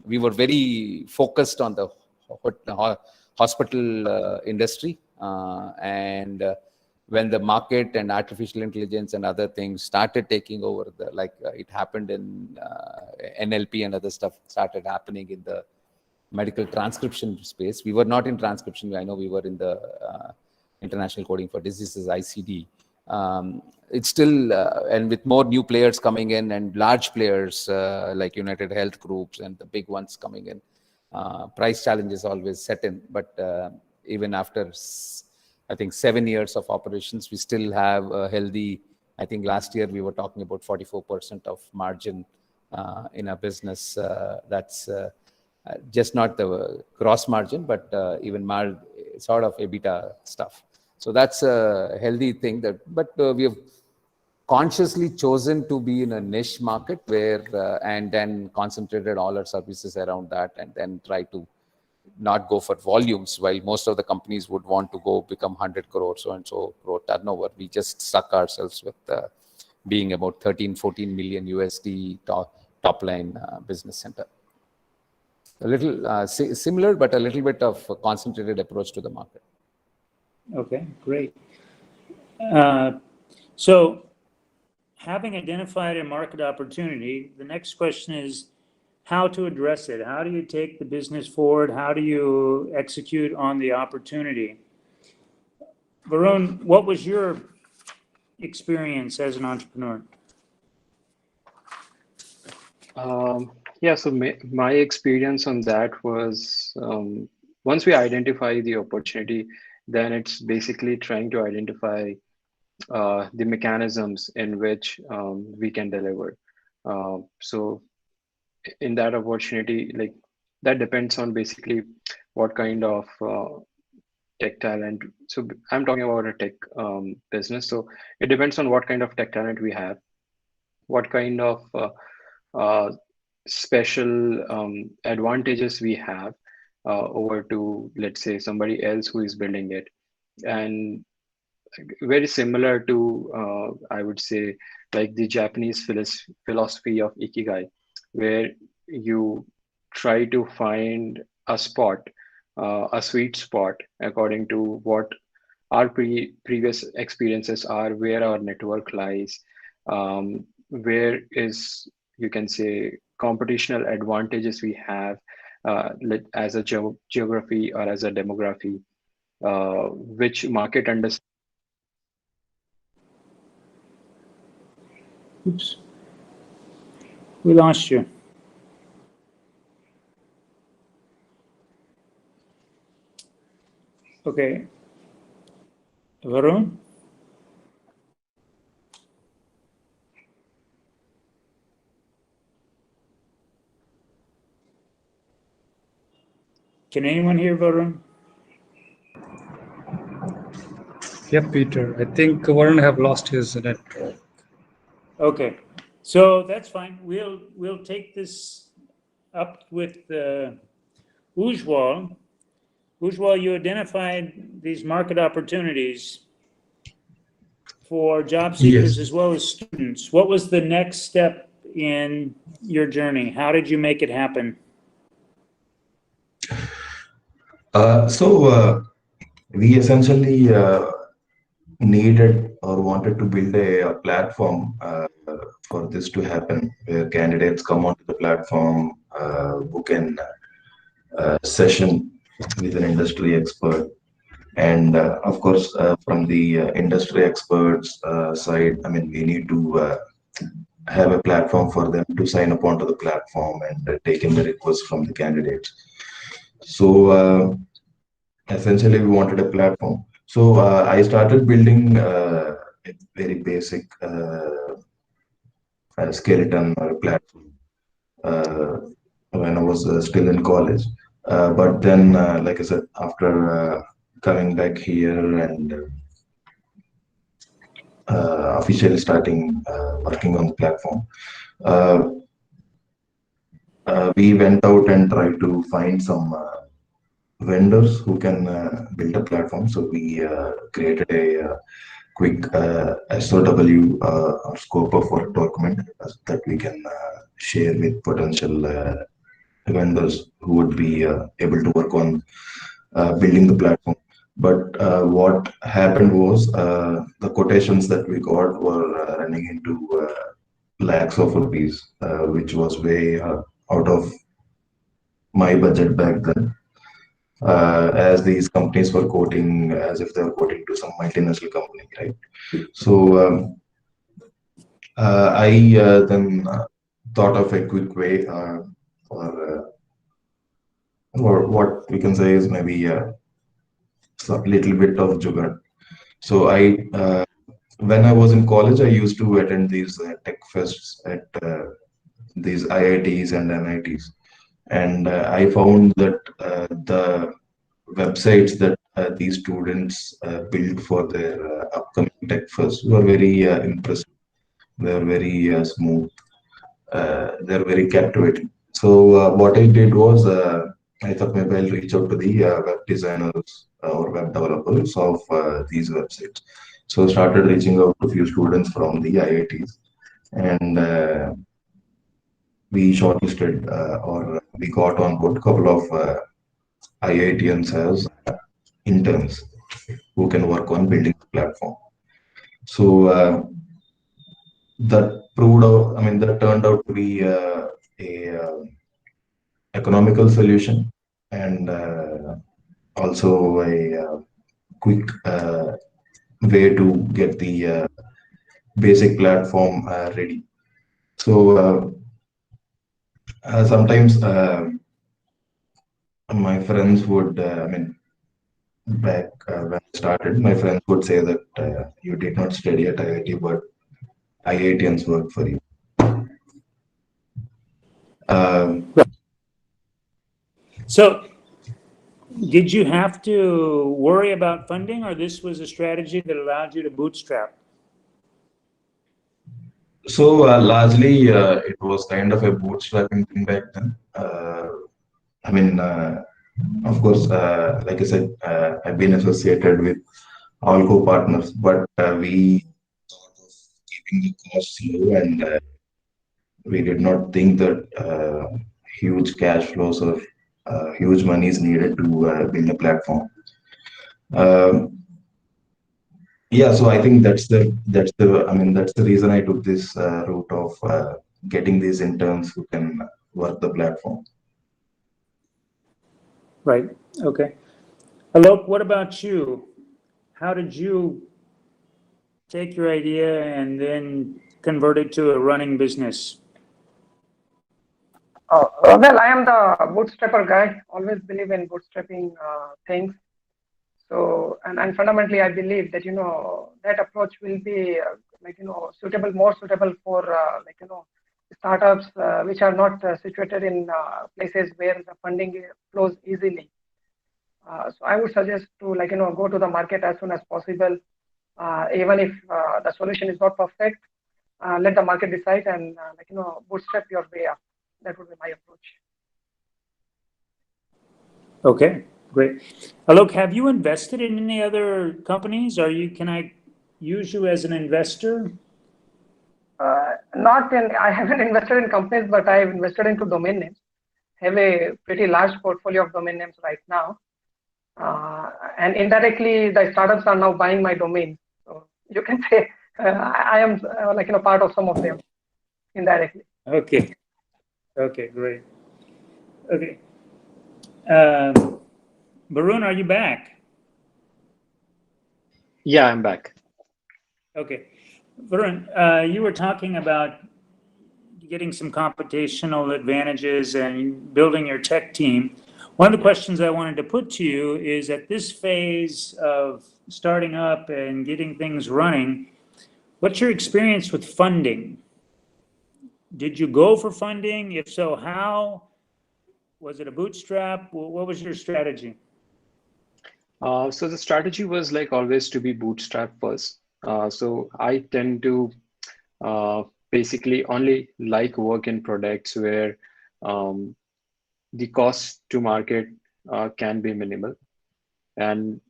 we were very focused on the hospital industry. And when the market and artificial intelligence and other things started taking over, it happened in NLP and other stuff started happening in the medical transcription space. We were not in transcription. I know we were in the International Coding for Diseases, ICD. It's still, and with more new players coming in and large players like United Health Groups and the big ones coming in, price challenges always set in. But even after I think 7 years of operations, we still have a healthy, I think last year we were talking about 44% of margin in our business. That's just not the gross margin, but even sort of EBITDA stuff. So that's a healthy thing but we have consciously chosen to be in a niche market where, and then concentrated all our services around that, and then try to not go for volumes, while most of the companies would want to go become 100 crore, so and so crore turnover. We just stuck ourselves with being about 13-14 million USD top line business center. A little similar, but a little bit of a concentrated approach to the market. Okay, great. So having identified a market opportunity, the next question is how to address it. How do you take the business forward? How do you execute on the opportunity? Varun, what was your experience as an entrepreneur? Yeah, so my experience on that was once we identify the opportunity, then it's basically trying to identify the mechanisms in which we can deliver. So in that opportunity, like that depends on basically what kind of tech talent. So I'm talking about a tech business. So it depends on what kind of tech talent we have, what kind of special advantages we have over to, let's say, somebody else who is building it. And very similar to, I would say, like the Japanese philosophy of Ikigai, where you try to find a spot, a sweet spot, according to what our previous experiences are, where our network lies, where is, you can say, computational advantages we have as a geography or as a demography, which market understands. Oops. We lost you. Okay. Varun? Can anyone hear Varun? Yep, Peter. I think Varun have lost his network. Okay, so that's fine. We'll take this up with Ujwal. Ujwal, you identified these market opportunities for job seekers as well as students. What was the next step in your journey? How did you make it happen? We essentially needed or wanted to build a platform for this to happen, where candidates come onto the platform, book an session with an industry expert, and of course from the industry experts side, I mean, we need to have a platform for them to sign up onto the platform and take in the requests from the candidates. So essentially we wanted a platform. So I started building a very basic skeleton or a platform when I was still in college. But then, like I said, after coming back here and officially starting working on the platform, we went out and tried to find some vendors who can build a platform. So we created a quick SOW or scope of work document that we can share with potential vendors who would be able to work on building the platform. But what happened was the quotations that we got were running into lakhs of rupees, which was way out of my budget back then. As these companies were quoting as if they were quoting to some multinational company, right? So I then thought of a quick way, or what we can say is maybe so little bit of jugaad. So when I was in college, I used to attend these tech fests at these IITs and NITs, and I found that the websites that these students built for their upcoming tech fests were very impressive. They were very smooth. They're very captivating. So what I did was I thought maybe I'll reach out to the web designers or web developers of these websites. So started reaching out to a few students from the IITs, and we shortlisted or we got on board a couple of IITians as interns who can work on building the platform. So that proved out, I mean, that turned out to be a economical solution and also a quick way to get the basic platform ready. So sometimes my friends would, I mean, back when I started, my friends would say that you did not study at IIT, but IITians work for you. So, did you have to worry about funding, or this was a strategy that allowed you to bootstrap? So largely, it was kind of a bootstrapping thing back then. I mean, of course, like I said, I've been associated with all co-partners, but we thought of keeping the costs low, and we did not think that huge cash flows or huge money is needed to build a platform. Yeah, so I think that's the reason I took this route of getting these interns who can work the platform. Right. Okay. Alok, what about you? How did you take your idea and then convert it to a running business? Well, I am the bootstrapper guy. Always believe in bootstrapping things. So, and fundamentally, I believe that that approach will be more suitable for startups which are not situated in places where the funding flows easily. So I would suggest to go to the market as soon as possible, even if the solution is not perfect. Let the market decide and bootstrap your way up. That would be my approach. Okay, great. Alok, have you invested in any other companies? Can I use you as an investor? I haven't invested in companies, but I've invested into domain names. Have a pretty large portfolio of domain names right now. And indirectly, the startups are now buying my domain. So you can say I am part of some of them indirectly. Okay. Okay, great. Okay. Varun, are you back? Yeah, I'm back. Okay. Varun, you were talking about getting some computational advantages and building your tech team. One of the questions I wanted to put to you is at this phase of starting up and getting things running, what's your experience with funding? Did you go for funding? If so, how? Was it a bootstrap? What was your strategy? So the strategy was like always to be bootstrap first. So I tend to basically only like work in products where the cost to market can be minimal. And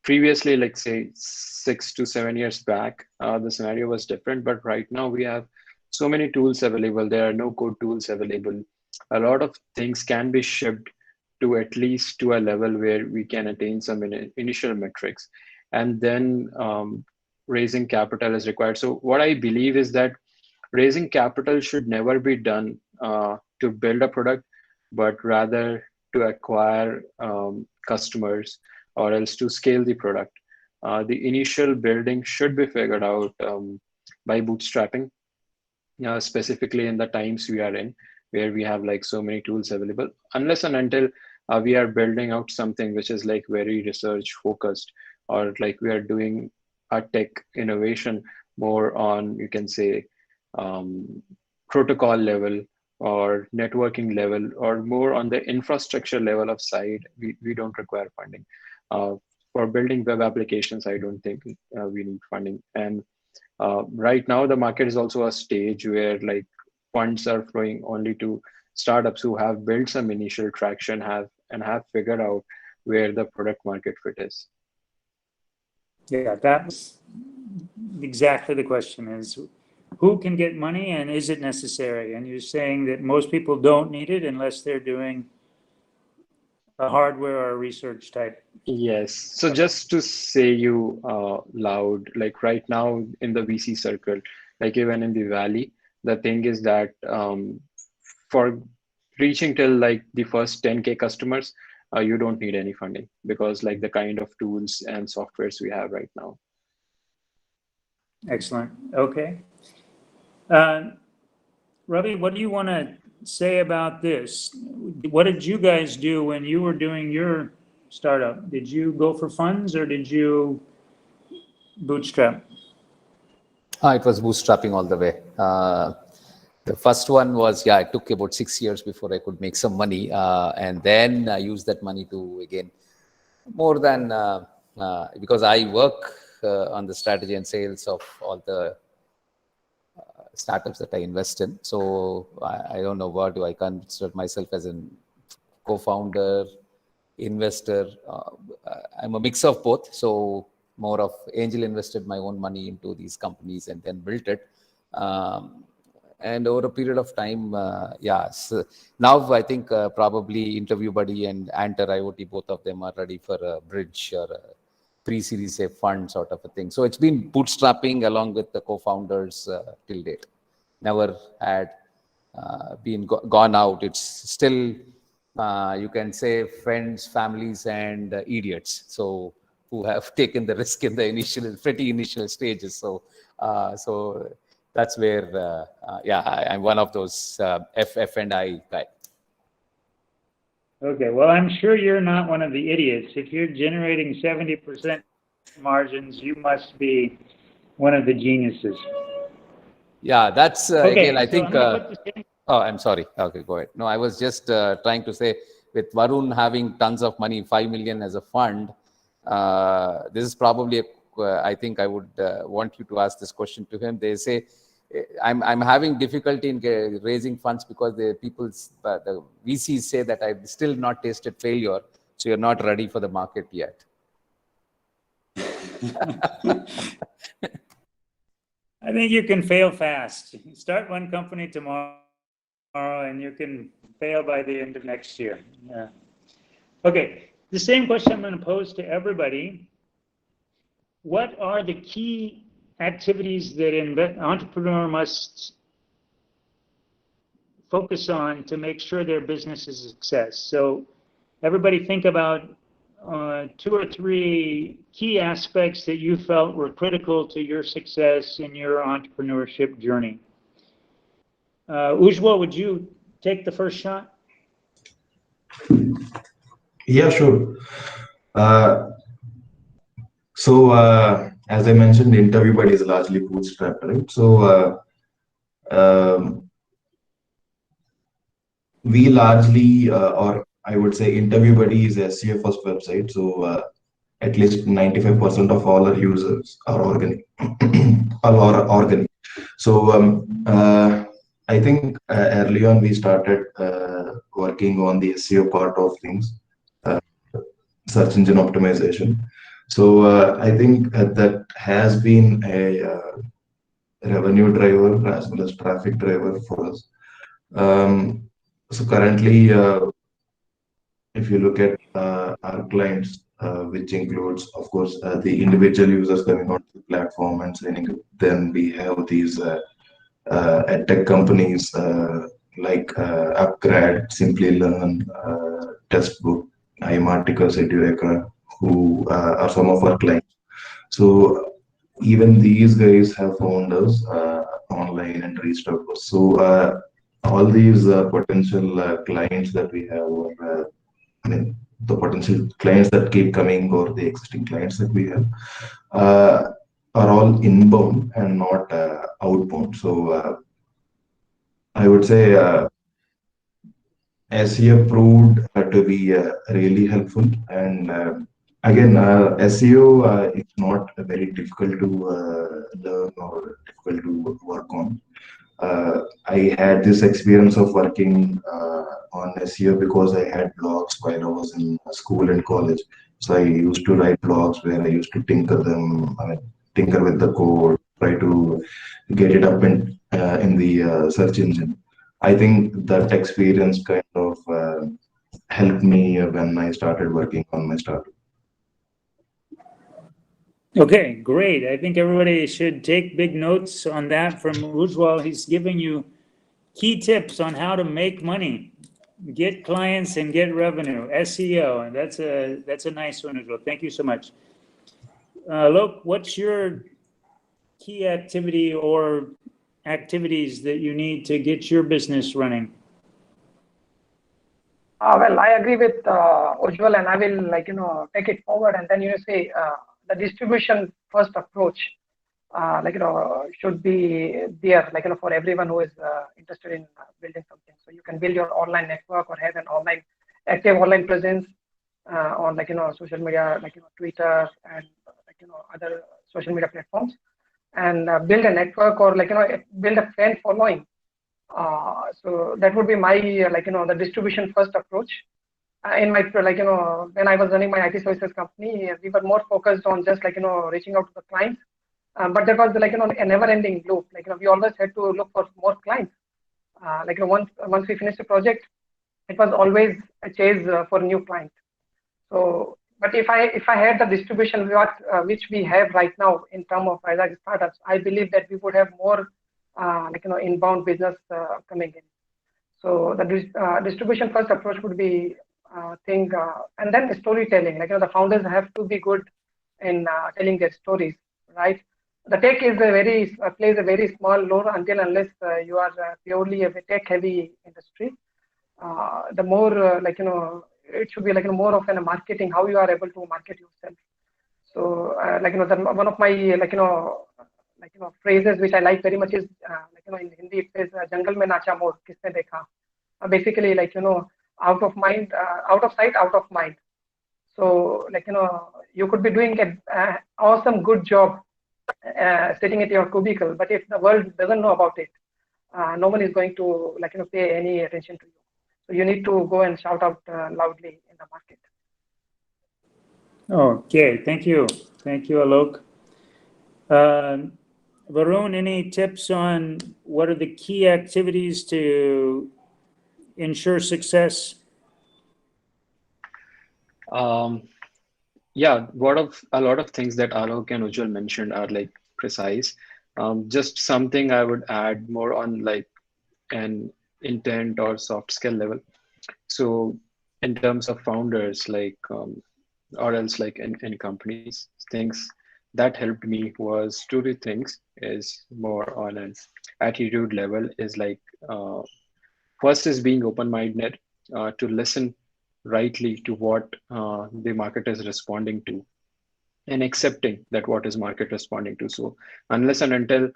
previously, like say 6 to 7 years back, the scenario was different. But right now we have so many tools available. There are no code tools available. A lot of things can be shipped to at least to a level where we can attain some initial metrics. And then raising capital is required. So what I believe is that raising capital should never be done to build a product, but rather to acquire customers or else to scale the product. The initial building should be figured out by bootstrapping, specifically in the times we are in, where we have like so many tools available. Unless and until we are building out something which is like very research focused, or like we are doing a tech innovation more on, you can say, protocol level or networking level, or more on the infrastructure level of side, we don't require funding. For building web applications, I don't think we need funding. And right now, the market is also a stage where like funds are flowing only to startups who have built some initial traction, have figured out where the product market fit is. Yeah, that's exactly the question: is who can get money and is it necessary? And you're saying that most people don't need it unless they're doing a hardware or a research type. Yes. So just to say you loud, like right now in the VC circle, like even in the Valley, the thing is that for reaching till like the first 10K customers, you don't need any funding, because like the kind of tools and softwares we have right now. Excellent. Okay. Ravi, what do you want to say about this? What did you guys do when you were doing your startup? Did you go for funds or did you bootstrap? It was bootstrapping all the way. The first one was, it took about 6 years before I could make some money. And then I used that money to, again, more than, because I work on the strategy and sales of all the startups that I invest in. So I don't know what do I consider myself as a co-founder, investor. I'm a mix of both. So more of angel invested my own money into these companies and then built it. And over a period of time, so now I think probably Interview Buddy and Enter IoT, both of them are ready for a bridge or a pre-series A fund sort of a thing. So it's been bootstrapping along with the co-founders till date. Never had been gone out. It's still, you can say, friends, families, and idiots. So who have taken the risk in the pretty initial stages. So, so that's where, I'm one of those F&I guy. Okay, well, I'm sure you're not one of the idiots. If you're generating 70% margins, you must be one of the geniuses. Yeah, that's okay, again, I so think. I'm sorry. Okay, go ahead. No, I was just trying to say, with Varun having tons of money, 5 million as a fund, this is probably I think I would want you to ask this question to him. They say, I'm having difficulty in raising funds because the VCs say that I've still not tasted failure, so you're not ready for the market yet. I think you can fail fast. You start one company tomorrow and you can fail by the end of next year. Yeah. Okay, the same question I'm going to pose to everybody. What are the key activities that an entrepreneur must focus on to make sure their business is a success? So everybody think about 2 or 3 key aspects that you felt were critical to your success in your entrepreneurship journey. Ujjwal, would you take the first shot? Yeah, sure. So as I mentioned, Interview Buddy is largely bootstrapped, right? So we largely, or I would say, Interview Buddy is a SEO first website. So at least 95% of all our users are organic, or organic. So I think early on we started working on the SEO part of things, search engine optimization. So I think that has been a revenue driver as well as traffic driver for us. So currently, if you look at our clients, which includes, of course, the individual users coming onto the platform and signing up, then we have these tech companies like Upgrad, Simply Learn, Testbook, iMarticus, Edureka, who are some of our clients. So even these guys have found us online and reached out to us. So all these potential clients that we have, or I mean, the potential clients that keep coming or the existing clients that we have are all inbound and not outbound. So I would say SEO proved to be really helpful. And again, SEO is not very difficult to learn or difficult to work on. I had this experience of working on SEO because I had blogs while I was in school and college. So I used to write blogs where I used to tinker them, tinker with the code, try to get it up in the search engine. I think that experience kind of helped me when I started working on my startup. Okay, great. I think everybody should take big notes on that from Ujwal. He's giving you key tips on how to make money, get clients and get revenue, SEO. And that's a nice one, Ujwal. Thank you so much. Lok, what's your key activity or activities that you need to get your business running? Well, I agree with Ujjwal, and I will take it forward and then say the distribution first approach should be there for everyone who is interested in building something. So you can build your online network or have an active online presence on social media Twitter and other social media platforms, and build a network or build a fan following. So that would be my the distribution first approach. In my when I was running my IT services company, we were more focused on just reaching out to the clients, but there was a never-ending loop. We always had to look for more clients. Once we finished the project, it was always a chase for new clients. So, but if I had the distribution which we have right now in terms of Vizag startups, I believe that we would have more inbound business coming in. So the distribution first approach would be thing, and then the storytelling. The founders have to be good in telling their stories, right? The tech is plays a very small role until unless you are purely a tech heavy industry. The more it should be more of a marketing, how you are able to market yourself. So one of my phrases which I like very much is in Hindi it says jungle mein nacha mor kisne dekha. Basically out of mind, out of sight, out of mind. So you could be doing an awesome good job sitting at your cubicle, but if the world doesn't know about it, no one is going to pay any attention to you. So you need to go and shout out loudly in the market. Okay, thank you, Alok. Varun, any tips on what are the key activities to ensure success? Yeah, a lot of things that Alok and Ujjwal mentioned are precise. Just something I would add more on an intent or soft skill level. So in terms of founders, or else in companies, things that helped me was two things. Is more on an attitude level. Is first is being open-minded to listen rightly to what the market is responding to, and accepting that what is market responding to. So unless and until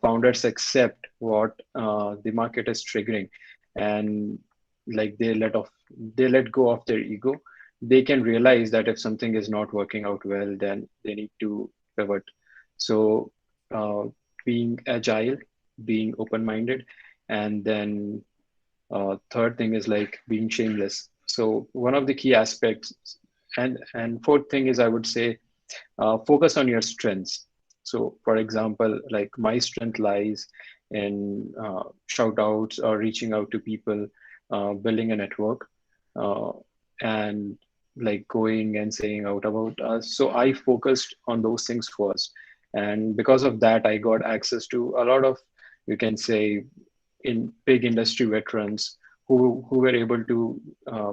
founders accept what the market is triggering, and they let go of their ego, they can realize that if something is not working out well, then they need to pivot. So being agile, being open-minded, and then third thing is being shameless. So one of the key aspects, and fourth thing is, I would say, focus on your strengths. So for example, my strength lies in shout outs or reaching out to people, building a network, and going and saying out about us. So I focused on those things first. And because of that, I got access to a lot of, you can say, in big industry veterans who were able to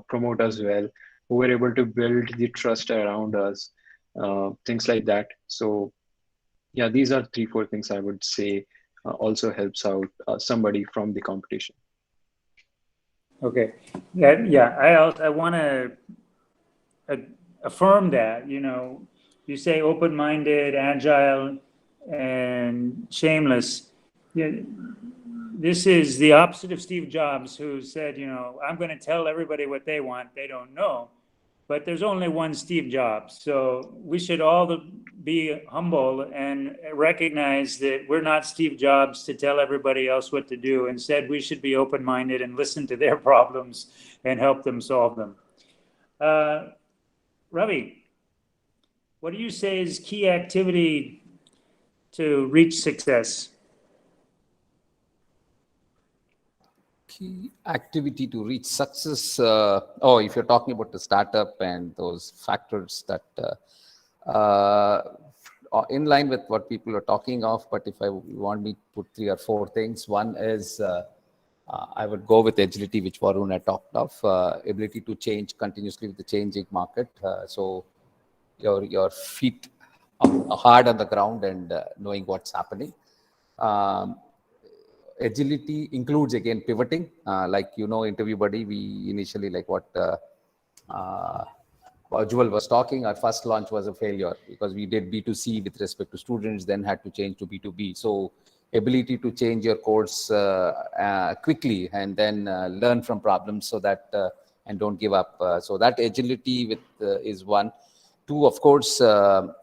promote us well, who were able to build the trust around us, things like that. So yeah, these are 3-4 things I would say also helps out somebody from the competition. Okay. I want to affirm that, you say open-minded, agile, and shameless. This is the opposite of Steve Jobs, who said, I'm going to tell everybody what they want. They don't know. But there's only one Steve Jobs. So we should all be humble and recognize that we're not Steve Jobs to tell everybody else what to do. Instead, we should be open-minded and listen to their problems and help them solve them. Ravi, what do you say is key activity to reach success? Key activity to reach success. If you're talking about the startup and those factors that are in line with what people are talking of, but if you want me to put 3 or 4 things, one is I would go with agility, which Varun had talked of, ability to change continuously with the changing market. So your feet are hard on the ground and knowing what's happening. Agility includes, again, pivoting. Interview buddy, we initially, like what Ujjwal was talking, our first launch was a failure because we did B2C with respect to students, then had to change to B2B. So ability to change your course quickly and then learn from problems so that and don't give up. So that agility is one. 2, of course,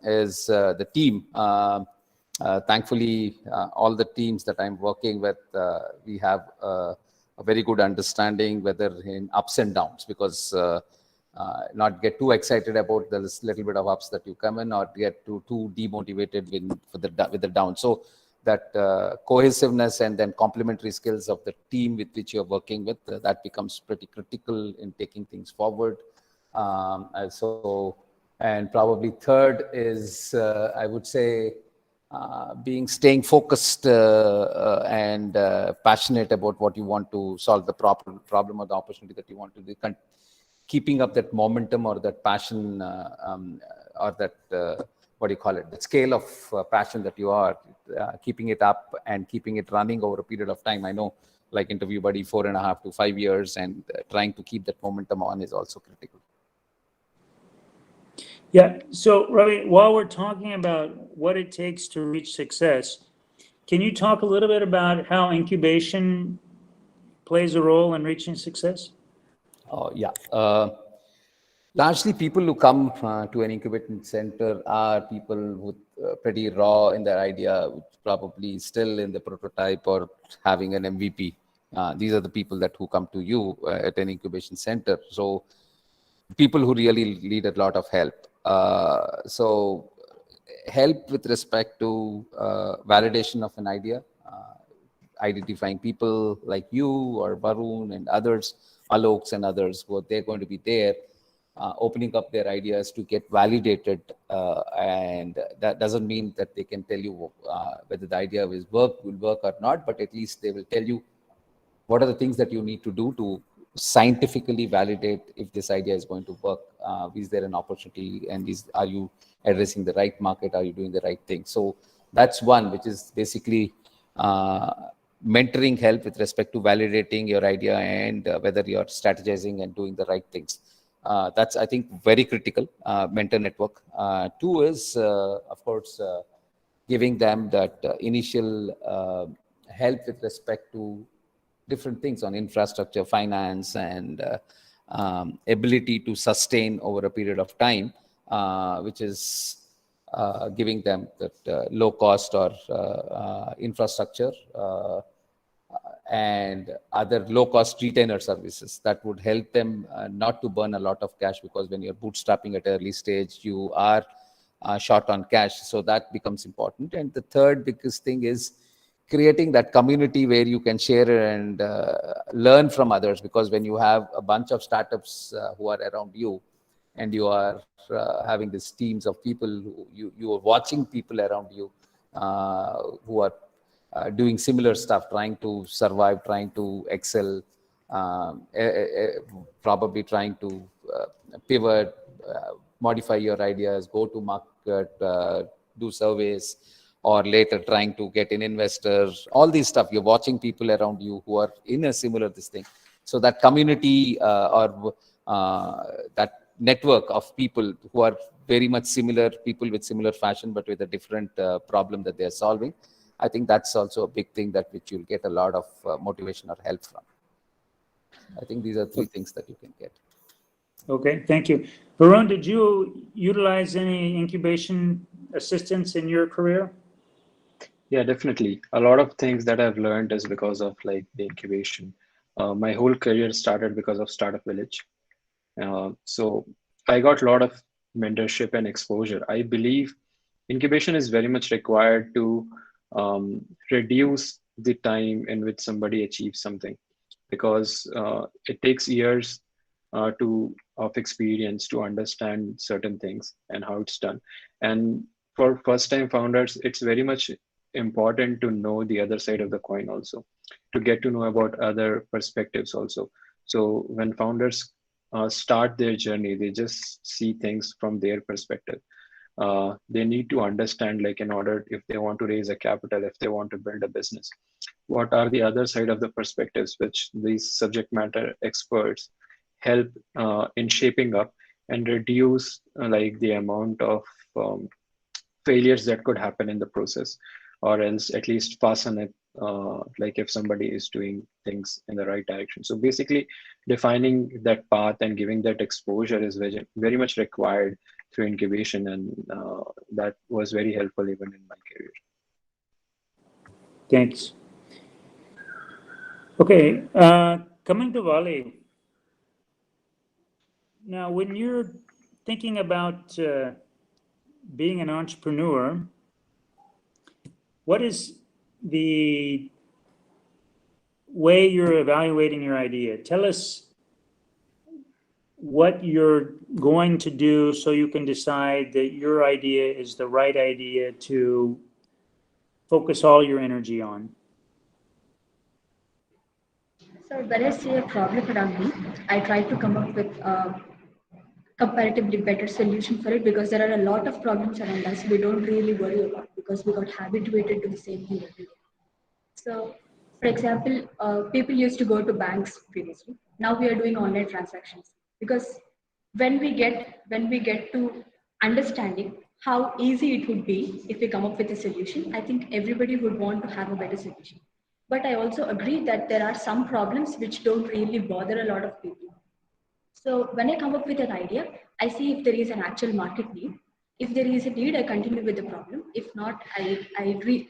is the team. Thankfully, all the teams that I'm working with, we have a very good understanding, whether in ups and downs, because not get too excited about the little bit of ups that you come in, or get too demotivated with the down. So that cohesiveness and then complementary skills of the team with which you're working with, that becomes pretty critical in taking things forward. And probably 3rd is, I would say, staying focused and passionate about what you want to solve, the problem or the opportunity that you want to do. Keeping up that momentum or that passion or that, the scale of passion that you are, keeping it up and keeping it running over a period of time. I know, like interview buddy, 4.5 to 5 years, and trying to keep that momentum on is also critical. Yeah. So, Ravi, while we're talking about what it takes to reach success, can you talk a little bit about how incubation plays a role in reaching success? Largely, people who come to an incubation center are people with pretty raw in their idea, probably still in the prototype or having an MVP. These are the people who come to you at an incubation center. So people who really need a lot of help. So help with respect to validation of an idea, identifying people like you or Varun and others, Alok's and others, they're going to be there, opening up their ideas to get validated. And that doesn't mean that they can tell you whether the idea will work or not, but at least they will tell you what are the things that you need to do to scientifically validate if this idea is going to work. Is there an opportunity, and are you addressing the right market? Are you doing the right thing? So that's one, which is basically mentoring help with respect to validating your idea and whether you're strategizing and doing the right things. That's, I think, very critical, mentor network. 2 is, of course, giving them that initial help with respect to different things on infrastructure, finance, and ability to sustain over a period of time, which is giving them that low cost or infrastructure and other low cost retainer services that would help them not to burn a lot of cash, because when you're bootstrapping at early stage, you are short on cash. So that becomes important. And the 3rd biggest thing is creating that community where you can share and learn from others, because when you have a bunch of startups who are around you, and you are having these teams of people, you are watching people around you who are doing similar stuff, trying to survive, trying to excel, probably trying to pivot, modify your ideas, go to market, do surveys, or later trying to get in investors, all these stuff. You're watching people around you who are in a similar this thing. So that community or that network of people who are very much similar, people with similar fashion, but with a different problem that they are solving. I think that's also a big thing that which you'll get a lot of motivation or help from. I think these are 3 things that you can get. Okay, thank you. Varun, did you utilize any incubation assistance in your career? Yeah, definitely. A lot of things that I've learned is because of like the incubation. My whole career started because of Startup Village. So I got a lot of mentorship and exposure. I believe incubation is very much required to reduce the time in which somebody achieves something, because it takes years of experience to understand certain things and how it's done. And for first-time founders, it's very much important to know the other side of the coin also, to get to know about other perspectives also. So when founders start their journey, they just see things from their perspective. They need to understand, like, in order, if they want to raise a capital, if they want to build a business, what are the other side of the perspectives which these subject matter experts help in shaping up and reduce like the amount of failures that could happen in the process, or else at least fasten it, like if somebody is doing things in the right direction. So basically defining that path and giving that exposure is very, very much required through incubation, and that was very helpful even in my career. Thanks. Okay, coming to Vali. Now, when you're thinking about being an entrepreneur, what is the way you're evaluating your idea? Tell us what you're going to do so you can decide that your idea is the right idea to focus all your energy on. So when I see a problem around me, I try to come up with a comparatively better solution for it, because there are a lot of problems around us we don't really worry about because we got habituated to the same thing every day. So, for example, people used to go to banks previously. Now we are doing online transactions, because when we get to understanding how easy it would be if we come up with a solution, I think everybody would want to have a better solution. But I also agree that there are some problems which don't really bother a lot of people. So when I come up with an idea, I see if there is an actual market need. If there is a need, I continue with the problem. If not, I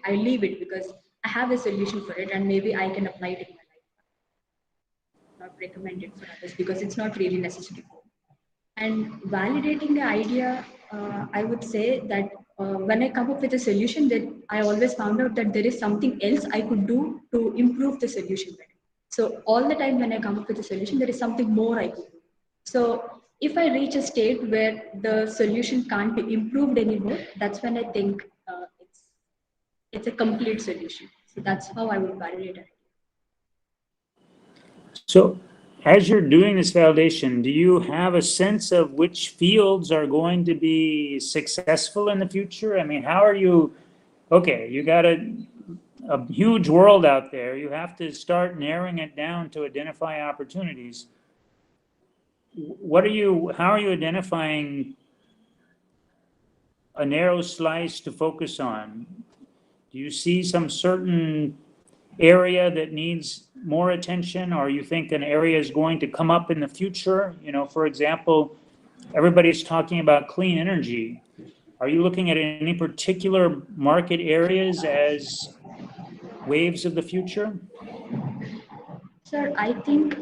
leave it, because I have a solution for it and maybe I can apply it in my life. Not recommend it for others because it's not really necessary. And validating the idea, I would say that when I come up with a solution, that I always found out that there is something else I could do to improve the solution better. So all the time when I come up with a solution, there is something more I could do. So if I reach a state where the solution can't be improved anymore, that's when I think it's a complete solution. So that's how I would validate it. So as you're doing this validation, do you have a sense of which fields are going to be successful in the future? I mean, how are you, okay, you got a huge world out there. You have to start narrowing it down to identify opportunities. How are you identifying a narrow slice to focus on? Do you see some certain area that needs more attention, or you think an area is going to come up in the future? You know, for example, everybody's talking about clean energy. Are you looking at any particular market areas as waves of the future? Sir, I think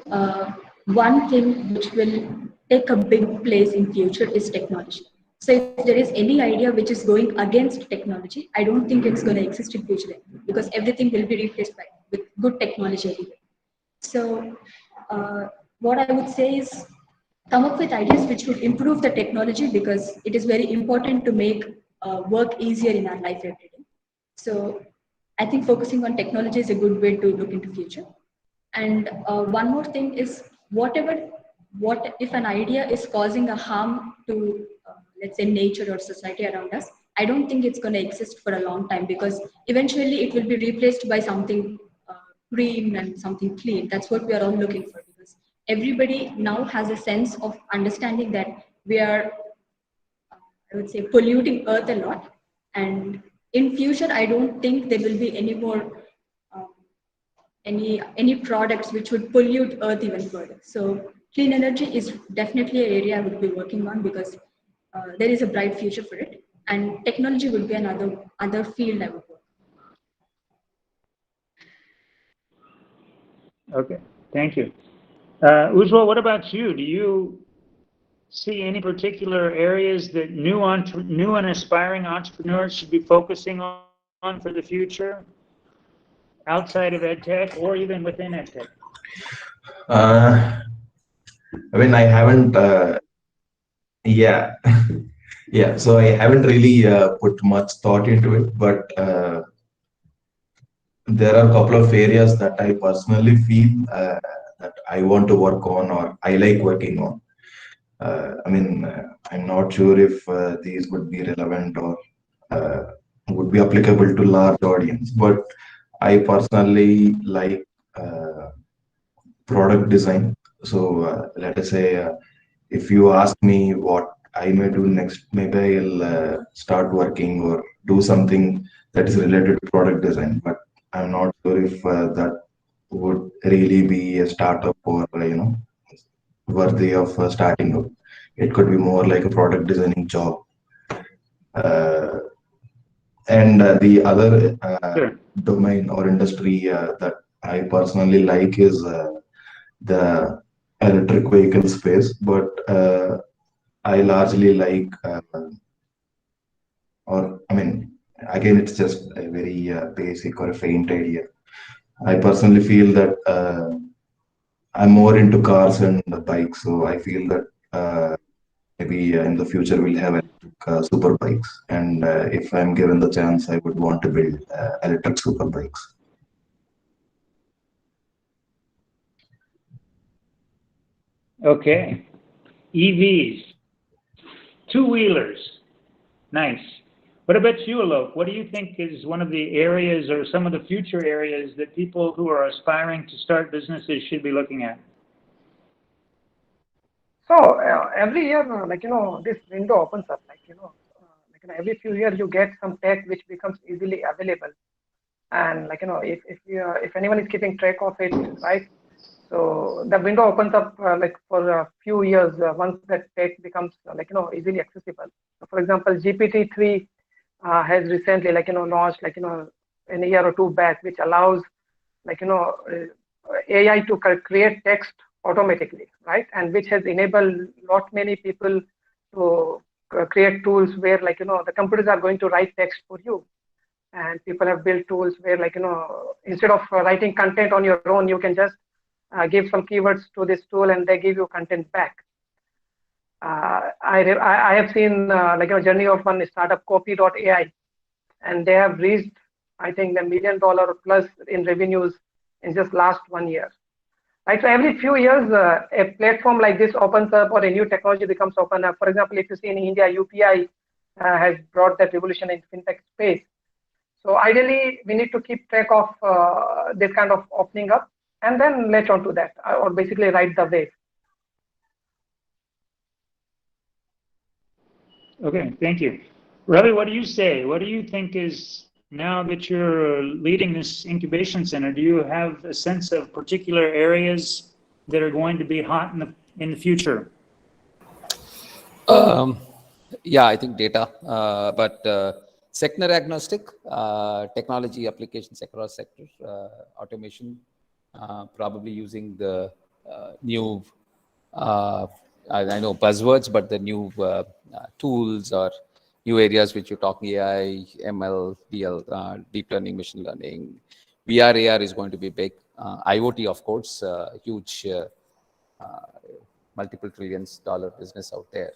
one thing which will take a big place in future is technology. So if there is any idea which is going against technology, I don't think it's going to exist in future, because everything will be replaced with good technology anyway. So what I would say is come up with ideas which would improve the technology, because it is very important to make work easier in our life every day. So I think focusing on technology is a good way to look into future. And one more thing is, what if an idea is causing a harm to, let's say, nature or society around us, I don't think it's going to exist for a long time, because eventually it will be replaced by something green and something clean. That's what we are all looking for, because everybody now has a sense of understanding that we are, I would say, polluting Earth a lot. And in future, I don't think there will be any more any products which would pollute Earth even further. So clean energy is definitely an area I would be working on, because there is a bright future for it, and technology would be another field I would work. Okay, thank you. Ujjwal, what about you? Do you see any particular areas that new and aspiring entrepreneurs should be focusing on for the future, outside of EdTech or even within EdTech? I mean, I haven't, yeah, yeah. So I haven't really put much thought into it, but there are a couple of areas that I personally feel that I want to work on or I like working on. I mean, I'm not sure if these would be relevant or would be applicable to large audience, but I personally like product design. So let us say if you ask me what I may do next, maybe I'll start working or do something that is related to product design. But I'm not sure if that would really be a startup or worthy of starting up. It could be more like a product designing job. And the other domain or industry that I personally like is the electric vehicle space, but I largely like, or I mean, again, it's just a very basic or a faint idea. I personally feel that I'm more into cars and bikes, so I feel that maybe in the future we'll have electric super bikes, and if I'm given the chance, I would want to build electric super bikes. Okay, EVs, two-wheelers, nice. What about you, Alok? What do you think is one of the areas or some of the future areas that people who are aspiring to start businesses should be looking at? So every year, this window opens up. Every few years you get some tech which becomes easily available, and if anyone is keeping track of it, right? So the window opens up for a few years once that tech becomes easily accessible. So for example, GPT-3 has recently launched in a year or two back, which allows AI to create text automatically, right? And which has enabled lot many people to create tools where the computers are going to write text for you, and people have built tools where instead of writing content on your own, you can just give some keywords to this tool and they give you content back. I have seen a journey of one startup, Copy.ai, and they have reached, I think, $1 million plus in revenues in just last 1 year. Right, so every few years, a platform like this opens up or a new technology becomes open up. For example, if you see in India, UPI has brought that revolution in fintech space. So ideally, we need to keep track of this kind of opening up and then latch on to that, or basically ride the wave. Okay, thank you. Ravi, what do you say? What do you think is, now that you're leading this incubation center, do you have a sense of particular areas that are going to be hot in the future? Yeah, I think data, but sector agnostic, technology applications across sectors, automation, probably using the new, I know buzzwords, but the new tools or new areas which you're talking, AI, ML, DL, deep learning, machine learning. VR, AR is going to be big. IoT, of course, huge, multiple trillions dollar business out there.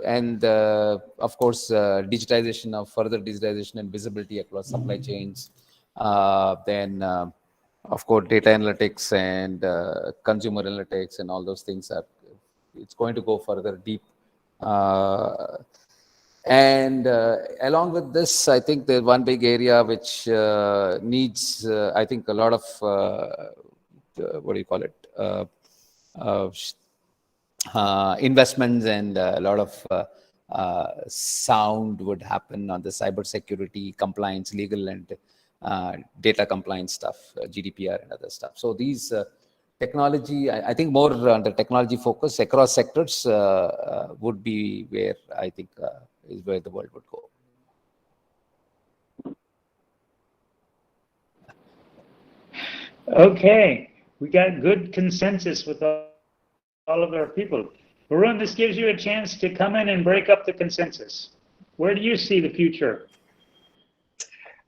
And of course, digitization, further digitization and visibility across supply chains. Then, of course, data analytics and consumer analytics and all those things it's going to go further deep. And along with this, I think the one big area which needs, I think, a lot of what do you call it? Investments and a lot of sound would happen on the cybersecurity, compliance, legal and data compliance stuff, GDPR and other stuff. So these technology, I think more under technology focus across sectors would be where I think is where the world would go. Okay, we got good consensus with all of our people. Varun, this gives you a chance to come in and break up the consensus. Where do you see the future?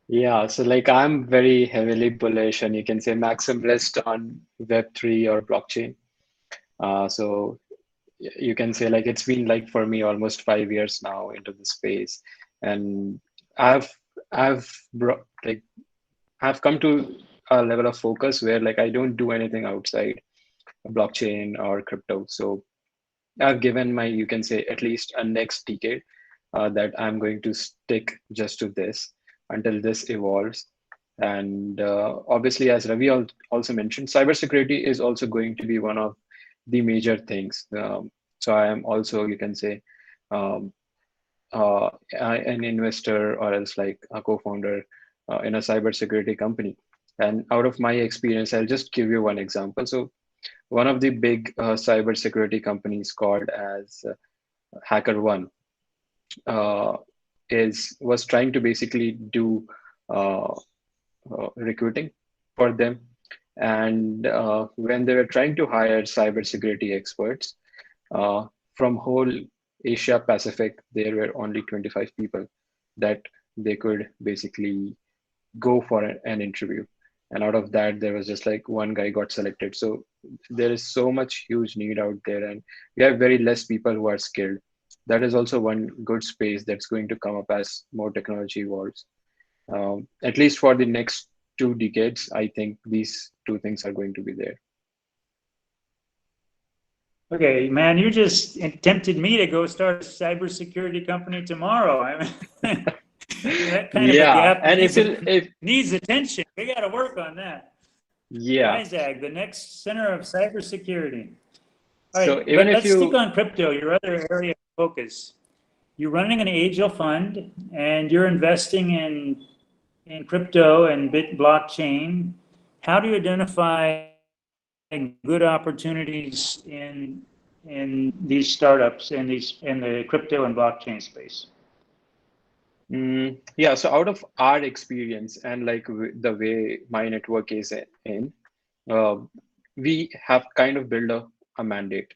Yeah, so like I'm very heavily bullish and you can say maximalist on Web3 or blockchain. So you can say like it's been like for me almost 5 years now into the space, and I've come to a level of focus where like I don't do anything outside blockchain or crypto. So I've given my, you can say, at least a next decade that I'm going to stick just to this until this evolves. And obviously, as Ravi also mentioned, cybersecurity is also going to be one of the major things. So I am also, you can say, an investor or else like a co-founder in a cybersecurity company. And out of my experience, I'll just give you one example. So one of the big cybersecurity companies called as HackerOne was trying to basically do recruiting for them. And when they were trying to hire cybersecurity experts from whole Asia Pacific, there were only 25 people that they could basically go for an interview. And out of that, there was just like one guy got selected. So there is so much huge need out there, and we have very less people who are skilled. That is also one good space that's going to come up as more technology evolves. At least for the next 2 decades, I think these two things are going to be there. Okay, man, you just tempted me to go start a cybersecurity company tomorrow. I mean, that kind of a gap and needs attention. We got to work on that. Yeah. ISAG, the next center of cybersecurity. All So right, even if let's you stick on crypto, your other area of focus. You're running an angel fund and you're investing in crypto and blockchain. How do you identify good opportunities in these startups in the crypto and blockchain space? Yeah, so out of our experience and like the way my network is in, we have kind of built a mandate.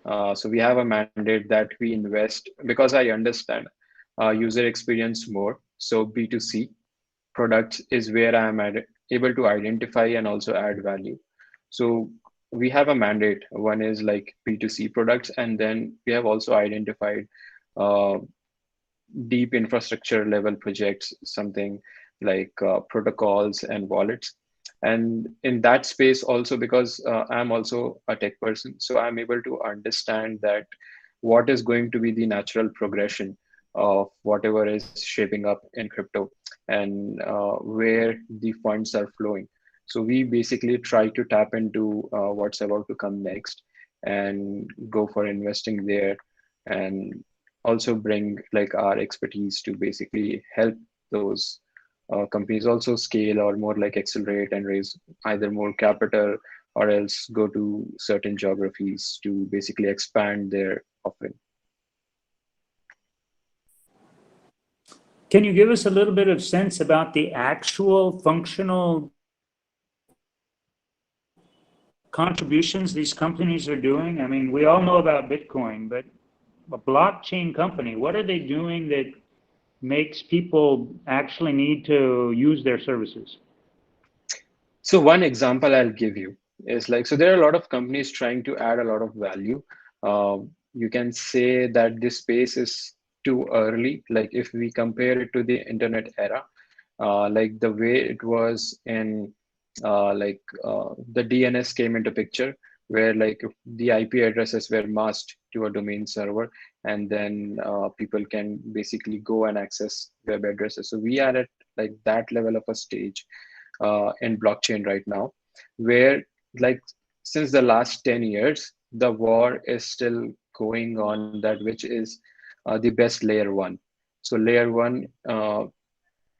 So we have a mandate that we invest because I understand user experience more. So B2C products is where I am able to identify and also add value. So we have a mandate. One is like B2C products, and then we have also identified deep infrastructure level projects, something like protocols and wallets. And in that space also, because I'm also a tech person, so I'm able to understand that what is going to be the natural progression of whatever is shaping up in crypto and where the funds are flowing. So we basically try to tap into what's about to come next and go for investing there, and also bring like our expertise to basically help those companies also scale or more like accelerate and raise either more capital or else go to certain geographies to basically expand their offering. Can you give us a little bit of sense about the actual functional contributions these companies are doing? I mean, we all know about Bitcoin, but a blockchain company, what are they doing that makes people actually need to use their services? So one example I'll give you is like, so there are a lot of companies trying to add a lot of value. You can say that this space is too early. Like if we compare it to the internet era, like the way it was in the DNS came into picture, where like the IP addresses were masked to a domain server, and then people can basically go and access web addresses. So we are at like that level of a stage in blockchain right now, where like since the last 10 years, the war is still going on, that which is the best layer one. So layer one,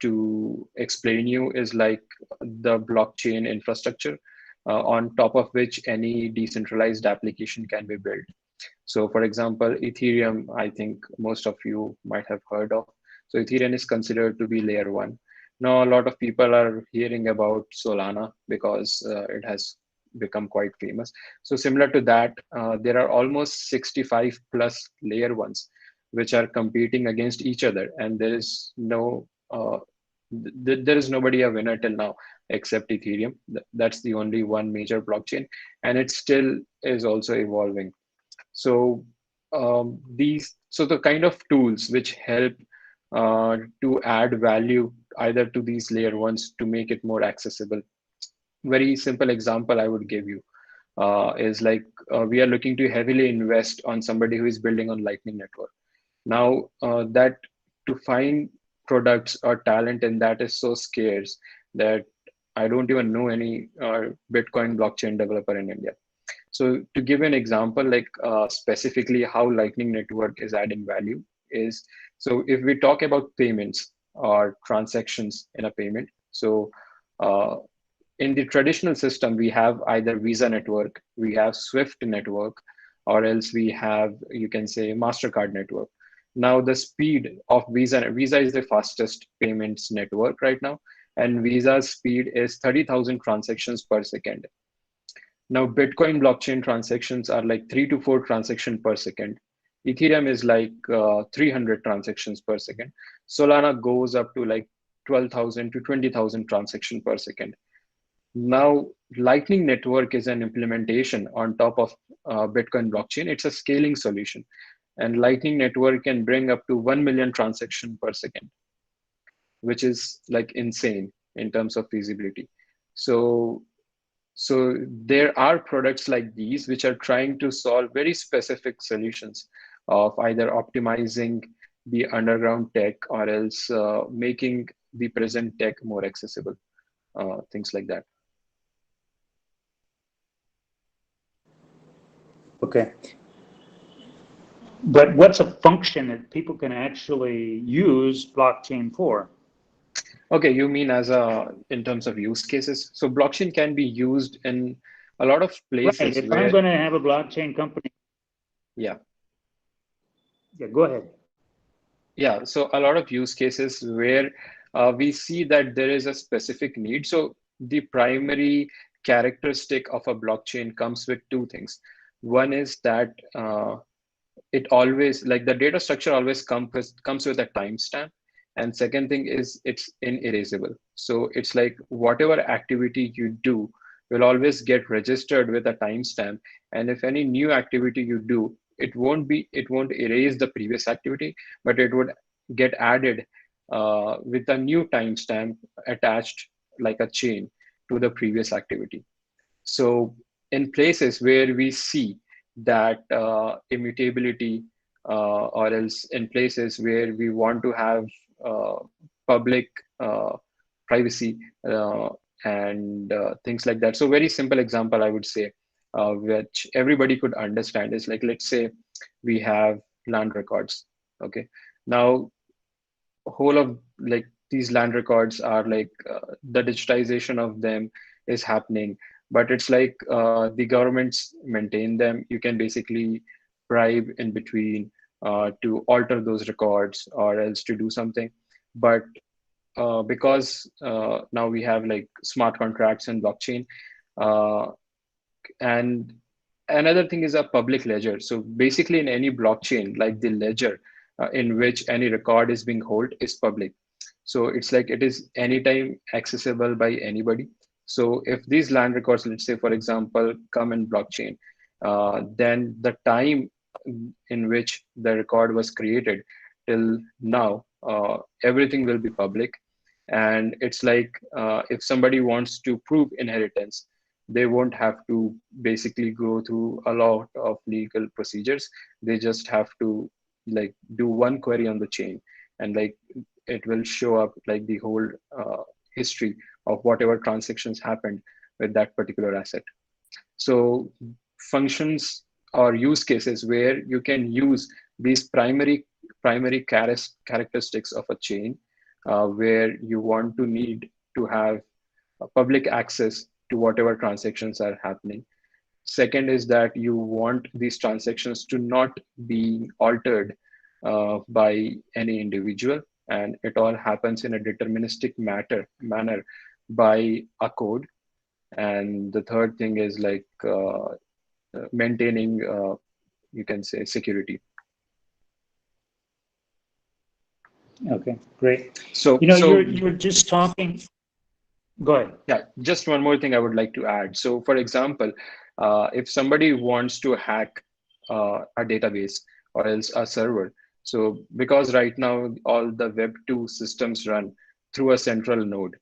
to explain you, is like the blockchain infrastructure on top of which any decentralized application can be built. So for example, Ethereum, I think most of you might have heard of. So Ethereum is considered to be layer one. Now, a lot of people are hearing about Solana because it has become quite famous. So similar to that, there are almost 65 plus layer ones, which are competing against each other. And there is no, there is nobody a winner till now except Ethereum. That's the only one major blockchain, and it still is also evolving. So so the kind of tools which help to add value either to these layer ones to make it more accessible. Very simple example I would give you is like we are looking to heavily invest on somebody who is building on Lightning Network. Now that to find products or talent in that is so scarce that I don't even know any Bitcoin blockchain developer in India. So to give an example, like specifically how Lightning Network is adding value is, so if we talk about payments or transactions in a payment, so in the traditional system, we have either Visa network, we have Swift network, or else we have, you can say, MasterCard network. Now the speed of Visa is the fastest payments network right now, and Visa's speed is 30,000 transactions per second. Now, Bitcoin blockchain transactions are like 3 to 4 transactions per second. Ethereum is like 300 transactions per second. Solana goes up to like 12,000 to 20,000 transactions per second. Now, Lightning Network is an implementation on top of Bitcoin blockchain. It's a scaling solution. And Lightning Network can bring up to 1 million transactions per second, which is like insane in terms of feasibility. So there are products like these which are trying to solve very specific solutions of either optimizing the underground tech or else making the present tech more accessible, things like that. Okay. But what's a function that people can actually use blockchain for? Okay, you mean as in terms of use cases? So blockchain can be used in a lot of places. Right. If I'm going to have a blockchain company. Yeah. Yeah, go ahead. Yeah, so a lot of use cases where we see that there is a specific need. So the primary characteristic of a blockchain comes with two things. One is that it always, like the data structure always comes with a timestamp. And second thing is it's inerasable. So it's like whatever activity you do will always get registered with a timestamp. And if any new activity you do, it won't erase the previous activity, but it would get added with a new timestamp attached like a chain to the previous activity. So in places where we see that immutability, or else in places where we want to have public privacy and things like that. So very simple example, I would say, which everybody could understand is like, let's say we have land records. Okay. Now, whole of like these land records are like the digitization of them is happening, but it's like the governments maintain them. You can basically bribe in between to alter those records or else to do something. But because now we have like smart contracts and blockchain, and another thing is a public ledger. So basically in any blockchain, like the ledger in which any record is being held is public. So it's like it is anytime accessible by anybody. So if these land records, let's say, for example, come in blockchain, then the time in which the record was created till now, everything will be public. And it's like if somebody wants to prove inheritance, they won't have to basically go through a lot of legal procedures. They just have to like do one query on the chain, and like it will show up like the whole history of whatever transactions happened with that particular asset. So functions or use cases where you can use these primary characteristics of a chain, where you want to need to have public access to whatever transactions are happening. Second is that you want these transactions to not be altered by any individual, and it all happens in a deterministic manner by a code. And the third thing is like maintaining, you can say, security. Okay, great. So you're just talking. Go ahead. Yeah, just one more thing I would like to add. So, for example, if somebody wants to hack a database or else a server, so because right now all the Web2 systems run through a central node,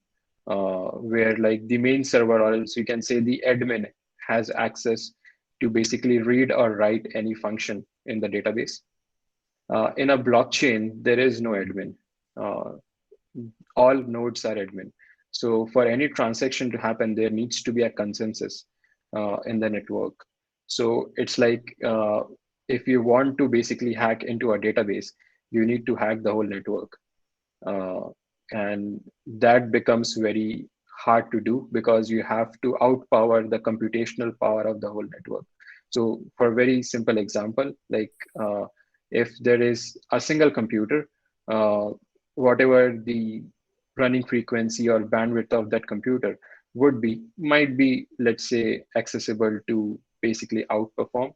where like the main server, or else you can say the admin, has access to basically read or write any function in the database. In a blockchain, there is no admin. All nodes are admin. So for any transaction to happen, there needs to be a consensus in the network. So it's like if you want to basically hack into a database, you need to hack the whole network. And that becomes very hard to do because you have to outpower the computational power of the whole network. So for a very simple example, like if there is a single computer, whatever the running frequency or bandwidth of that computer might be, let's say, accessible to basically outperform.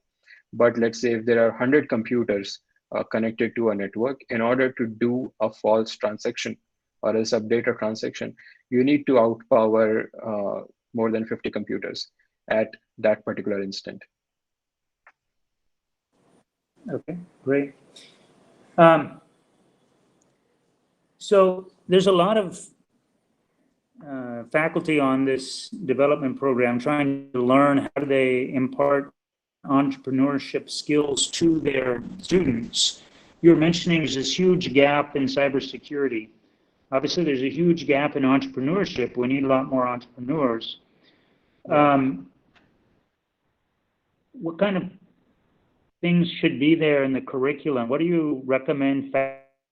But let's say if there are 100 computers connected to a network, in order to do a false transaction or else update a transaction, you need to outpower more than 50 computers at that particular instant. Okay, great. So there's a lot of faculty on this development program trying to learn how do they impart entrepreneurship skills to their students. You were mentioning there's this huge gap in cybersecurity. Obviously, there's a huge gap in entrepreneurship. We need a lot more entrepreneurs. What kind of things should be there in the curriculum? What do you recommend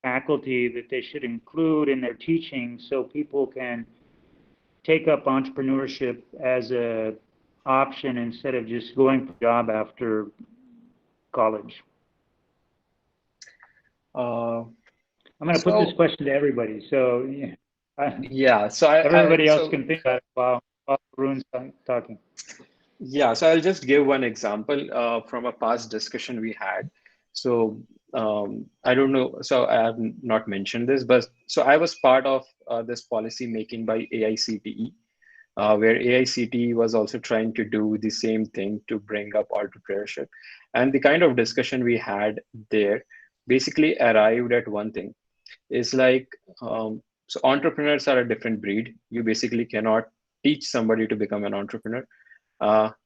faculty that they should include in their teaching so people can take up entrepreneurship as a option instead of just going for a job after college? I'm going to put this question to everybody. So everybody else can think about it while Arun's talking. Yeah, so I'll just give one example from a past discussion we had. So I don't know, so I have not mentioned this, but so I was part of this policy making by AICTE, where AICTE was also trying to do the same thing to bring up entrepreneurship. And the kind of discussion we had there basically arrived at one thing. It's like, so entrepreneurs are a different breed. You basically cannot teach somebody to become an entrepreneur.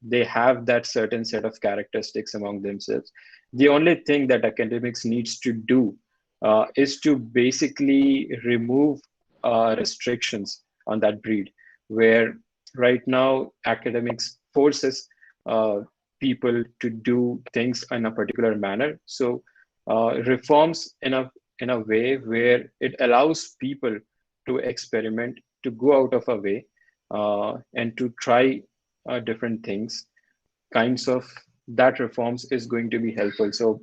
They have that certain set of characteristics among themselves. The only thing that academics needs to do is to basically remove restrictions on that breed, where right now academics forces people to do things in a particular manner. So reforms in a way where it allows people to experiment, to go out of a way and to try different things, kinds of that reforms is going to be helpful. So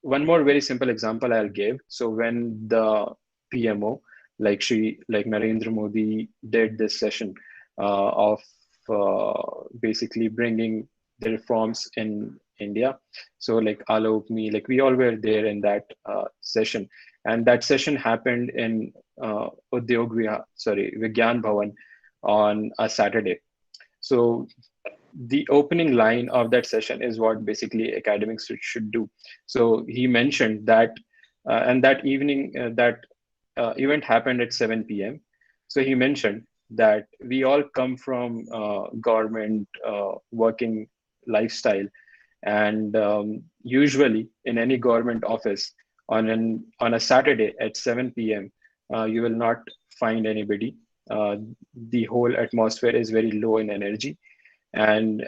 one more very simple example I'll give. So when the PMO, like Narendra Modi did this session of basically bringing the reforms in India. So like Alok, me, like we all were there in that session. And that session happened in Vigyan Bhavan on a Saturday. So the opening line of that session is what basically academics should do. So he mentioned that, and that evening, that event happened at 7 p.m. So he mentioned that we all come from government working lifestyle. And usually in any government office on a Saturday at 7 p.m., you will not find anybody. The whole atmosphere is very low in energy. And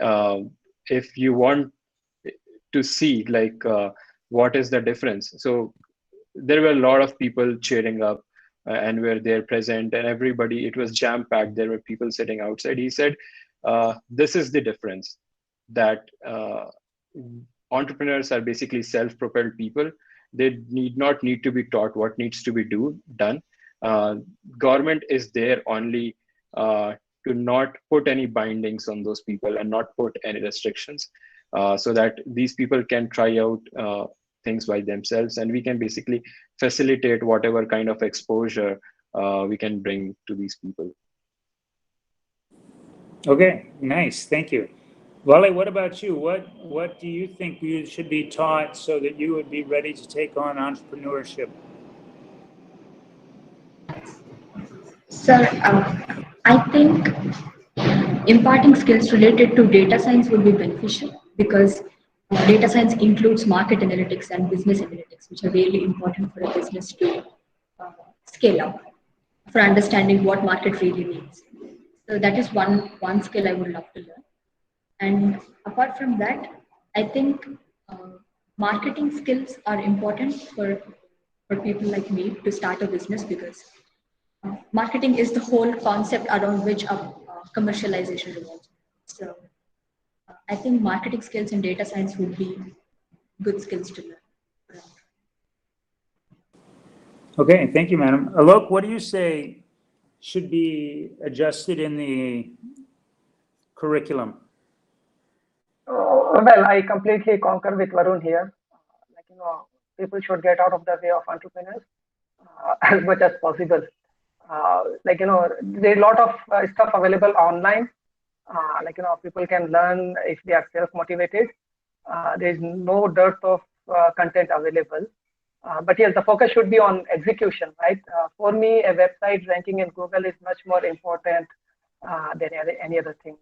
if you want to see like what is the difference, so there were a lot of people cheering up and were there present, and everybody, it was jam packed. There were people sitting outside. He said, this is the difference, that entrepreneurs are basically self-propelled people. They need to be taught what needs to be done. Government is there only to not put any bindings on those people and not put any restrictions, so that these people can try out things by themselves, and we can basically facilitate whatever kind of exposure we can bring to these people. Okay, nice. Thank you. Wally, what about you? What do you think you should be taught so that you would be ready to take on entrepreneurship? Sir, I think imparting skills related to data science would be beneficial, because data science includes market analytics and business analytics, which are really important for a business to scale up, for understanding what market really needs. So that is one skill I would love to learn. And apart from that, I think marketing skills are important for people like me to start a business, because marketing is the whole concept around which commercialization revolves. So I think marketing skills and data science would be good skills to learn. Okay, thank you, madam. Alok, what do you say should be adjusted in the curriculum? Well, I completely concur with Varun here. People should get out of the way of entrepreneurs as much as possible. There's a lot of stuff available online. People can learn if they are self-motivated. There's no dearth of content available. But yes, the focus should be on execution, right? For me, a website ranking in Google is much more important than any other thing.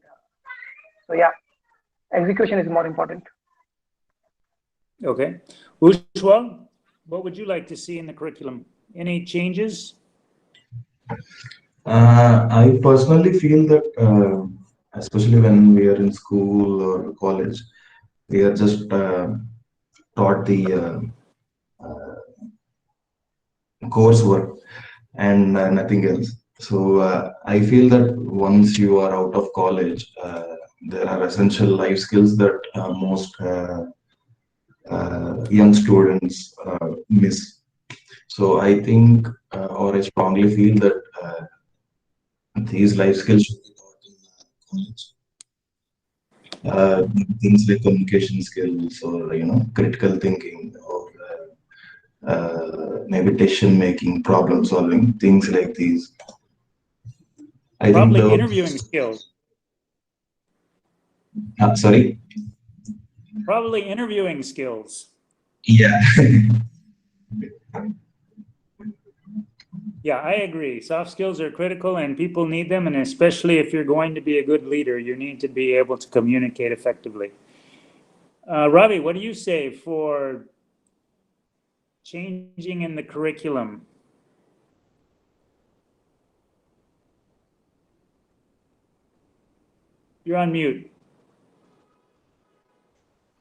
So yeah, execution is more important. Okay. Ujjwal, what would you like to see in the curriculum? Any changes? I personally feel that, especially when we are in school or college, we are just taught the coursework and nothing else. So I feel that once you are out of college, there are essential life skills that most young students miss. So I think, or I strongly feel that these life skills should be taught in college. Things like communication skills, or critical thinking, or maybe decision making, problem solving, things like these. I Probably think interviewing skills. Sorry? Probably interviewing skills. Yeah. Yeah, I agree. Soft skills are critical and people need them. And especially if you're going to be a good leader, you need to be able to communicate effectively. Ravi, what do you say for changing in the curriculum? You're on mute.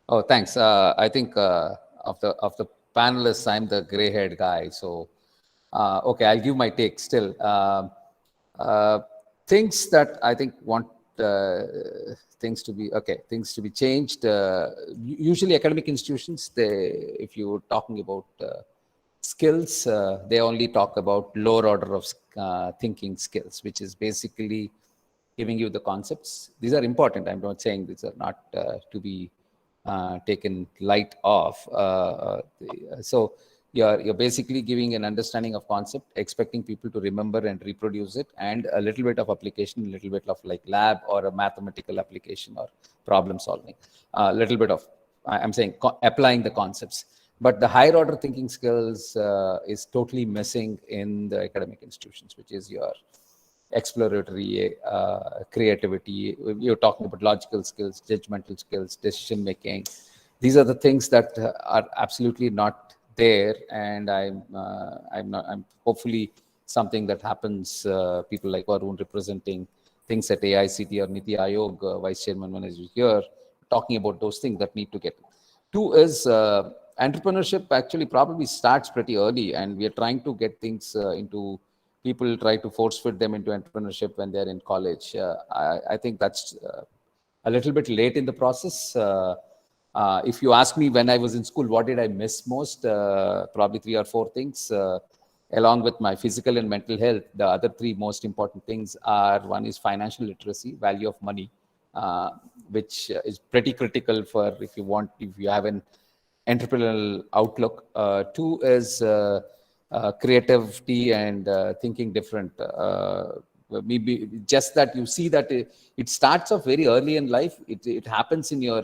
Oh, thanks. I think of the panelists, I'm the gray-haired guy. So, okay, I'll give my take still. Things that I think want things to be changed. Usually, academic institutions, if you're talking about skills, they only talk about lower order of thinking skills, which is basically giving you the concepts. These are important. I'm not saying these are not to be taken light of. So you're basically giving an understanding of concept, expecting people to remember and reproduce it, and a little bit of application, a little bit of like lab or a mathematical application or problem solving. A little bit of, I'm saying, applying the concepts. But the higher order thinking skills is totally missing in the academic institutions, which is your exploratory creativity. You're talking about logical skills, judgmental skills, decision making. These are the things that are absolutely not there, and I'm hopefully something that happens. People like Varun representing things at AICT or Niti Aayog, Vice Chairman when I was here, talking about those things that need to get. Two is entrepreneurship actually probably starts pretty early, and we are trying to get things into people, try to force fit them into entrepreneurship when they're in college. I think that's a little bit late in the process. If you ask me when I was in school, what did I miss most? Probably 3 or 4 things. Along with my physical and mental health, the other 3 most important things are, one is financial literacy, value of money, which is pretty critical for if you have an entrepreneurial outlook. 2 is creativity and thinking different. Maybe just that you see that it starts off very early in life. It happens in your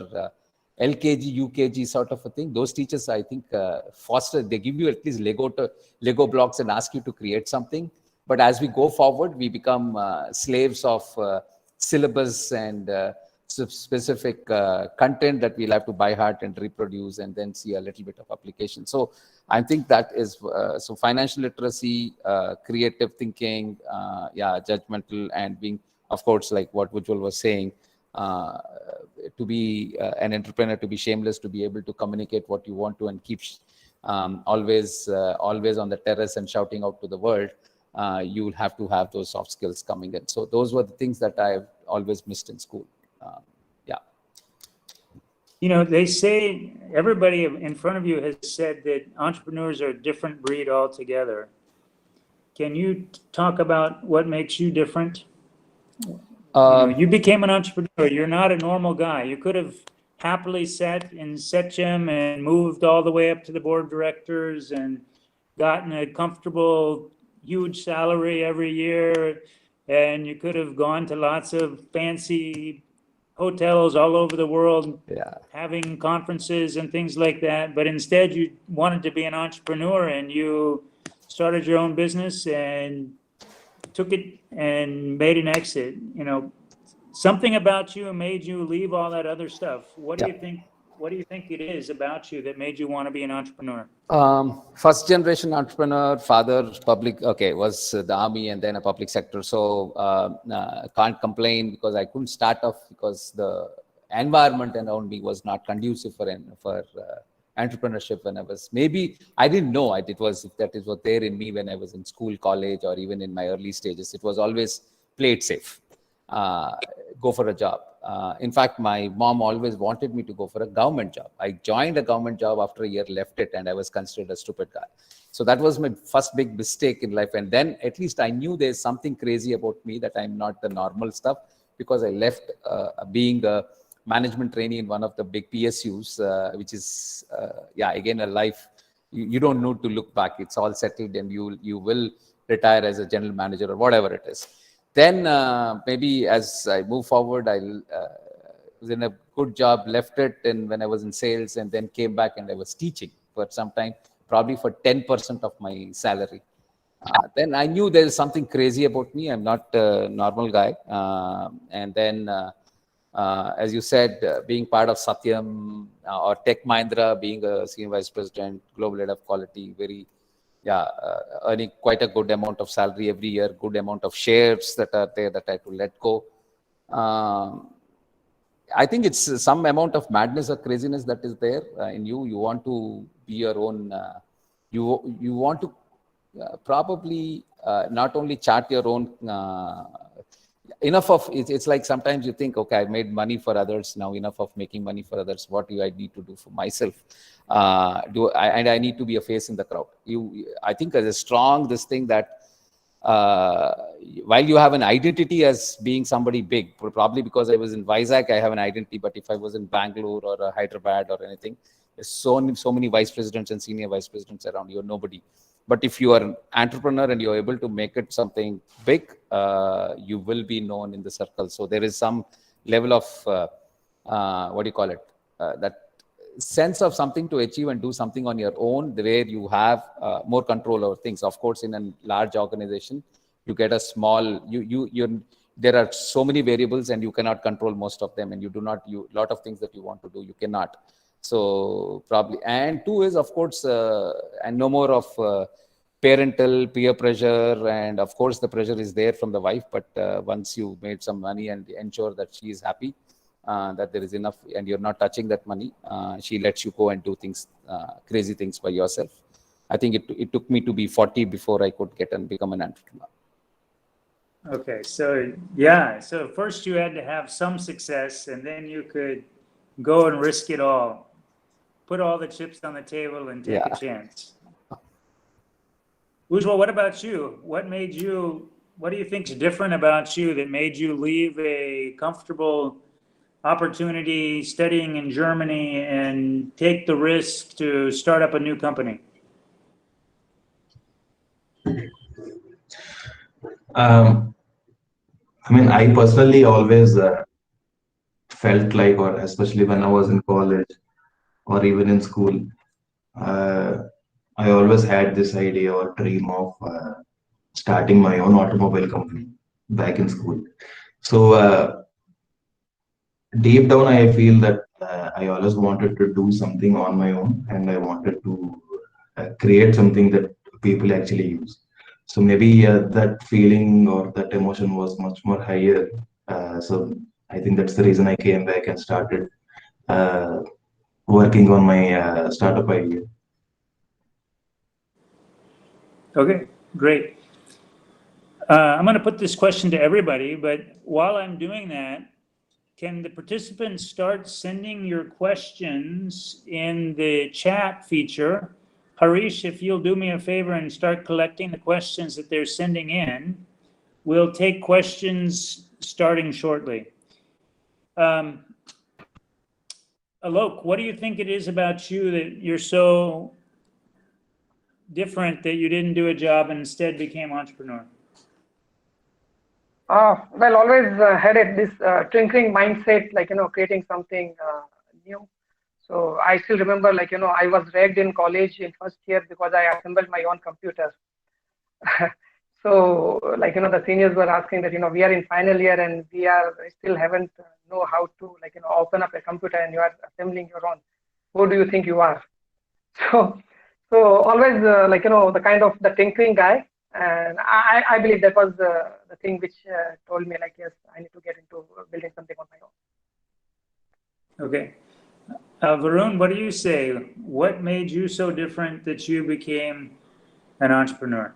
LKG, UKG sort of a thing. Those teachers, I think, foster, they give you at least Lego blocks and ask you to create something. But as we go forward, we become slaves of syllabus and specific content that we'll have to by heart and reproduce and then see a little bit of application. So I think that is, so financial literacy, creative thinking, judgmental, and being, of course, like what Ujjwal was saying, to be an entrepreneur, to be shameless, to be able to communicate what you want to and keep always on the terrace and shouting out to the world. You will have to have those soft skills coming in. So those were the things that I've always missed in school. You know, they say, everybody in front of you has said that entrepreneurs are a different breed altogether. Can you talk about what makes you different? You became an entrepreneur. You're not a normal guy. You could have happily sat in Session and moved all the way up to the board of directors and gotten a comfortable, huge salary every year. And you could have gone to lots of fancy hotels all over the world, having conferences and things like that. But instead, you wanted to be an entrepreneur, and you started your own business and took it and made an exit. You know, something about you made you leave all that other stuff. What do you think? What do you think it is about you that made you want to be an entrepreneur? First generation entrepreneur, father was the army and then a public sector. So can't complain because I couldn't start off because the environment around me was not conducive for entrepreneurship when I was, maybe I didn't know it was there in me when I was in school, college, or even in my early stages. It was always play it safe, go for a job. In fact, my mom always wanted me to go for a government job. I joined a government job after a year, left it, and I was considered a stupid guy. So that was my first big mistake in life. And then at least I knew there's something crazy about me, that I'm not the normal stuff, because I left being a management trainee in one of the big PSUs, which is, again, a life. You don't need to look back. It's all settled, and you will retire as a general manager or whatever it is. Then maybe as I move forward, I was in a good job, left it, and when I was in sales, and then came back and I was teaching for some time, probably for 10% of my salary. Then I knew there is something crazy about me. I'm not a normal guy. And then, as you said, being part of Satyam or Tech Mahindra, being a senior vice president, global head of quality, earning quite a good amount of salary every year, good amount of shares that are there that I had to let go. I think it's some amount of madness or craziness that is there in you. You want to be your own, you want to probably not only chart your own, enough of, it's like sometimes you think, okay, I made money for others, now enough of making money for others. What do I need to do for myself? And I need to be a face in the crowd. I think as a strong this thing that while you have an identity as being somebody big, probably because I was in Vizag, I have an identity. But if I was in Bangalore or Hyderabad or anything, there's so many vice presidents and senior vice presidents around. You're nobody. But if you are an entrepreneur and you're able to make it something big, you will be known in the circle. So there is some level of that sense of something to achieve and do something on your own, the way you have more control over things. Of course, in a large organization, you get a small, there are so many variables and you cannot control most of them, and lot of things that you want to do, you cannot. So probably, and 2 is, of course, and no more of parental peer pressure, and of course the pressure is there from the wife, but once you made some money and ensure that she is happy, that there is enough and you're not touching that money, she lets you go and do things, crazy things by yourself. I think it took me to be 40 before I could get and become an entrepreneur. Okay, so yeah, so first you had to have some success, and then you could go and risk it all, put all the chips on the table and take a chance. Ujjwal, what about you? What do you think is different about you that made you leave a comfortable opportunity studying in Germany and take the risk to start up a new company? I personally always felt like, or especially when I was in college or even in school, I always had this idea or dream of starting my own automobile company back in school. So deep down, I feel that I always wanted to do something on my own, and I wanted to create something that people actually use. So maybe that feeling or that emotion was much more higher. So I think that's the reason I came back and started working on my startup idea. Okay, great. I'm going to put this question to everybody, but while I'm doing that, can the participants start sending your questions in the chat feature? Harish, if you'll do me a favor and start collecting the questions that they're sending in, we'll take questions starting shortly. Alok, what do you think it is about you that you're so different that you didn't do a job and instead became entrepreneur? Well, always had this tinkering mindset, creating something new. So I still remember, I was ragged in college in first year because I assembled my own computer. So, the seniors were asking that, we are in final year and we still haven't know how to, open up a computer, and you are assembling your own. Who do you think you are? So always, the kind of the tinkering guy. And I believe that was the thing which told me, yes, I need to get into building something on my own. Okay. Varun, what do you say? What made you so different that you became an entrepreneur?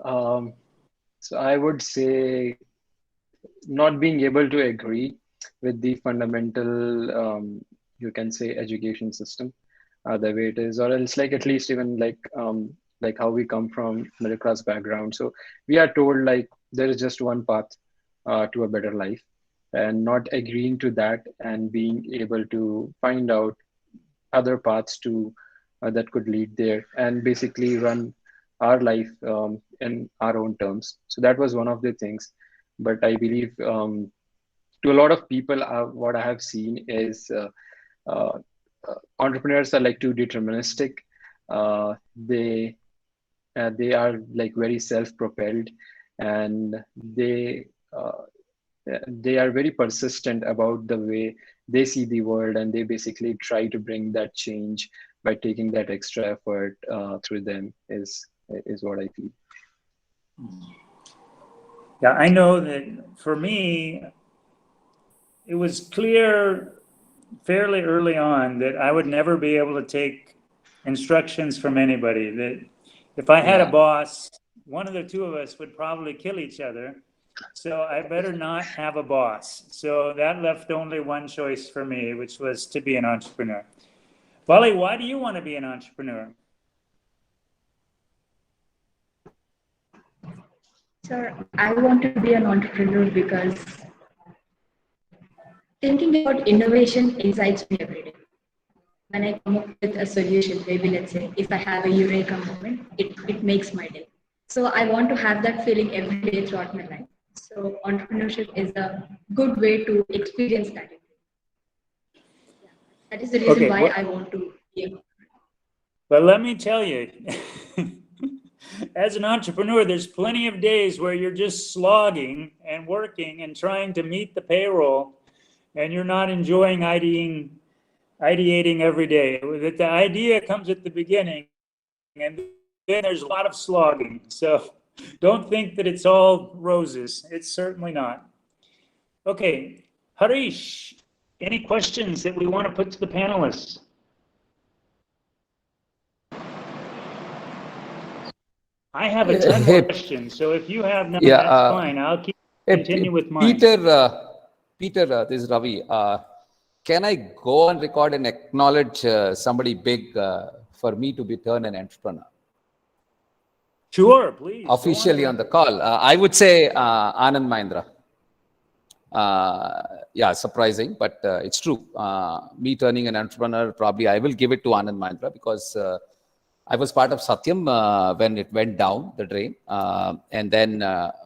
So I would say not being able to agree with the fundamental, you can say, education system, the way it is, or else at least even how we come from middle class background. So we are told there is just one path to a better life, and not agreeing to that and being able to find out other paths to that could lead there and basically run our life in our own terms. So that was one of the things. But I believe to a lot of people, what I have seen is entrepreneurs are too deterministic. They are very self-propelled, and they are very persistent about the way they see the world, and they basically try to bring that change by taking that extra effort through them is what I feel. Yeah, I know that for me, it was clear fairly early on that I would never be able to take instructions from anybody. That if I had a boss, one of the two of us would probably kill each other. So I better not have a boss. So that left only one choice for me, which was to be an entrepreneur. Wally, why do you want to be an entrepreneur? Sir, I want to be an entrepreneur because thinking about innovation excites me every day. When I come up with a solution, maybe let's say if I have a eureka moment, it makes my day. So I want to have that feeling every day throughout my life. So entrepreneurship is a good way to experience that. That is the reason why I want to be a. But let me tell you, as an entrepreneur, there's plenty of days where you're just slogging and working and trying to meet the payroll, and you're not enjoying ideating every day. That the idea comes at the beginning. and then there's a lot of slogging. So don't think that it's all roses. It's certainly not. Okay, Harish, any questions that we want to put to the panelists? I have a ton of questions, so if you have none, that's fine. I'll continue with mine. Peter, this is Ravi. Can I go on record and acknowledge somebody big for me to be turned an entrepreneur? Sure, please. Officially on the call. I would say Anand Mahindra. Yeah, surprising, but it's true. Me turning an entrepreneur, probably I will give it to Anand Mahindra because I was part of Satyam when it went down the drain. And then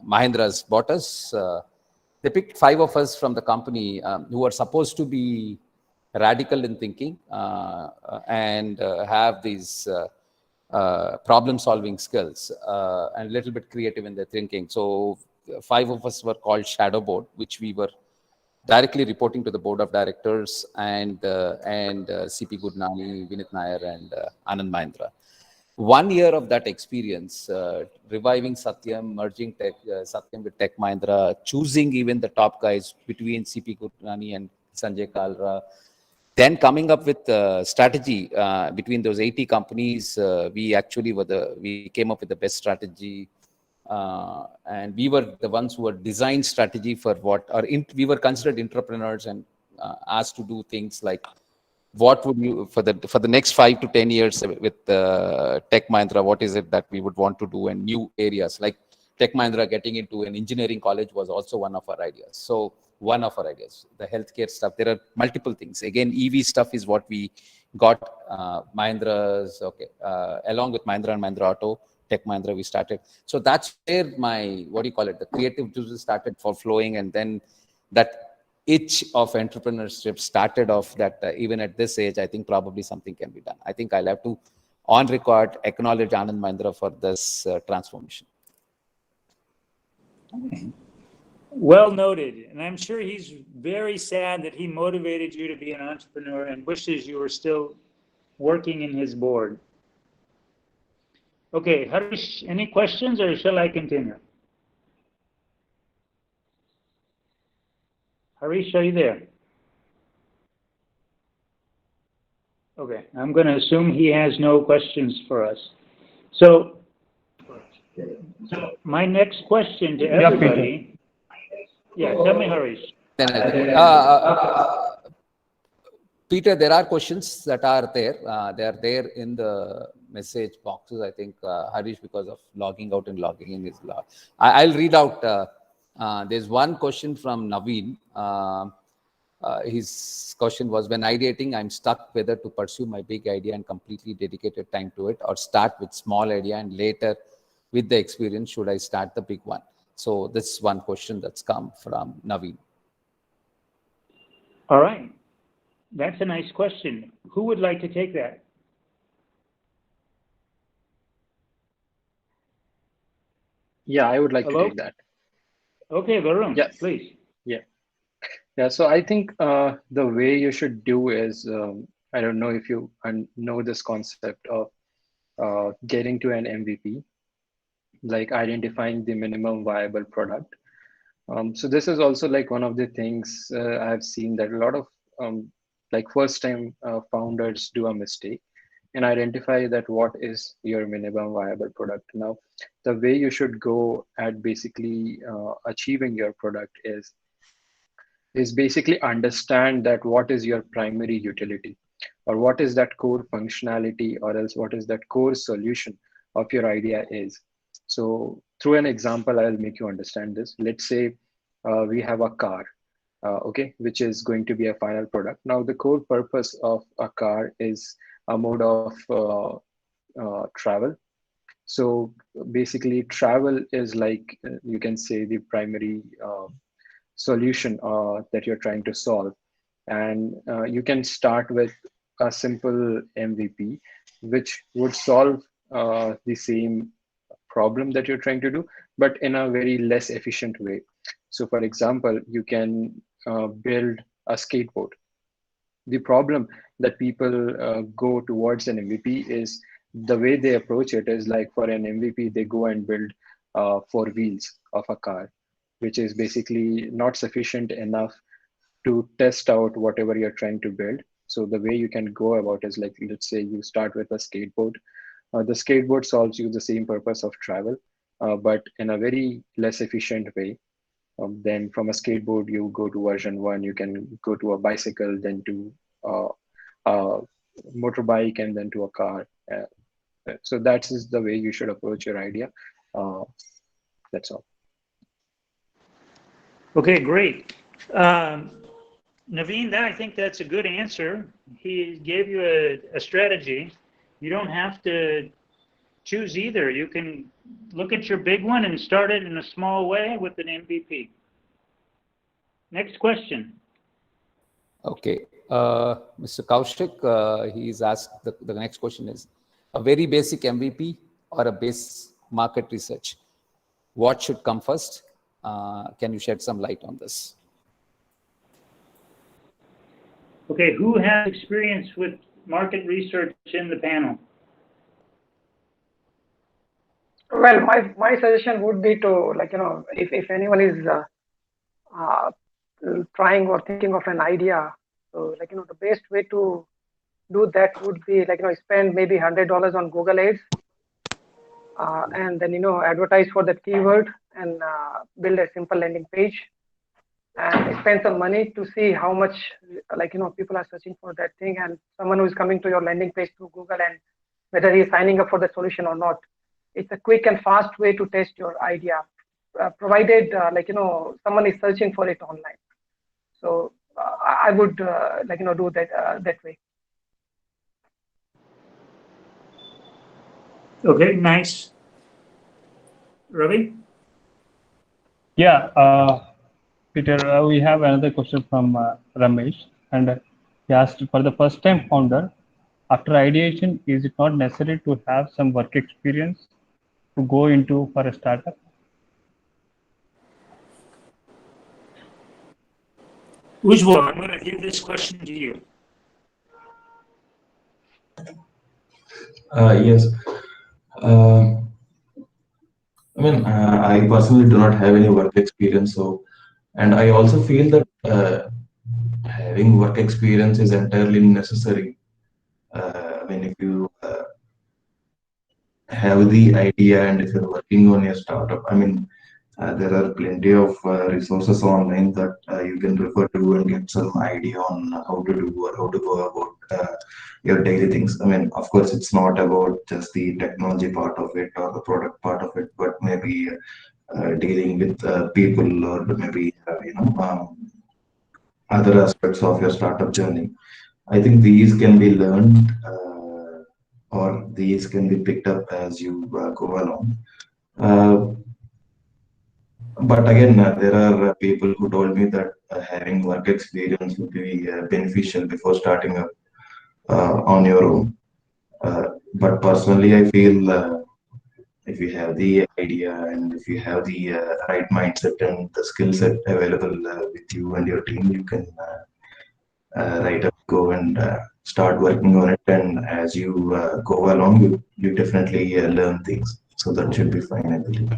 Mahindra's bought us. They picked 5 of us from the company who were supposed to be radical in thinking and have these problem-solving skills and a little bit creative in their thinking. So 5 of us were called Shadow Board, which we were directly reporting to the board of directors and CP Gurnani, Vinit Nair, and Anand Mahindra. 1 year of that experience, reviving Satyam, merging Satyam with Tech Mahindra, choosing even the top guys between CP Gurnani and Sanjay Kalra, then coming up with a strategy between those 80 companies. We actually we came up with the best strategy. And we were the ones who were designed strategy for we were considered entrepreneurs and asked to do things like, what would you, for the next 5 to 10 years with Tech Mahindra, what is it that we would want to do, and new areas like Tech Mahindra getting into an engineering college was also one of our ideas. So one of our ideas, the healthcare stuff, there are multiple things. Again, EV stuff is what we got Mahindra's, along with Mahindra and Mahindra Auto, Tech Mahindra we started. So that's where my, the creative juices started for flowing, and then that itch of entrepreneurship started off that even at this age, I think probably something can be done. I think I'll have to, on record, acknowledge Anand Mahindra for this transformation. Well noted. And I'm sure he's very sad that he motivated you to be an entrepreneur and wishes you were still working in his board. Okay, Harish, any questions or shall I continue? Harish, are you there? Okay, I'm going to assume he has no questions for us. So my next question to everybody. Yeah, tell me, Harish. Peter, there are questions that are there. They are there in the message boxes. I think Harish, because of logging out and logging in, is log. I'll read out. There's one question from Naveen. His question was, when ideating, I'm stuck whether to pursue my big idea and completely dedicated time to it, or start with small idea and later, with the experience, should I start the big one? So this is one question that's come from Naveen. All right. That's a nice question. Who would like to take that? Yeah, I would like to take that. Okay, Varun, yes. Please. Yeah, so I think the way you should do is, I don't know if you know this concept of getting to an MVP, like identifying the minimum viable product. So this is also like one of the things I've seen that a lot of like first time founders do a mistake and identify that what is your minimum viable product. Now, the way you should go at basically achieving your product is basically understand that what is your primary utility, or what is that core functionality, or else what is that core solution of your idea is. So through an example, I'll make you understand this. Let's say we have a car, okay, which is going to be a final product. Now, the core purpose of a car is a mode of travel. So basically, travel is like, you can say, the primary solution that you're trying to solve. And you can start with a simple MVP, which would solve the same problem that you're trying to do, but in a very less efficient way. So for example, you can build a skateboard. The problem that people go towards an MVP is the way they approach it is like for an MVP, they go and build 4 wheels of a car, which is basically not sufficient enough to test out whatever you're trying to build. So the way you can go about is like, let's say you start with a skateboard. The skateboard solves you the same purpose of travel, but in a very less efficient way. Then from a skateboard, you go to version 1, you can go to a bicycle, then to a motorbike, and then to a car. So that is the way you should approach your idea. That's all. Okay, great. Naveen, I think that's a good answer. He gave you a strategy. You don't have to choose either. You can look at your big one and start it in a small way with an MVP. Next question. Okay, Mr. Kaushik, he's asked, the next question is, a very basic MVP or a base market research? What should come first? Can you shed some light on this? Okay, who has experience with market research in the panel? Well, my suggestion would be to, like, if anyone is trying or thinking of an idea, so, like, the best way to do that would be, like, spend maybe $100 on Google Ads, and then, advertise for that keyword and build a simple landing page and spend some money to see how much, like, people are searching for that thing, and someone who is coming to your landing page through Google, and whether he is signing up for the solution or not. It's a quick and fast way to test your idea, provided, like, someone is searching for it online. So I would, like, do that that way. Okay, nice. Ravi? Yeah, Peter, we have another question from Ramesh, and he asked, for the first time founder, after ideation, is it not necessary to have some work experience to go into for a startup? Ujjwal, I'm going to give this question to you. Yes. I mean, I personally do not have any work experience, so, and I also feel that having work experience is entirely necessary. I mean, if you have the idea and if you're working on your startup, I mean, there are plenty of resources online that you can refer to and get some idea on how to do or how to go about your daily things. I mean, of course, it's not about just the technology part of it or the product part of it, but maybe dealing with people, or maybe other aspects of your startup journey. I think these can be learned, or these can be picked up as you go along. But again, there are people who told me that having work experience would be beneficial before starting up on your own. But personally, I feel if you have the idea and if you have the right mindset and the skill set available with you and your team, you can right up go and start working on it. And as you go along, you definitely learn things. So that should be fine, I believe.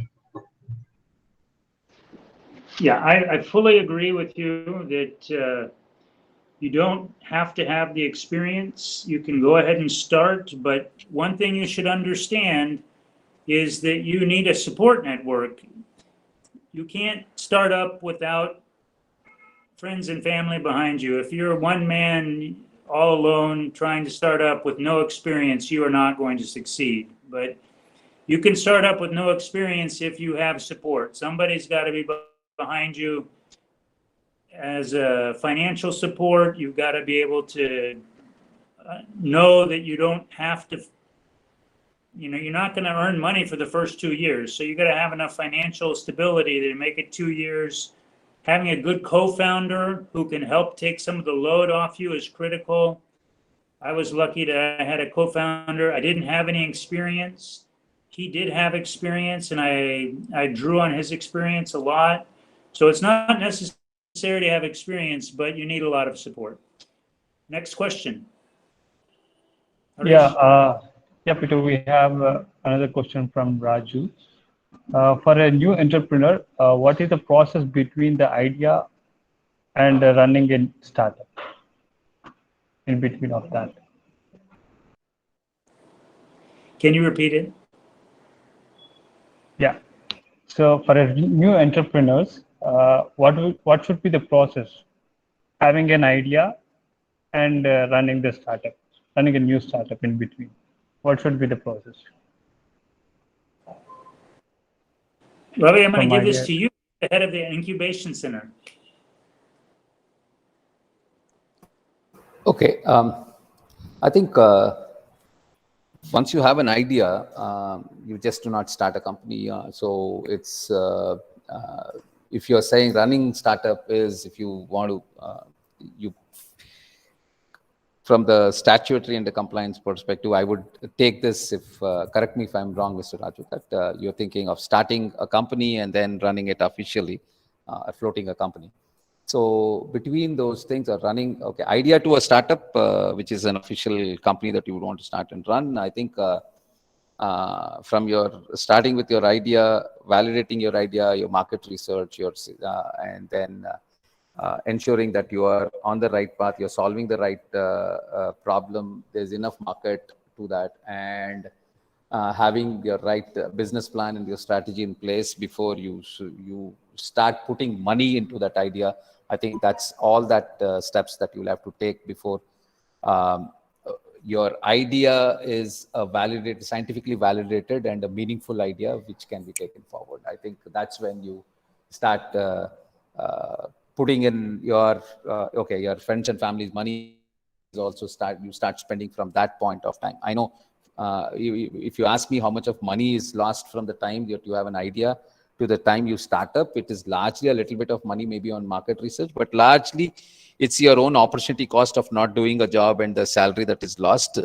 Yeah, I fully agree with you that you don't have to have the experience. You can go ahead and start, but one thing you should understand is that you need a support network. You can't start up without friends and family behind you. If you're one man all alone trying to start up with no experience, you are not going to succeed. But you can start up with no experience if you have support. Somebody's got to be behind you as a financial support. You've got to be able to know that you don't have to, you're not going to earn money for the first 2 years. So you got to have enough financial stability to make it 2 years. Having a good co-founder who can help take some of the load off you is critical. I was lucky to have a co-founder. I didn't have any experience. He did have experience, and I drew on his experience a lot. So it's not necessary to have experience, but you need a lot of support. Next question. Yeah, Yeah, Peter, we have another question from Raju. For a new entrepreneur, what is the process between the idea and running a startup? In between of that. Can you repeat it? Yeah. So for a new entrepreneurs, what should be the process? Having an idea and running the startup, running a new startup in between. What should be the process? Ravi, I'm going to give this to you, the head of the incubation center. Okay. I think once you have an idea, you just do not start a company. So it's if you're saying running startup is if you want to you from the statutory and the compliance perspective, I would take this, if correct me if I'm wrong, Mr. Raju, that you're thinking of starting a company and then running it officially, floating a company. So between those things are running, okay, idea to a startup, which is an official company that you would want to start and run. I think from your starting with your idea, validating your idea, your market research, and then ensuring that you are on the right path, you're solving the right problem, there's enough market to that, and having your right business plan and your strategy in place before you start putting money into that idea. I think that's all that steps that you'll have to take before your idea is a validated, scientifically validated and a meaningful idea which can be taken forward. I think that's when you start putting in your your friends and family's money. Also you start spending from that point of time. I know if you ask me how much of money is lost from the time that you have an idea to the time you start up, it is largely a little bit of money maybe on market research, but largely it's your own opportunity cost of not doing a job and the salary that is lost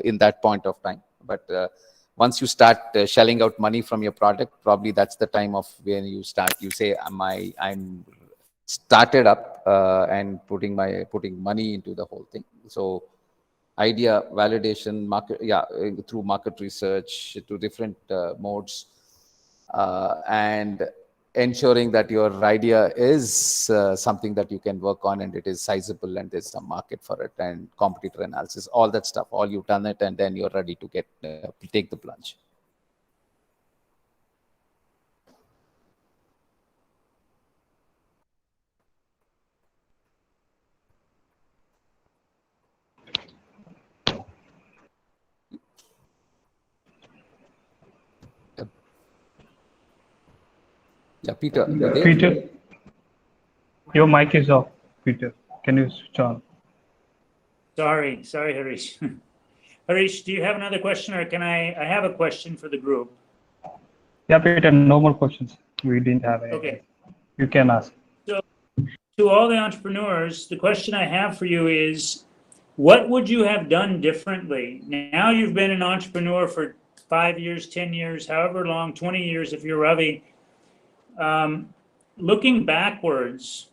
in that point of time. But once you start shelling out money from your product, probably that's the time of when you start, you say, I'm started up and putting money into the whole thing. So idea validation, market, through market research, to different modes, and ensuring that your idea is something that you can work on and it is sizable and there's some market for it, and competitor analysis, all that stuff, all you've done it, and then you're ready to take the plunge. Yeah, Peter. Peter, your mic is off. Peter, can you switch on? Sorry, Harish. Harish, do you have another question, or can I have a question for the group? Yeah, Peter, no more questions. We didn't have any. Okay. You can ask. So, to all the entrepreneurs, the question I have for you is, what would you have done differently? Now you've been an entrepreneur for 5 years, 10 years, however long, 20 years if you're Ravi. Looking backwards,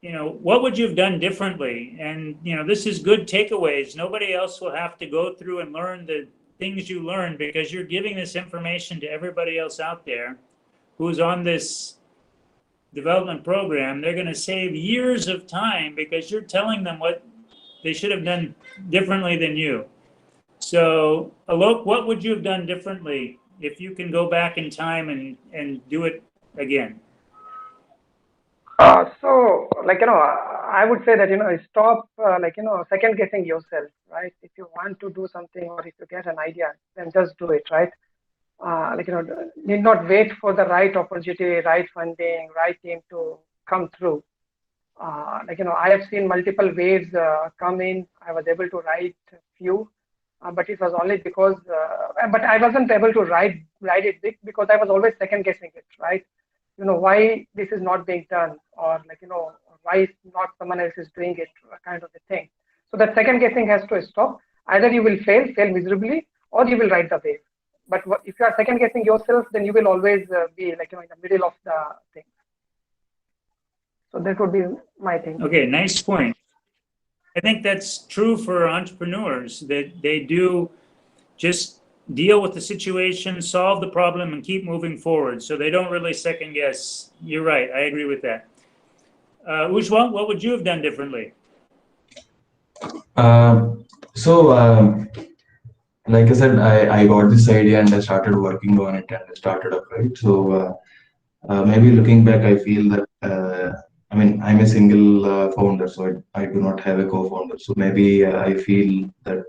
what would you have done differently? And, this is good takeaways. Nobody else will have to go through and learn the things you learned, because you're giving this information to everybody else out there who's on this development program. They're going to save years of time because you're telling them what they should have done differently than you. So, Alok, what would you have done differently if you can go back in time and do it again? I would say that, stop, second guessing yourself, right? If you want to do something, or if you get an idea, then just do it, right? Need not wait for the right opportunity, right funding, right team to come through. I have seen multiple waves come in. I was able to write a few, but it was only because, but I wasn't able to write it big because I was always second guessing it, right? Why this is not being done, or why not someone else is doing it, kind of a thing. So that second guessing has to stop. Either you will fail miserably, or you will ride the wave. But if you are second guessing yourself, then you will always be in the middle of the thing. So that would be my thing. Okay, nice point. I think that's true for entrepreneurs, that they do just deal with the situation, solve the problem, and keep moving forward. So they don't really second guess. You're right. I agree with that. Ujjwal, what would you have done differently? Like I said, I got this idea and I started working on it and I started up, right? So maybe looking back, I feel that I mean, I'm a single founder, so I do not have a co-founder. So maybe I feel that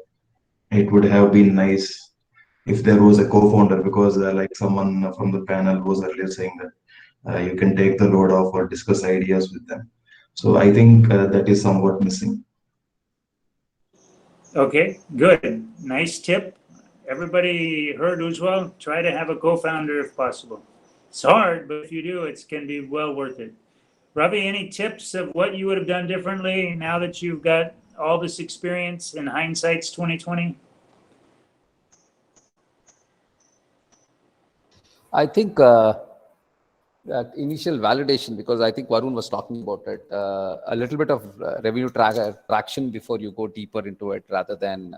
it would have been nice if there was a co-founder, because like someone from the panel was earlier saying that you can take the load off or discuss ideas with them. So I think that is somewhat missing. Okay, good. Nice tip. Everybody heard Ujjwal? Try to have a co-founder if possible. It's hard, but if you do, it can be well worth it. Ravi, any tips of what you would have done differently now that you've got all this experience in hindsight's 2020? I think that initial validation, because I think Varun was talking about it, a little bit of revenue traction before you go deeper into it, rather than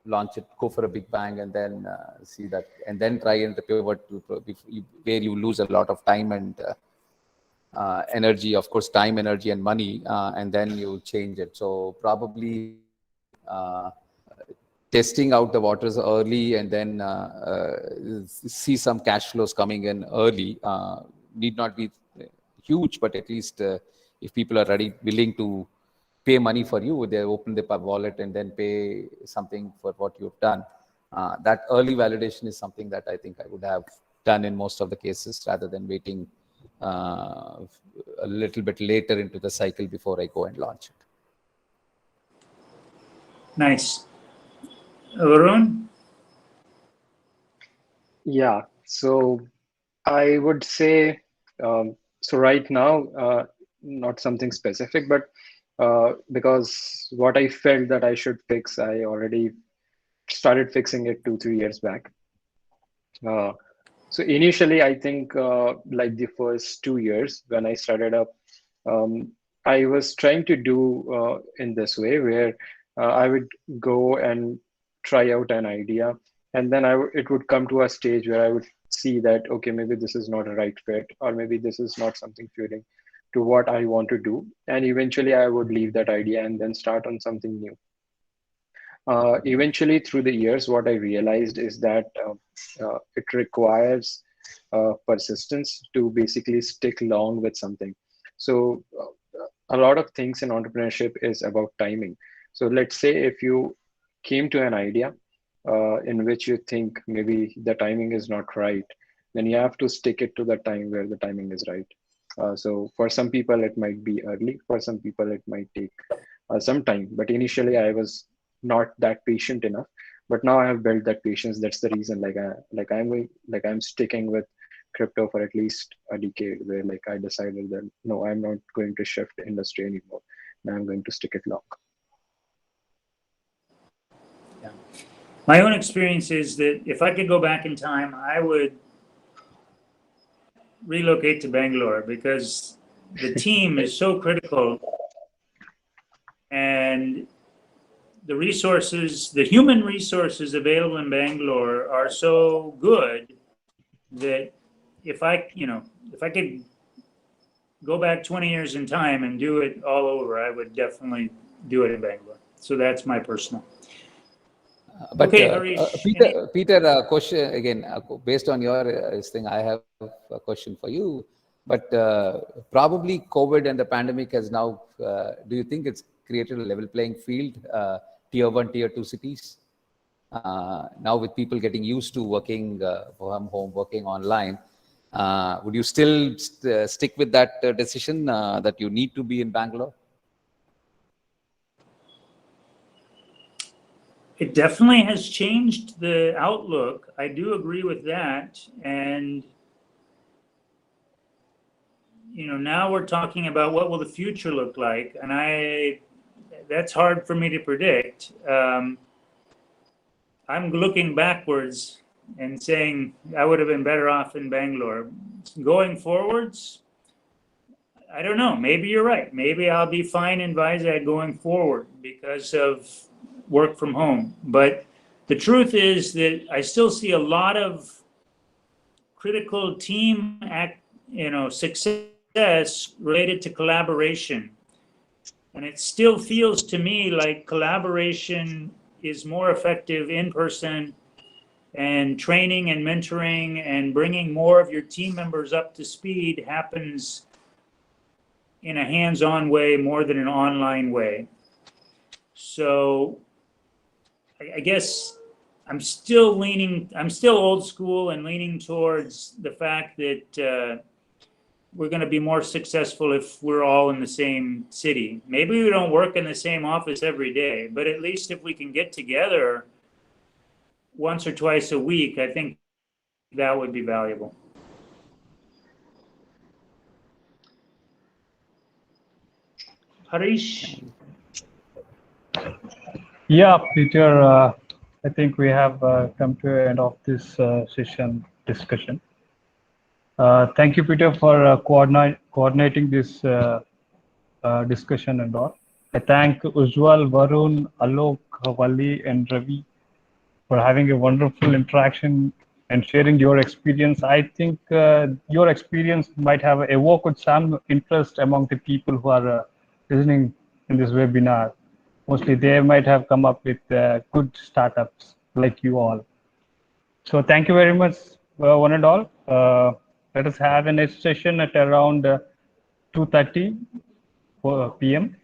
launch it, go for a big bang, and then see that, and then try and pivot to where you lose a lot of time and energy, of course, time, energy, and money, and then you change it. So probably testing out the waters early, and then see some cash flows coming in early. Need not be huge, but at least if people are willing to pay money for you, they open the wallet and then pay something for what you've done. That early validation is something that I think I would have done in most of the cases, rather than waiting a little bit later into the cycle before I go and launch it. Nice. Varun? Yeah, so I would say, so right now, not something specific, but because what I felt that I should fix, I already started fixing it 2-3 years back. So initially, I think like the first 2 years when I started up, I was trying to do in this way where I would go and try out an idea, and then it would come to a stage where I would see that, okay, maybe this is not a right fit, or maybe this is not something fitting to what I want to do. And eventually I would leave that idea and then start on something new. Eventually, through the years, what I realized is that it requires persistence to basically stick long with something. So a lot of things in entrepreneurship is about timing. So let's say if you came to an idea in which you think maybe the timing is not right, then you have to stick it to the time where the timing is right. So for some people, it might be early. For some people, it might take some time. But initially, I was not that patient enough. But now I have built that patience. That's the reason. I'm sticking with crypto for at least a decade, where like I decided that no, I'm not going to shift industry anymore. Now I'm going to stick it long. Yeah. My own experience is that if I could go back in time, I would relocate to Bangalore, because the team is so critical, and the resources, the human resources available in Bangalore are so good that if I could go back 20 years in time and do it all over, I would definitely do it in Bangalore. So that's my personal. But okay, Harish. Peter, question again, based on your thing, I have a question for you. But probably COVID and the pandemic has now, do you think it's created a level playing field, tier 1, tier 2 cities? Now with people getting used to working from home, working online, would you still stick with that decision that you need to be in Bangalore? It definitely has changed the outlook. I do agree with that. And, now we're talking about what will the future look like. And that's hard for me to predict. I'm looking backwards and saying I would have been better off in Bangalore. Going forwards, I don't know. Maybe you're right. Maybe I'll be fine in Vizag going forward because of work from home. But the truth is that I still see a lot of critical team success related to collaboration. And it still feels to me like collaboration is more effective in person, and training and mentoring and bringing more of your team members up to speed happens in a hands-on way more than an online way. So I guess I'm still old school and leaning towards the fact that we're going to be more successful if we're all in the same city. Maybe we don't work in the same office every day, but at least if we can get together once or twice a week, I think that would be valuable. Harish? Yeah, Peter, I think we have come to the end of this session discussion. Thank you, Peter, for coordinating this discussion and all. I thank Ujjwal, Varun, Alok, Valli, and Ravi for having a wonderful interaction and sharing your experience. I think your experience might have evoked some interest among the people who are listening in this webinar. Mostly they might have come up with good startups like you all. So thank you very much, one and all. Let us have a next session at around 2:30 p.m.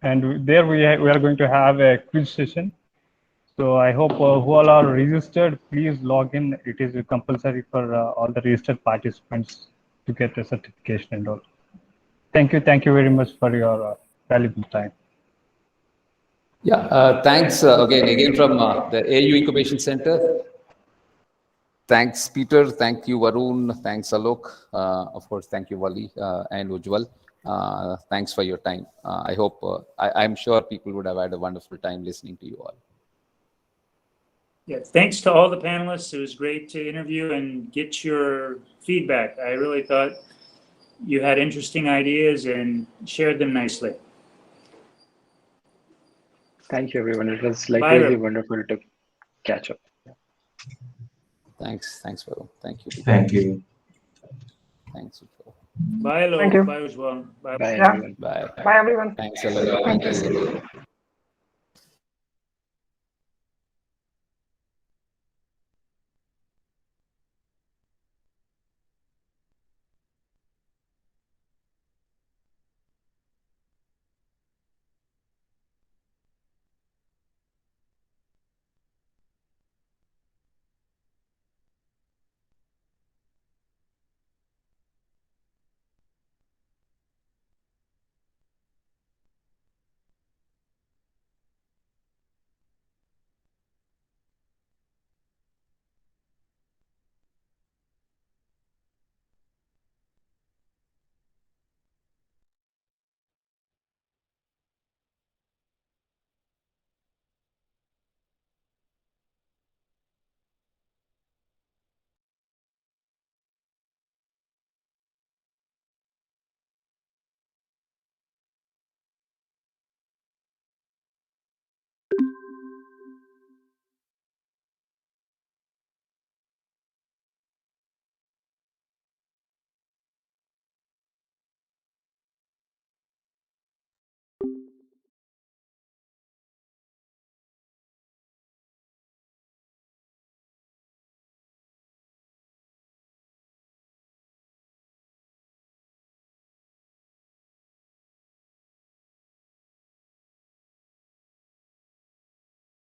And there we are going to have a quiz session. So I hope who all are registered, please log in. It is compulsory for all the registered participants to get a certification and all. Thank you very much for your valuable time. Yeah, thanks again from the AU Incubation Center. Thanks, Peter. Thank you, Varun. Thanks, Alok. Of course, thank you, Valli and Ujjwal. Thanks for your time. I hope, I'm sure people would have had a wonderful time listening to you all. Yeah, thanks to all the panelists. It was great to interview and get your feedback. I really thought you had interesting ideas and shared them nicely. Thank you, everyone. It was really wonderful to catch up. Thanks, Varun. Thank you, Peter. Thank you. Thanks, Ujjwal. Bye, Alok. Thank you. Bye, Ujjwal. Bye, everyone. Bye. Bye, everyone. Thanks, Alok. Thank you.